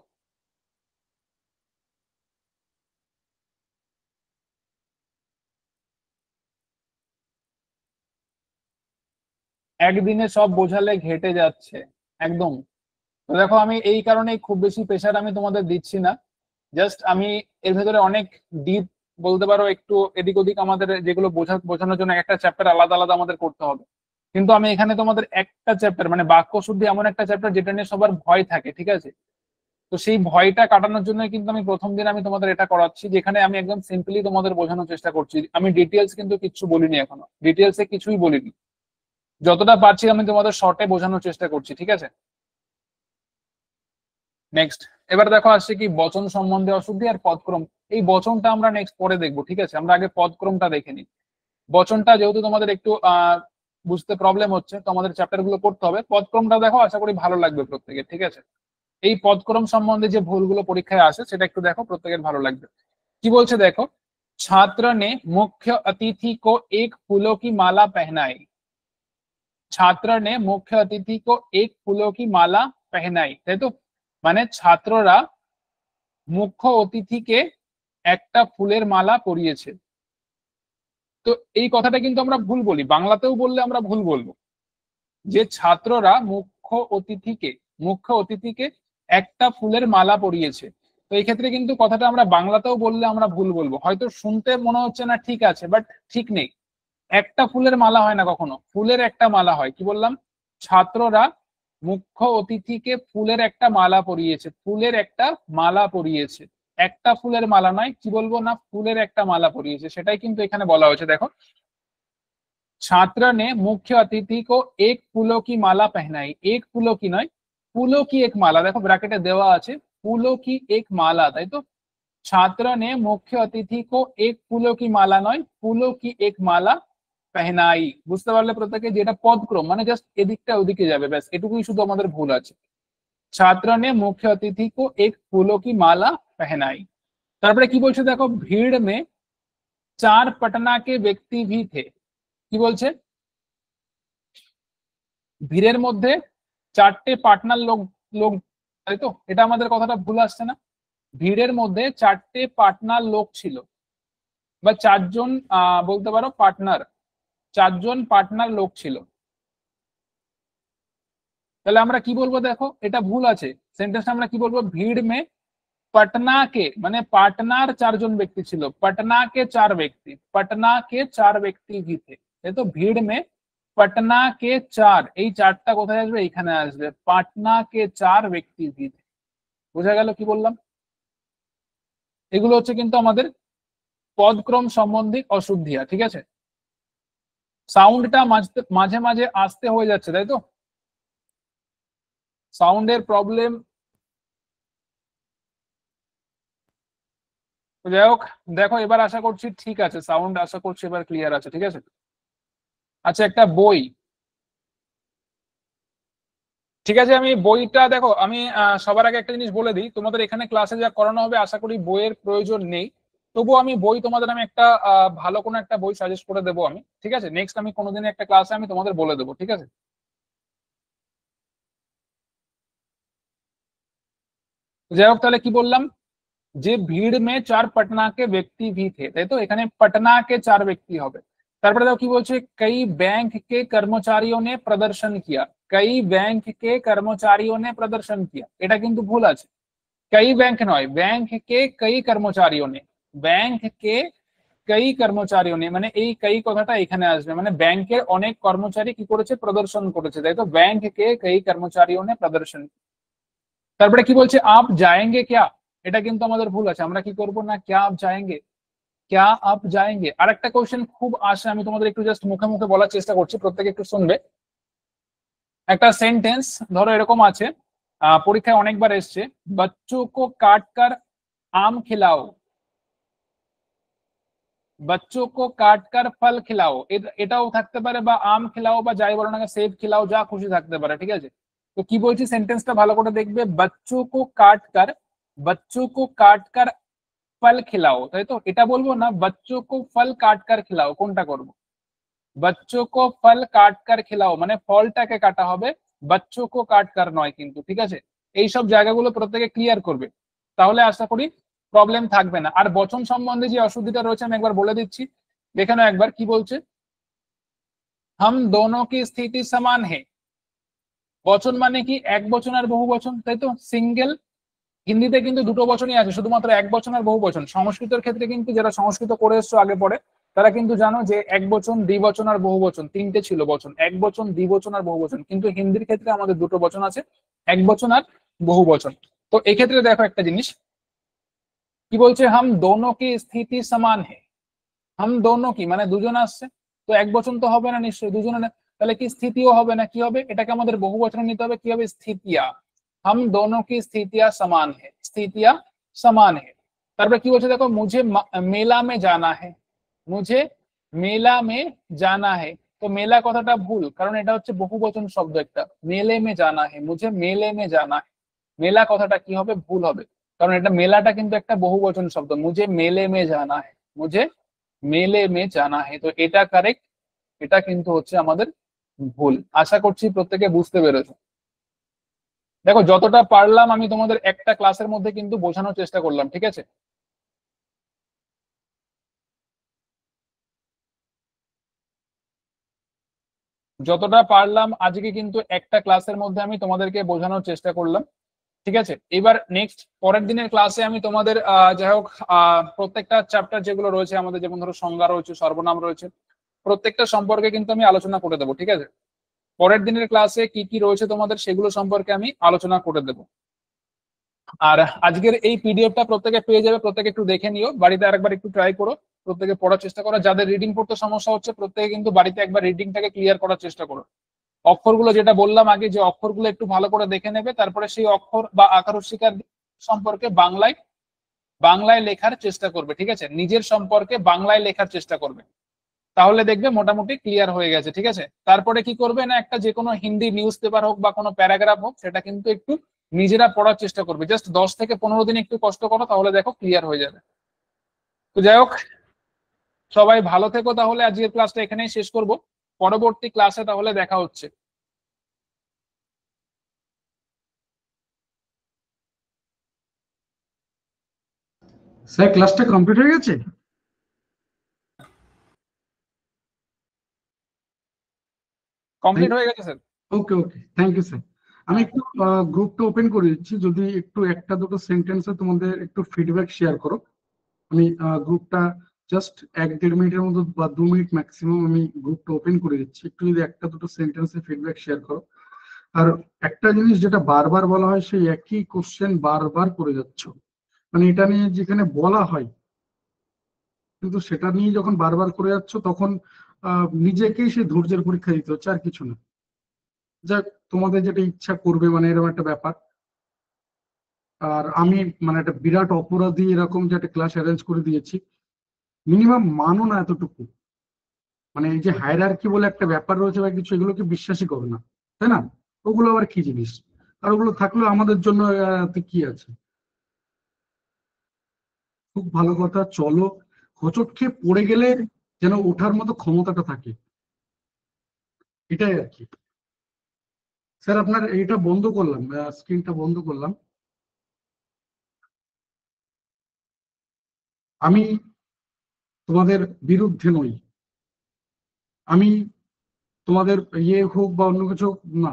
একদিনে সব বোঝালে ঘেটে যাচ্ছে, একদম। তো দেখো আমি এই কারণে খুব বেশি প্রেশার আমি তোমাদের দিচ্ছি না, জাস্ট আমি এর ভেতরে অনেক ডিপ বলতে পারো, একটু এদিক ওদিক আমাদের যেগুলো বোঝানোর জন্য একটা চ্যাপ্টার আলাদা আলাদা আমাদের করতে হবে, কিন্তু আমি এখানে তোমাদের একটা চ্যাপ্টার মানে বাক্য শুদ্ধি এমন একটা চ্যাপ্টার যেটা নিয়ে সবার ভয় থাকে, ঠিক আছে। তো সেই ভয়টা কাটানোর জন্য কিন্তু আমি প্রথম দিন আমি তোমাদের এটা করাচ্ছি, যেখানে আমি একদম সিম্পলি তোমাদের বোঝানোর চেষ্টা করছি, আমি ডিটেলস কিন্তু কিছু বলিনি, এখনো ডিটেলসে কিছুই বলিনি, যতটা পারছি আমি তোমাদের শর্টে বোঝানোর চেষ্টা করছি, ঠিক আছে। নেক্সট, এবার দেখো আসছে কি বচন সম্বন্ধে অশুদ্ধি আর পদক্রম। এই বচনটা আমরা নেক্সট পরে দেখবো, ঠিক আছে, আমরা আগে পদক্রমটা দেখে নিই। বচনটা যেহেতু তোমাদের একটু বুঝতে প্রবলেম হচ্ছে তো আমাদের চ্যাপ্টার গুলো করতে হবে, পদক্রমটা দেখো, আশা করি ভালো লাগবে প্রত্যেকের, ঠিক আছে। এই পদক্রম সম্বন্ধে যে ভুলগুলো পরীক্ষায় আসে সেটা একটু দেখো, প্রত্যেকের ভালো লাগবে। কি বলছে দেখো, ছাত্র ने मुख्य अतिथि को एक फूलों की माला पहनाई, ছাত্র ने मुख्य अतिथि को एक फूलों की माला पहनाई, তাই তো, মানে ছাত্ররা মুখ্য অতিথিকে একটা ফুলের মালা পরিয়েছে। তো এই কথাটা কিন্তু আমরা ভুল বলি, বাংলাতেও বললে আমরা ভুল বলবো, যে ছাত্ররা মুখ্য অতিথিকে একটা ফুলের মালা পরিয়েছে। তো এই ক্ষেত্রে কিন্তু কথাটা আমরা বাংলাতেও বললে আমরা ভুল বলবো, হয়তো শুনতে মনে হচ্ছে না ঠিক আছে, বাট ঠিক নেই। একটা ফুলের মালা হয় না কখনো, ফুলের একটা মালা হয়। কি বললাম, ছাত্ররা মুখ্য অতিথিকে ফুলের একটা মালা পরিয়েছে, ফুলের একটা মালা পরিয়েছে। একটা ফুলের মালা নয়, কি বলবো না ফুলের একটা মালা পরিয়েছে, সেটাই কিন্তু এখানে বলা হয়েছে। দেখো, छात्र ने मुख्य अतिथि को एक फूलों की माला पहनाई, एक फूलों की नয় फूलों की एक माला, দেখো ব্র্যাকেটে দেওয়া আছে फूलों की एक माला, তাই তো। छात्र ने मुख्य अतिथि को एक फूलों की माला নয় फूलों की एक माला পেহনাই। বুঝতে পারলে প্রত্যেকে যে এটা পদক্রম, মানে জাস্ট এদিকটা ওদিকে যাবে, ব্যাস এটুকুই শুধু আমাদের ভুল আছে। छात्र ने मुख्य अतिथि को एक फूलों की माला पहनाई। তারপরে কি বলছে দেখো, ভিড় में चार पटना के व्यक्ति भी थे, কি বলছে ভিড়ের মধ্যে চারটে পাটনার লোক লোক তাই তো, এটা আমাদের কথাটা ভুল আসছে না? ভিড়ের মধ্যে চারটে পাটনার লোক ছিল, বা চারজন বলতে পারো পার্টনার, চারজন পার্টনার লোক ছিল। তাহলে আমরা কি বলবো, দেখো এটা ভুল আছে, সেন্টেন্সটা আমরা কি বলবো, ভিড় মে पटना के মানে পাটনার চারজন ব্যক্তি ছিল, पटना के चार व्यक्ति, पटना के चार व्यक्ति भी थे, তাই তো। ভিড় মে पटना के चार, এই চারটা কোথায় আসবে, এখানে আসবে, পাটনা के चार व्यक्ति भी थे। বোঝা গেল কি বললাম? এগুলো হচ্ছে কিন্তু আমাদের পদক্রম সম্বন্ধী অশুদ্ধিয়া, ঠিক আছে। সাউন্ডটা মাঝে মাঝে আসতে হয়ে যাচ্ছে, তাই তো, সাউন্ডের প্রবলেম। যাই হোক, দেখো এবার আশা করছি ঠিক আছে, সাউন্ড আশা করছি এবার ক্লিয়ার আছে, ঠিক আছে। আচ্ছা, একটা বই, ঠিক আছে, আমি বইটা দেখো, আমি সবার আগে একটা জিনিস বলে দিই, তোমাদের এখানে ক্লাসে যা করানো হবে আশা করি বইয়ের প্রয়োজন নেই, তবুও আমি বই তোমাদের, আমি একটা ভালো কোনো একটা বই সাজেস্ট করে দেবো আমি, ঠিক আছে। নেক্সট আমি কোনোদিন একটা ক্লাসে আমি তোমাদের বলে দেবো, ঠিক আছে। যাই হোক, তাহলে কি বললাম, যে ভিড় মে চার पटना के व्यक्ति भी थे, তাই তো, এখানে पटना के चार व्यक्ति হবে। তারপরে দেখো কি বলছে, कई बैंक के कर्मचारियों ने प्रदर्शन किया, कई बैंक के कर्मचारियों ने प्रदर्शन किया, এটা কিন্তু ভুল আছে, कई बैंक নয়, बैंक के कई कर्मचारियों ने, बैंक के कई कर्मचारियों ने মানে এই कई কথাটা এখানে আসবে, মানে ব্যাংকের অনেক কর্মচারী কি করেছে, প্রদর্শন করেছে, তাই তো। बैंक के कई कर्मचारियों ने प्रदर्शन। তারপরে কি বলছে, आप जाएंगे क्या, এটা কিন্তু আমাদের ভুল আছে, আমরা কি করব না, क्या आप जाएंगे, क्या आप जाएंगे। আরেকটা কোশ্চেন খুব আসে, আমি তোমাদের একটু জাস্ট মুখে মুখে বলার চেষ্টা করছি, প্রত্যেকে একটু শুনবে। একটা সেন্টেন্স ধরো এরকম আছে, পরীক্ষায় অনেকবার এসছে, बच्चों को काट कर आम खिलाओ, बच्चों को काट कर फल खिलाओ, এটাও থাকতে পারে, বা আম খিলাও, বা যাই বলো না, সেব খিলাও, যা খুশি থাকতে পারে, ঠিক আছে। তো কি বলছি, সেন্টেন্সটা ভালো করে দেখবে, बच्चों को काट कर, बच्चों को काट कर फल खिलाओ, তাই তো। এটা বলবো না बच्चों को फल काट कर खिलाओ, কোনটা করব, बच्चों को फल काट कर खिलाओ মানে ফলটাকে কাটা হবে, बच्चों को काट कर নয় কিন্তু, ঠিক আছে। এই সব জায়গাগুলো প্রত্যেকে ক্লিয়ার করবে, তাহলে আশা করি প্রবলেম থাকবে না। আর বচন সম্বন্ধে যে অসুবিধা রয়েছে আমি একবার বলে দিচ্ছি, দেখে নাও একবার কি বলছে, हम दोनों की स्थिति समान है, বচন মানে কি, এক বচন আর বহু বচন, তাই তো। সিঙ্গেল, হিন্দিতে কিন্তু দুটো বচনই আছে, শুধুমাত্র এক বচন আর বহু বচন। সংস্কৃতের ক্ষেত্রে কিন্তু যারা সংস্কৃত করে এসছো আগে পরে, তারা কিন্তু জানো যে এক বচন, দ্বিবচন আর বহু বচন, তিনটে ছিল বচন, এক বচন, দ্বিবচন আর বহু বচন। কিন্তু হিন্দির ক্ষেত্রে আমাদের দুটো বচন আছে, এক বচন আর বহু বচন। তো এক্ষেত্রে দেখো একটা জিনিস কি বলছে, হাম দোনো কি স্থিতি সমান হে, হাম দোনো কি মানে দুজন আসছে, তো এক বচন তো হবে না নিশ্চয়ই, দুজনে, তাহলে কি স্থিতিও হবে না, কি হবে, এটাকে আমাদের বহু বচনে নিতে হবে, কি হবে, স্থিতিয়া। हम दोनों की स्थितियां समान है, स्थितियां समान है। তারপরে কি বলছে দেখো, मुझे मेला में जाना है, मुझे मेला में जाना है, তো মেলা কথাটা ভুল, কারণ এটা হচ্ছে বহুবচন শব্দ একটা, মেলে মে জানা হে, মুঝে মেলে মে জানা হে, মেলা কথাটা কি হবে, ভুল হবে, কারণ এটা মেলাটা কিন্তু একটা বহুবচন শব্দ, মুঝে মেলে মে জানা হে, মুঝে মেলে মে জানা হে, তো এটা কারেক্ট, এটা কিন্তু হচ্ছে আমাদের ভুল। আশা করছি প্রত্যেকে বুঝতে পেরেছো। দেখো যতটা পারলাম আমি তোমাদের একটা ক্লাসের মধ্যে কিন্তু বোঝানোর চেষ্টা করলাম, ঠিক আছে। যতটা পারলাম আজকে কিন্তু একটা ক্লাসের মধ্যে আমি তোমাদেরকে বোঝানোর চেষ্টা করলাম, ঠিক আছে। এবার নেক্সট পরের দিনের ক্লাসে আমি তোমাদের যাই হোক প্রত্যেকটা চ্যাপ্টার যেগুলো রয়েছে আমাদের, যেমন ধরো সংজ্ঞা রয়েছে, সর্বনাম রয়েছে, প্রত্যেকটা সম্পর্কে কিন্তু আমি আলোচনা করে দেবো, ঠিক আছে। পরের দিনের ক্লাসে কি কি রয়েছে তোমাদের সেগুলো সম্পর্কে আমি আলোচনা করে দেবো। আর আজকের এই পিডিএফটা প্রত্যেকে পেয়ে যাবে, প্রত্যেকে একটু দেখে নিও, বাড়িতে আরেকবার একটু ট্রাই করো, প্রত্যেকে পড়ার চেষ্টা করো। যাদের রিডিং পড়তে সমস্যা হচ্ছে প্রত্যেকে কিন্তু বাড়িতে একবার রিডিংটাকে ক্লিয়ার করার চেষ্টা করো। অক্ষরগুলো যেটা বললাম আগে, যে অক্ষরগুলো একটু ভালো করে দেখে নেবে, তারপরে সেই অক্ষর বা আকার উচ্চারণ সম্পর্কে বাংলায় লেখার চেষ্টা করবে, ঠিক আছে? নিজের সম্পর্কে বাংলায় লেখার চেষ্টা করবে, তাহলে দেখবে মোটামুটি ক্লিয়ার হয়ে গেছে, ঠিক আছে? তারপরে কি করবে না, একটা যে কোনো হিন্দি নিউজ পেপার হোক বা কোনো প্যারাগ্রাফ হোক, সেটা কিন্তু একটু নিজেরা পড়ার চেষ্টা করবে। জাস্ট 10 থেকে 15 দিন একটু কষ্ট করো, তাহলে দেখো ক্লিয়ার হয়ে যাবে। তো যাই হোক, সবাই ভালো থেকো। তাহলে আজকের ক্লাসটা এখানেই শেষ করব, পরবর্তী ক্লাসে তাহলে দেখা হচ্ছে। স্যার ক্লাসটা কমপ্লিট হয়ে গেছে? কমপ্লিট হয়ে গেছে sir. Okay okay, thank you sir. আমি একটু গ্রুপটা ওপেন করে দিচ্ছি, যদি একটু একটা দুটো সেন্টেন্সে তোমাদের একটু ফিডব্যাক শেয়ার করো। আমি গ্রুপটা জাস্ট 1-1.5 মিনিটের মতো বা 2 মিনিট ম্যাক্সিমাম আমি গ্রুপটা ওপেন করে দিচ্ছি, একটু যদি একটা দুটো সেন্টেন্সে ফিডব্যাক শেয়ার করো। আর একটা জিনিস যেটা বারবার বলা হয়, সেই একই কোশ্চেন বারবার করে যাচ্ছ, মানে এটা নিয়ে যেখানে বলা হয় কিন্তু সেটা নিয়ে যখন বারবার করে যাচ্ছ, তখন নিজেকেই সেই ধৈর্যের পরীক্ষা দিতে হচ্ছে, আর কিছু না। যাক, তোমাদের যেটা ইচ্ছা করবে, মানে এরকম একটা ব্যাপার। আর আমি মানে একটা বিরাট অপরাধী এরকম যে একটা ক্লাস অ্যারেঞ্জ করে দিয়েছি, মিনিমাম মানো না এতটুকু। মানে এই যে হায়ারার্কি বলে একটা ব্যাপার রয়েছে বা কিছু, এগুলোকে বিশ্বাসই করো না, তাই না? ওগুলো আবার কি জিনিস? আর ওগুলো থাকলেও আমাদের জন্য কি আছে? খুব ভালো কথা, চলো। হোঁচট খেয়ে পড়ে গেলে যেন ওঠার মতো ক্ষমতাটা থাকে, এটাই আর কি। স্যার আপনার এটা বন্ধ করলাম, স্ক্রিনটা বন্ধ করলাম। আমি তোমাদের বিরুদ্ধে নই, আমি তোমাদের ইয়ে হোক বা অন্য কিছু হোক না,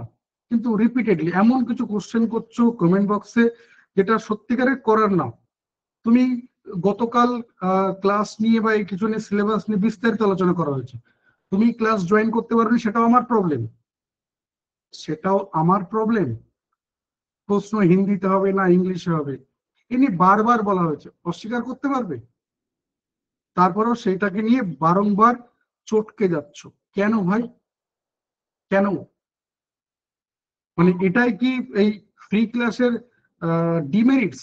কিন্তু রিপিটেডলি এমন কিছু কোশ্চেন করছো কমেন্ট বক্সে যেটা সত্যিকারের করার না। তুমি গতকাল ক্লাস নিয়ে বা এই কিছু নিয়ে সিলেবাস নিয়ে বিস্তারিত আলোচনা করা হয়েছে, তুমি ক্লাস জয়েন করতে পারোনি, সেটাও আমার প্রবলেম, সেটাও আমার প্রবলেম। প্রশ্ন হিন্দিতে হবে না ইংলিশে হবে, এ নিয়ে বারবার বলা হয়েছে, অস্বীকার করতে পারবে? তারপরেও সেটাকে নিয়ে বারংবার চটকে যাচ্ছ, কেন ভাই? কেন? মানে এটাই কি এই ফ্রি ক্লাসের ডিমেরিটস?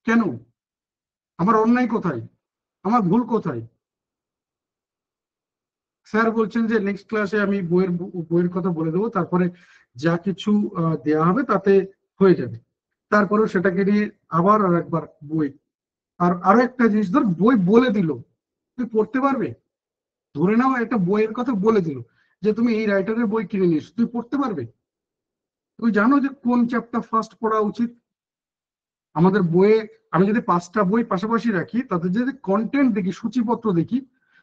কেন? আমার অন্যায় কোথায়? আমার ভুল কোথায়? স্যার বলছেন যে নেক্সট ক্লাসে আমি বইয়ের কথা বলে দেবো, তারপরে যা কিছু দেওয়া হবে তাতে হয়ে যাবে। তারপরেও সেটাকে নিয়ে আবার আর একবার বই। আর আরো একটা জিনিস, ধর বই বলে দিল, তুই পড়তে পারবে? ধরে নাও একটা বইয়ের কথা বলে দিল যে তুমি এই রাইটারের বই কিনে নিস, তুই পড়তে পারবে? তুই জানো যে কোন চ্যাপ্টার ফার্স্ট পড়া উচিত? আমাদের বইয়ে আমি যদি 5টা বই পাশাপাশি রাখি, তাতে যদি কন্টেন্ট দেখি, সূচিপত্র দেখি,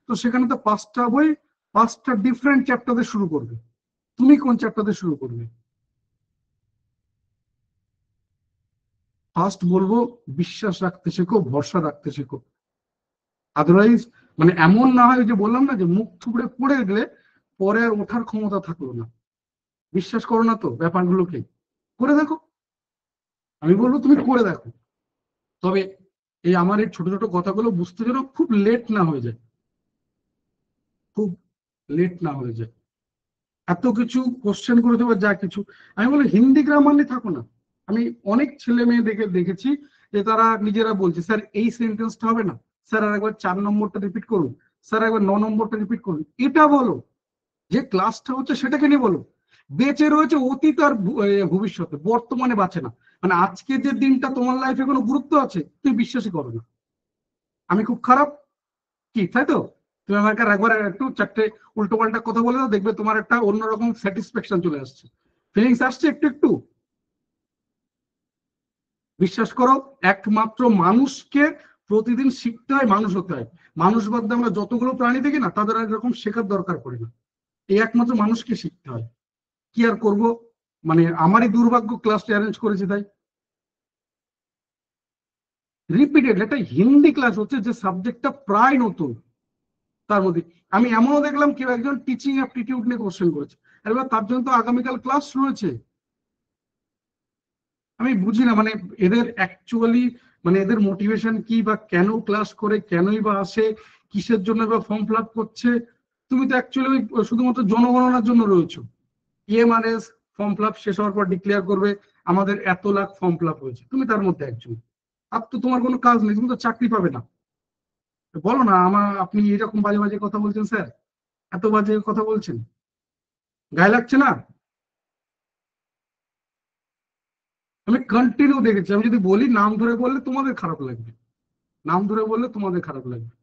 তো সেখানে তো 5টা বই 5টা ডিফারেন্ট চ্যাপ্টারে শুরু করবে। তুমি কোন চ্যাপ্টারে শুরু করবে? ফার্স্ট বলবো, বিশ্বাস রাখতে শেখো, ভরসা রাখতে শেখো। আদারওয়াইজ মানে এমন না হয় যে বললাম না যে মুখ থুবড়ে পড়ে গেলে পরে আর ওঠার ক্ষমতা থাকলো না। বিশ্বাস করো না তো ব্যাপারগুলোকে, করে দেখো। আমি বলবো তুমি করে দেখো। তবে এই আমার এই ছোট ছোট কথাগুলো বুঝতে যেন খুব লেট না হয়ে যায়, খুব লেট না হয়ে যায়। এত কিছু কোশ্চেন করে দেবো যা কিছু, আমি বলি হিন্দি গ্রামার নিয়ে থাকো না। আমি অনেক ছেলে মেয়ে দেখেছি যে তারা নিজেরা বলছে, স্যার এই সেন্টেন্সটা হবে না, স্যার আর একবার 4 নম্বরটা রিপিট করুন, স্যার একবার 9 নম্বরটা রিপিট করুন। এটা বলো, যে ক্লাসটা হচ্ছে সেটাকে নিয়ে বলো। বেঁচে রয়েছে অতীত আর ভবিষ্যতে, বর্তমানে বাঁচে না। মানে আজকে যে দিনটা তোমার লাইফে কোনো গুরুত্ব আছে তুমি বিশ্বাসই করো না। আমি খুব খারাপ কি, তাই তো? তুমি আমাকে একবার একটু 4টে উল্টো পাল্টা কথা বলে দাও, দেখবে তোমার একটা অন্যরকম স্যাটিসফ্যাকশন চলে আসছে, ফিলিংস আসছে একটু একটু। বিশ্বাস করো, একমাত্র মানুষকে প্রতিদিন শিখতে হয়, মানুষ হতে হয়। মানুষ বাদ দিয়ে আমরা যতগুলো প্রাণী দেখি না, তাদের আর এরকম শেখার দরকার পড়ে না। এই একমাত্র মানুষকে শিখতে হয়। কি আর করব, মানে আমারই দুর্ভাগ্য, ক্লাসটা অ্যারেঞ্জ করেছি তাই। রিপিটেড একটা হিন্দি ক্লাস হচ্ছে, যে সাবজেক্টটা প্রায় নতুন, তার মধ্যে আমি এমনও দেখলাম কেউ একজন টিচিং অ্যাপটিটিউড নিয়ে কোশ্চেন করেছে। এবার তার জন্য তো আগামীকাল ক্লাস রয়েছে। আমি বুঝি না মানে এদের অ্যাকচুয়ালি মানে এদের মোটিভেশন কি, বা কেন ক্লাস করে, কেনই বা আসে, কিসের জন্য বা ফর্ম ফিল আপ করছে। তুমি তো অ্যাকচুয়ালি শুধুমাত্র জনগণনার জন্য রয়েছো। ইএমআরএস ফর্ম ফিল আপ শেষ হওয়ার পর ডিক্লেয়ার করবে আমাদের এত লাখ ফর্ম ফিল আপ হয়েছে, তুমি তার মধ্যে একজন। আর তো তোমার কোনো কাজ নেই, তুমি তো চাকরি পাবে না। বলো না আপনি এরকম বাজে বাজে কথা বলছেন স্যার, এত বাজে কথা বলছেন, গায়ে লাগছে না? আমি কন্টিনিউ দেখেছি, আমি যদি বলি নাম ধরে বললে তোমাদের খারাপ লাগবে, নাম ধরে বললে তোমাদের খারাপ লাগবে।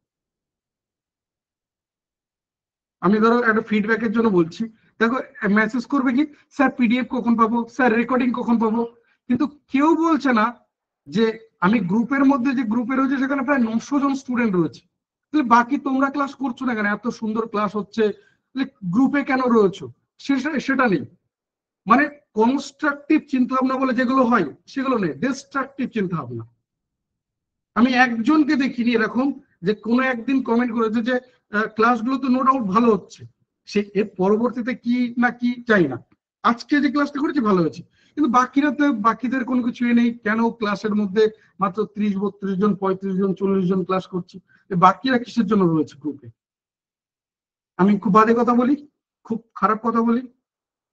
আমি ধরো একটা ফিডব্যাকের জন্য বলছি, দেখো মেসেজ করবে কি, স্যার পিডিএফ কখন পাবো, স্যার রেকর্ডিং কখন পাবো, কিন্তু কেউ বলছে না যে আমি গ্রুপের মধ্যে, যে গ্রুপে রয়েছে সেখানে প্রায় 900 জন স্টুডেন্ট রয়েছে, তাহলে বাকি তোমরা ক্লাস করছো না কেন? এত সুন্দর ক্লাস হচ্ছে, গ্রুপে কেন রয়েছো? সেটা নেই। মানে কনস্ট্রাকটিভ চিন্তা ভাবনা বলে যেগুলো হয় সেগুলো নেই, ডিস্ট্রাকটিভ চিন্তা ভাবনা। আমি একজনকে দেখিনি এরকম যে কোনো একদিন কমেন্ট করেছে যে ক্লাসগুলো তো নো ডাউট ভালো হচ্ছে, সে এর পরবর্তীতে কি না কি চাই না, আজকে যে ক্লাসটা করেছি ভালো হয়েছে, কিন্তু বাকিরা তো, বাকিদের কোনো কিছু নেই, কেন ক্লাসের মধ্যে মাত্র 30 32 জন 35 জন 40 জন ক্লাস করছি, বাকিরা কিসের জন্য রয়েছে গ্রুপে? আমি খুব বাজে কথা বলি, খুব খারাপ কথা বলি,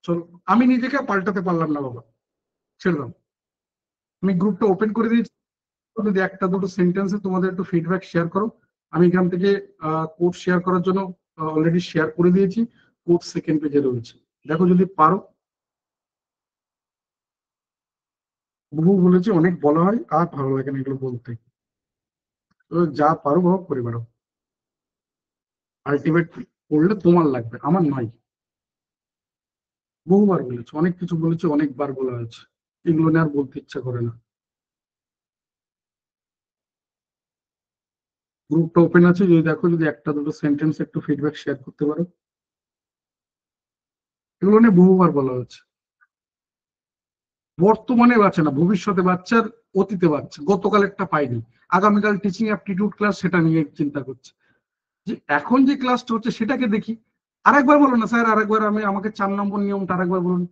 চলো আমি নিজেকে পাল্টাতে পারলাম না বাবা, ছেড়ে দাও। আমি গ্রুপটা ওপেন করে দিয়েছি, যদি একটা দুটো সেন্টেন্সে তোমাদের একটু ফিডব্যাক শেয়ার করো। আমি এখান থেকে কোড শেয়ার করার জন্য অলরেডি শেয়ার করে দিয়েছি, কোড সেকেন্ড পেজে রয়েছে, দেখো যদি পারো। বহু বলেছি, অনেক বলা হয় আর ভালো লাগে না এগুলো বলতে, তো যা পারো বাবা করে বেরো। আলটিমেট করলে তোমার লাগবে, আমার নয়। বহুবার বলেছি, অনেক কিছু বলেছি, অনেকবার বলা হয়েছে, এগুলো নিয়ে আর বলতে ইচ্ছা করে না। গ্রুপটা ওপেন আছে, যদি দেখো যদি একটা দুটো সেন্টেন্স একটু ফিডব্যাক শেয়ার করতে পারো। এগুলো নিয়ে বহুবার বলা হয়েছে। বর্তমানে বাচ্চা না, ভবিষ্যতে বাচ্চার, অতীতে বাচ্চা, গতকাল একটা পাইনি, আগামীকাল টিচিং অ্যাপটিটিউড ক্লাস সেটা নিয়ে চিন্তা করছে, যে এখন যে ক্লাসটা হচ্ছে সেটাকে দেখি। আরেকবার বলুন না স্যার, আরেকবার আমি আমাকে 4 নম্বর নিয়মটা আরেকবার বলুন।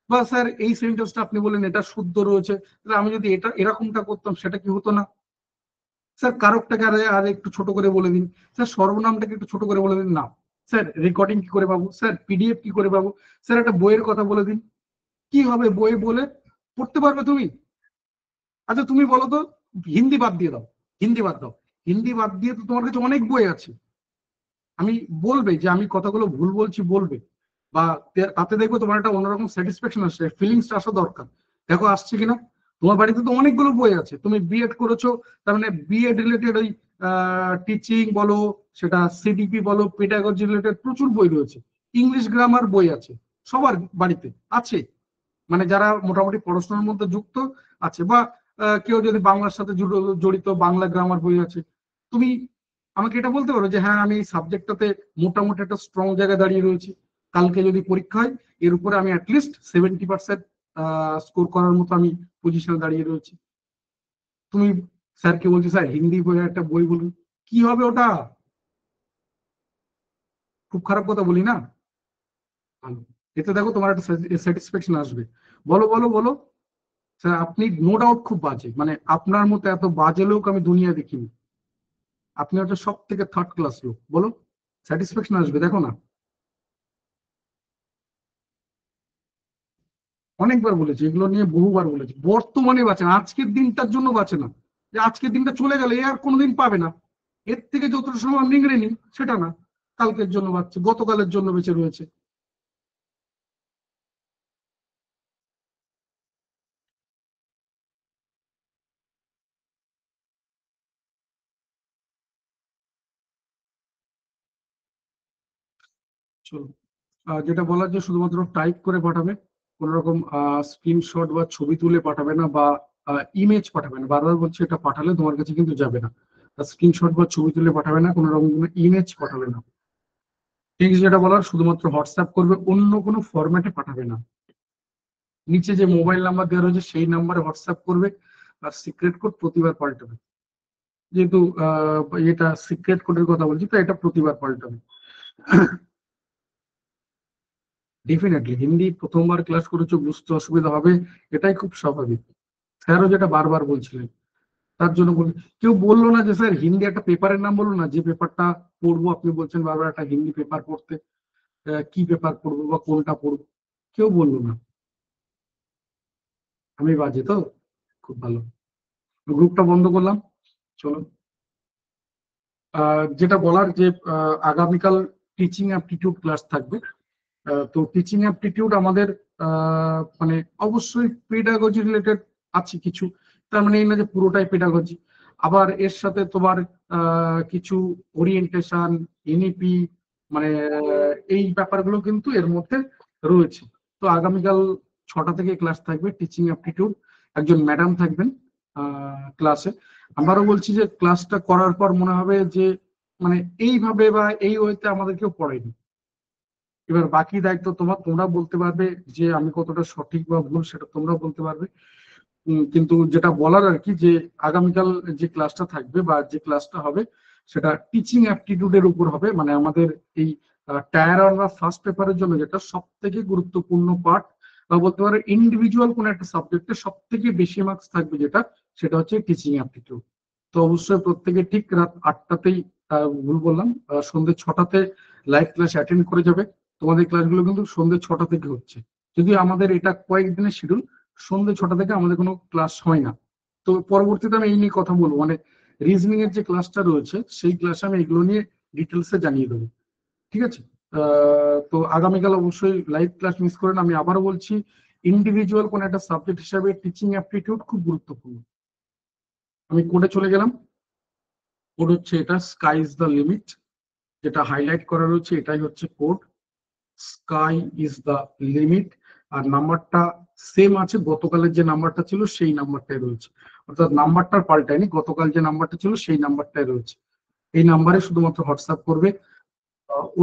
বা স্যার এই সেন্টেন্সটা আপনি বলেন এটা শুদ্ধ রয়েছে, তাহলে আমি যদি এটা এরকমটা করতাম সেটা কি হতো না? স্যার কারকটাকে আর একটু ছোট করে বলে দিন, স্যার সর্বনামটাকে একটু ছোট করে বলে দিন না, স্যার রেকর্ডিং কি করে পাবো, স্যার পিডিএফ কি করে পাবো, স্যার একটা বইয়ের কথা বলে দিন। কি হবে বই বলে? পড়তে পারবে তুমি? আচ্ছা তুমি বলো তো, হিন্দি বাদ দিয়ে দাও, হিন্দি বাদ দাও, হিন্দি বাদ দিয়ে তো তোমার কাছে অনেক বই আছে। আমি বলবে যে আমি কথাগুলো ভুল বলছি বলবে, বা তাতে দেখবো তোমার একটা অন্যরকম স্যাটিসফ্যাকশন আসছে, ফিলিংসটা আসা দরকার। দেখো আসছে কিনা। তোমার বাড়িতে তো অনেকগুলো বই আছে, তুমি বিএড করেছো, তার মানে বিএড রিলেটেড ওই টিচিং বলো, সেটা সিডিপি বলো, পেডাগজি রিলেটেড প্রচুর বই রয়েছে, ইংলিশ গ্রামার বই আছে, সবার বাড়িতে আছে, মানে যারা মোটামুটি পড়াশোনার মধ্যে যুক্ত আছে, বা কেউ যদি বাংলার সাথে জড়িত, বাংলা গ্রামার বই আছে। তুমি আমাকে এটা বলতে পারো যে হ্যাঁ আমি এই সাবজেক্টটাতে মোটামুটি একটা স্ট্রং জায়গায় দাঁড়িয়ে রয়েছি, কালকে যদি পরীক্ষা হয় এর উপরে আমি অ্যাটলিস্ট 70% স্কোর করার মতো আমি পজিশনে দাঁড়িয়ে রয়েছি। তুমি স্যারকে বলছি স্যার হিন্দি বইয়ের একটা বই বলুন, কি হবে ওটা? খুব খারাপ কথা বলি না? এতে দেখো তোমার একটা স্যাটিসফ্যাকশন আসবে। বলো বলো বলো। স্যার আপনি নো ডাউট খুব বাজে, মানে আপনার মতো এত বাজে লোক আমি দুনিয়া দেখিনি, আপনি হচ্ছে সব থেকে থার্ড ক্লাস লোক, বলো। স্যাটিসফ্যাকশন আসবে, দেখো না। অনেকবার বলেছি এগুলো নিয়ে, বহুবার বলেছি, বর্তমানে বাঁচে না, আজকের দিনটার জন্য বাঁচে না, যে আজকের দিনটা চলে গেলে এ আর কোনোদিন পাবে না, এর থেকে যতটা সময় নিংড়ে নিই সেটা না, কালকের জন্য বাঁচছে, গতকালের জন্য বেঁচে রয়েছে। চলো, যেটা বলার যে শুধুমাত্র টাইপ করে পাঠাবে, কোন রকম স্ক্রিনশট বা ছবি তুলে পাঠাবে না, বা ইমেজ পাঠাবে না, বারবার বলছি এটা পাঠালে তোমার কাছে কিন্তু যাবে না। স্ক্রিনশট বা ছবি তুলে পাঠাবে না, কোনো রকম কোনো ইমেজ পাঠাবে না। ঠিক যেটা বলার, শুধুমাত্র হোয়াটসঅ্যাপ করবে, অন্য কোনো ফরম্যাটে পাঠাবে না। নিচে যে মোবাইল নাম্বার দেওয়া রয়েছে সেই নাম্বারে হোয়াটসঅ্যাপ করবে, আর সিক্রেট কোড প্রতিবার পাল্টাবে, যেহেতু এটা সিক্রেট কোডের কথা বলছি তো এটা প্রতিবার পাল্টাবে। ডেফিনেটলি হিন্দি প্রথমবার ক্লাস করেছো, বুঝতে অসুবিধা হবে, এটাই খুব স্বাভাবিক। স্যারও যেটা বারবার বলছিলেন, তার জন্য বলি। কেউ বললো না যে স্যার হিন্দি একটা পেপারের নাম বলুন না, যে পেপারটা পড়বো, আপনি বলছেন বারবার একটা হিন্দি পেপার পড়তে, কি পেপার পড়বো বা কোনটা পড়বো, কেউ বললো না। আমি বাজে তো? খুব ভালো, গ্রুপটা বন্ধ করলাম। চলো, যেটা বলার যে আগামীকাল টিচিং অ্যাপটিটিউড ক্লাস থাকবে। তো টিচিং অ্যাপটিটিউড আমাদের মানে অবশ্যই পেডাগজি রিলেটেড আছে কিছু, তার মানে এই না যে পুরোটাই পেডাগজি। আবার এর সাথে তোমার কিছু ওরিয়েন্টেশন, এনইপি, মানে এই ব্যাপারগুলো কিন্তু এর মধ্যে রয়েছে। তো আগামীকাল 6টা থেকে ক্লাস থাকবে টিচিং অ্যাপটিটিউড, একজন ম্যাডাম থাকবেন ক্লাসে। আমারও বলছি যে ক্লাসটা করার পর মনে হবে যে মানে এইভাবে বা এই ওয়েতে আমাদের কেউ পড়ায়নি। এবার বাকি দায়িত্ব তোমার, তোমরা বলতে পারবে যে আমি কতটা সঠিক বা ভুল, সেটা তোমরা বলতে পারবে। কিন্তু যেটা বলার আর কি, যে আগামীকাল যে ক্লাসটা থাকবে বা যে ক্লাসটা হবে সেটা টিচিং অ্যাপটিটিউডের উপর হবে। মানে আমাদের এই টায়ার ওয়ান বা ফার্স্ট পেপারের জন্য যেটা সব থেকে গুরুত্বপূর্ণ পার্ট, বা বলতে পারো ইন্ডিভিজুয়াল কোন একটা সাবজেক্টে সব থেকে বেশি মার্কস থাকবে যেটা, সেটা হচ্ছে টিচিং অ্যাপটিটিউড। তো অবশ্যই প্রত্যেকে ঠিক রাত 8টাতেই, ভুল বললাম, সন্ধ্যে 6টাতে লাইভ ক্লাস অ্যাটেন্ড করে যাবে। তোমাদের ক্লাসগুলো কিন্তু সন্ধ্যে 6টা থেকে হচ্ছে, যদিও আমাদের এটা কয়েকদিনের শিডিউল, সন্ধ্যে 6টা থেকে আমাদের কোনো ক্লাস হয় না। তো পরবর্তীতে আমি এই নিয়ে কথা বলবো, মানে রিজনিং এর যে ক্লাসটা রয়েছে সেই ক্লাসে আমি এগুলো নিয়ে ডিটেলসে জানিয়ে দেবো। ঠিক আছে? তো আগামীকাল অবশ্যই লাইভ ক্লাস মিস করেন। আমি আবারও বলছি, ইন্ডিভিজুয়াল কোন একটা সাবজেক্ট হিসাবে টিচিং অ্যাপটিটিউড খুব গুরুত্বপূর্ণ। আমি কোডে চলে গেলাম। কোড হচ্ছে এটা, স্কাই ইজ দ্য লিমিট। যেটা হাইলাইট করা রয়েছে এটাই হচ্ছে code, sky is the limit. আর নাম্বারটা সেম আছে, গতকালের যে নাম্বারটা ছিল সেই নাম্বারটাই রয়েছে, অর্থাৎ নাম্বারটা পাল্টায়নি, গতকাল যে নাম্বারটা ছিল সেই নাম্বারটাই রয়েছে। এই নাম্বারে শুধুমাত্র হোয়াটসঅ্যাপ করবে,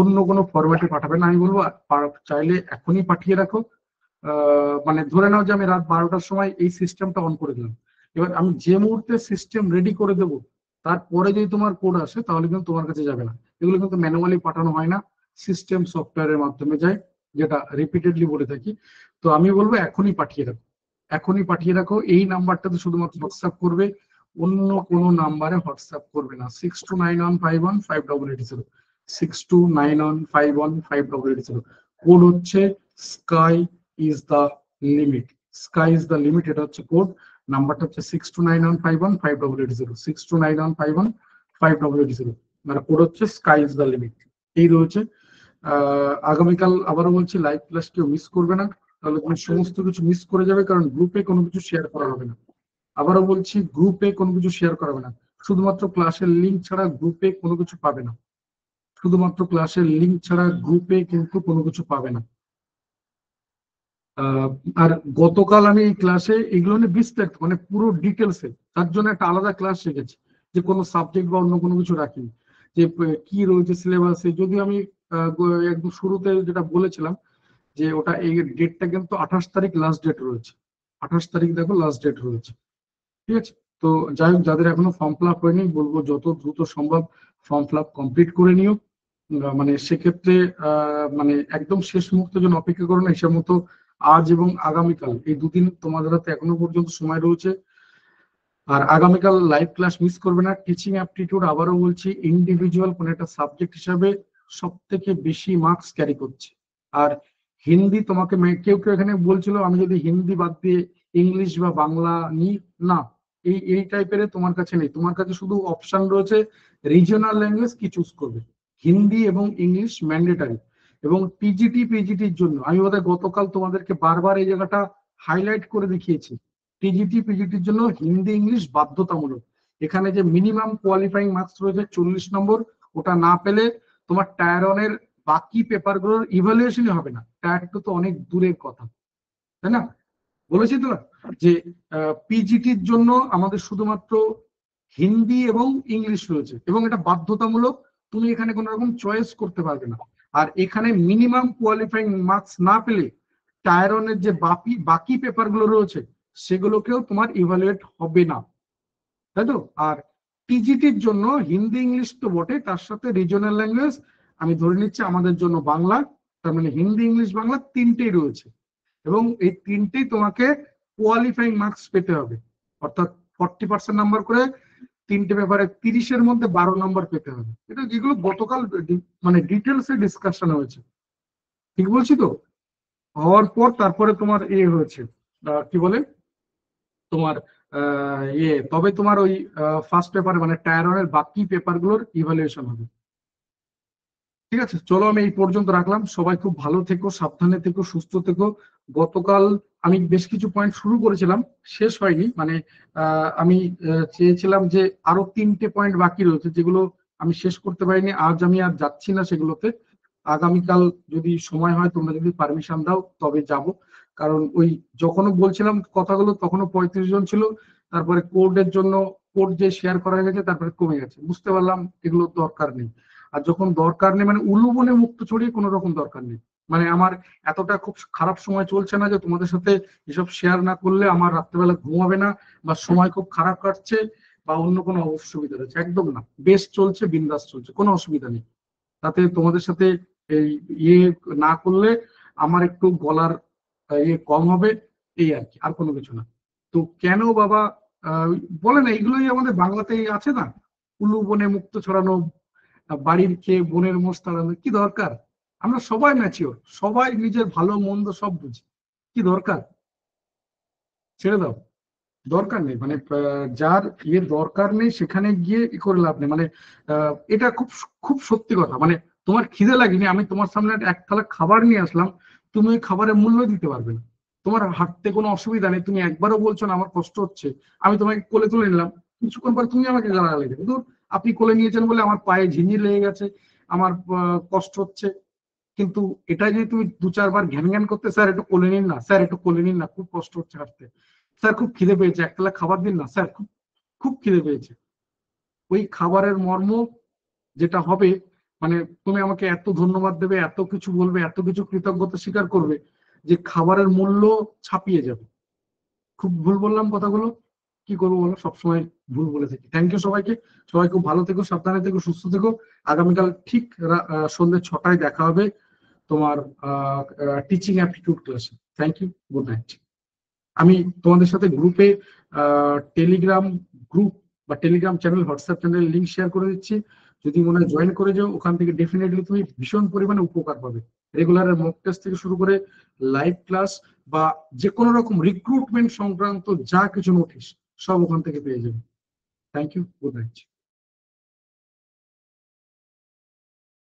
অন্য কোনো ফরম্যাটে পাঠাবে না। আমি বলবো চাইলে এখনই পাঠিয়ে রাখো। মানে ধরে নাও যে আমি রাত 12টার সময় এই সিস্টেমটা অন করে দিলাম, এবার আমি যে মুহূর্তে সিস্টেম রেডি করে দেবো তারপরে যদি তোমার কোড আসে তাহলে কিন্তু তোমার কাছে যাবে না। এগুলো কিন্তু ম্যানুয়ালি পাঠানো হয় না, সিস্টেম সফটওয়্যারের মাধ্যমে যায়, যেটা রিপিটেডলি বলে থাকি। তো আমি বলবো এখনই পাঠিয়ে রাখো, এখনই পাঠিয়ে রাখো। এই নাম্বারটাতে শুধুমাত্র হোয়াটসঅ্যাপ করবে, অন্য কোনো নাম্বারে হোয়াটসঅ্যাপ করবে না। 6291515880, 6291515880। কোড হচ্ছে sky is the limit, sky is the limit, এটা হচ্ছে কোড। নাম্বারটা হচ্ছে 6291515880, 6291515880। মানে কোড হচ্ছে স্কাই ইজ দ্য লিমিট। এই রয়েছে। আগামীকাল আবারও বলছি, লাইভ ক্লাস কেউ মিস করবে না, তাহলে তুমি সমস্ত কিছু মিস করে যাবে, কারণ গ্রুপে কোনো কিছু শেয়ার করা হবে না। আবারও বলছি, গ্রুপে কোনো কিছু শেয়ার করা হবে না, শুধুমাত্র ক্লাসের লিঙ্ক ছাড়া গ্রুপে কোনো কিছু পাবে না, শুধুমাত্র ক্লাসের লিঙ্ক ছাড়া গ্রুপে কিন্তু কোনো কিছু পাবে না। আহ, আর গতকাল আমি এই ক্লাসে এগুলো নিয়ে বিস্তারিত, মানে পুরো ডিটেলসে, তার জন্য একটা আলাদা ক্লাস রেখেছি, যে কোনো সাবজেক্ট বা অন্য কোনো কিছু রাখিনি, যে কি রয়েছে সিলেবাসে। যদিও আমি একদম শুরুতে যেটা বলেছিলাম যে ওটা, এই ডেটটা কিন্তু 28 তারিখ লাস্ট ডেট রয়েছে, 28 তারিখ দেখো লাস্ট ডেট রয়েছে। ঠিক আছে? তো যাই হোক, যাদের এখনো ফর্ম ফিল আপ হয়নি বলবো যত দ্রুত সম্ভব ফর্ম ফিল আপ কমপ্লিট করে নিও। মানে সেক্ষেত্রে মানে একদম শেষ মুহূর্তের জন্য অপেক্ষা করো না, হিসাব মতো আজ এবং আগামীকাল এই দুদিন তোমাদের হাতে এখনো পর্যন্ত সময় রয়েছে। আর আগামীকাল লাইভ ক্লাস মিস করবে না। টিচিং অ্যাপটিটিউড আবারও বলছি, ইন্ডিভিজুয়াল কোন একটা সাবজেক্ট হিসাবে সব থেকে বেশি মার্কস ক্যারি করছে। আর হিন্দি তোমাকে কেউ কেউ এখানে বলছিল আমি যদি হিন্দি বাদ দিয়ে ইংলিশ বা বাংলা নিই, না, এই এই টাইপের তোমার কাছে নেই। তোমার কাছে শুধু অপশন রয়েছে রিজিওনাল ল্যাঙ্গুয়েজ কি চুজ করবে, হিন্দি এবং ইংলিশ ম্যান্ডেটারি। এবং পিজিটির জন্য আমি বোধহয় গতকাল তোমাদেরকে বারবার এই জায়গাটা হাইলাইট করে দেখিয়েছি, পিজিটির জন্য হিন্দি ইংলিশ বাধ্যতামূলক। এখানে যে মিনিমাম কোয়ালিফাইং মার্কস রয়েছে 40 নম্বর, ওটা না পেলে তোমার টায়ার ওয়ানের বাকি পেপারগুলোর ইভ্যালুয়েশনই হবে না। টায়ার টু তো অনেক দূরের কথা, তাই না? বলেছি তো যে পিজিটির জন্য আমাদের শুধুমাত্র হিন্দি এবং ইংলিশ রয়েছে, এবং এটা বাধ্যতামূলক, তুমি এখানে কোনো রকম চয়েস করতে পারবে না। আর এখানে মিনিমাম কোয়ালিফাইং মার্কস না পেলে টায়ার ওয়ানের যে বাকি পেপারগুলো রয়েছে সেগুলোকেও তোমার ইভালুয়েট হবে না, তাই তো? আর টিজিটির জন্য হিন্দি ইংলিশ তো বটে, তার সাথে রিজিওনাল ল্যাঙ্গুয়েজ আমি ধরে নিচ্ছি আমাদের জন্য বাংলা, তার মানে হিন্দি ইংলিশ বাংলা তিনটেই রয়েছে, এবং এই তিনটেই তোমাকে কোয়ালিফাইং মার্কস পেতে হবে। অর্থাৎ 40% নাম্বার করে 3টে পেপারে 30-এর মধ্যে 12 নাম্বার পেতে হবে। এটা যেগুলো গতকাল মানে ডিটেলসে ডিসকাশন হয়েছে, ঠিক বলছি তো? হওয়ার পর তারপরে তোমার হয়েছে, কি বলে তোমার তবে তোমার ওই ফার্স্ট পেপারে মানে টায়ার ওয়ানের বাকি পেপারগুলোর ইভালুয়েশন হবে। ঠিক আছে, চলো আমি এই পর্যন্ত রাখলাম। সবাই খুব ভালো থেকো, সাবধানে থেকো, সুস্থ থেকো। গতকাল আমি বেশ কিছু পয়েন্ট শুরু করেছিলাম, শেষ হয়নি, মানে আমি চেয়েছিলাম যে আরো 3টে পয়েন্ট বাকি রয়েছে যেগুলো আমি শেষ করতে পারিনি। আজ আমি আর যাচ্ছি না সেগুলোতে, আগামীকাল যদি সময় হয়, তোমরা যদি পারমিশন দাও তবে যাব। কারণ ওই যখনও বলছিলাম কথাগুলো তখনও 35 জন ছিল, তারপরে কোডের জন্য কোড যে শেয়ার করা হয়ে গেছে তারপরে কমে গেছে, বুঝতে পারলাম এগুলো দরকার নেই। আর যখন দরকার নেই মানে উলু বলে মুক্ত ছড়িয়ে কোনো রকম দরকার নেই। মানে আমার এতটা খুব খারাপ সময় চলছে না যে তোমাদের সাথে এসব শেয়ার না করলে আমার রাত্রেবেলা ঘুমাবে না, বা সময় খুব খারাপ কাটছে, বা অন্য কোনো অসুবিধা রয়েছে, একদম না। বেশ চলছে, বিন্দাস চলছে, কোনো অসুবিধা নেই। তাতে তোমাদের সাথে এই ইয়ে না করলে আমার একটু গলার কম হবে, এই আর কি, আর কোনো কিছু না। তো কেন বাবা বলে না, এগুলোই আমাদের বাংলাতেই আছে না, উলু বনে মুক্ত ছড়ানো, বাড়ির খেয়ে বনের মোষ তাড়ানো, কি দরকার? আমরা সবাই ম্যাচিওর, সবাই নিজের ভালো মন্দ সব বুঝি, কি দরকার? ছেড়ে দাও, দরকার নেই। মানে যার দরকার নেই সেখানে গিয়ে করে লাভ নেই। মানে এটা খুব খুব সত্যি কথা। মানে তোমার খিদে লাগেনি, আমি তোমার সামনে এক থালা খাবার নিয়ে আসলাম, তুমি ওই খাবারের মূল্য দিতে পারবে না। তোমার হাঁটতে কোনো অসুবিধা নেই, তুমি একবারও বলছো না আমার কষ্ট হচ্ছে, আমি তোমাকে কোলে তুলে নিলাম, কিছুক্ষণ পর তুমি আমাকে গালাগালি দেবে, ধুর আপনি কোলে নিয়েছেন বলে আমার পায়ে ঝিঞ্জি লেগে গেছে, আমার কষ্ট হচ্ছে। কিন্তু এটা যদি তুমি 2-4 বার ঘ্যান ঘ্যান করতে, স্যার একটু কোলে নিন না, স্যার একটু কোলে নিন না, খুব কষ্ট হচ্ছে হাঁটতে, স্যার খুব খিদে পেয়েছে এক থালা খাবার দিন না, স্যার খুব খুব খিদে পেয়েছে, ওই খাবারের মর্ম যেটা হবে, মানে তুমি আমাকে এত ধন্যবাদ দেবে, এত কিছু বলবে, এত কিছু কৃতজ্ঞতা স্বীকার করবে যে খাবারের মূল্য ছাপিয়ে যাবে। খুব ভুল বললাম কথাগুলো, কি করবো বলো, সবসময় ভুল বলে থাকি। থ্যাংক ইউ সবাইকে, সবাই খুব ভালো থেকো, সাবধানে থেকো, সুস্থ থেকো। আগামীকাল ঠিক সন্ধ্যে 6টায় দেখা হবে তোমার টিচিং অ্যাপটিটিউড ক্লাসে। Thank you, good night. আমি তোমাদের সাথে গ্রুপে টেলিগ্রাম গ্রুপ বা Telegram channel, WhatsApp channel link share করে দিচ্ছি, যদি মনে হয় জয়েন করে যাও, ওখান থেকে ডেফিনেটলি তুমি ভীষণ পরিমাণে উপকার পাবে। রেগুলার মক টেস্ট থেকে শুরু করে লাইভ ক্লাস বা যে কোনো রকম রিক্রুটমেন্ট সংক্রান্ত যা কিছু নোটিশ সব ওখান থেকে পেয়ে যাবে। Thank you, good night.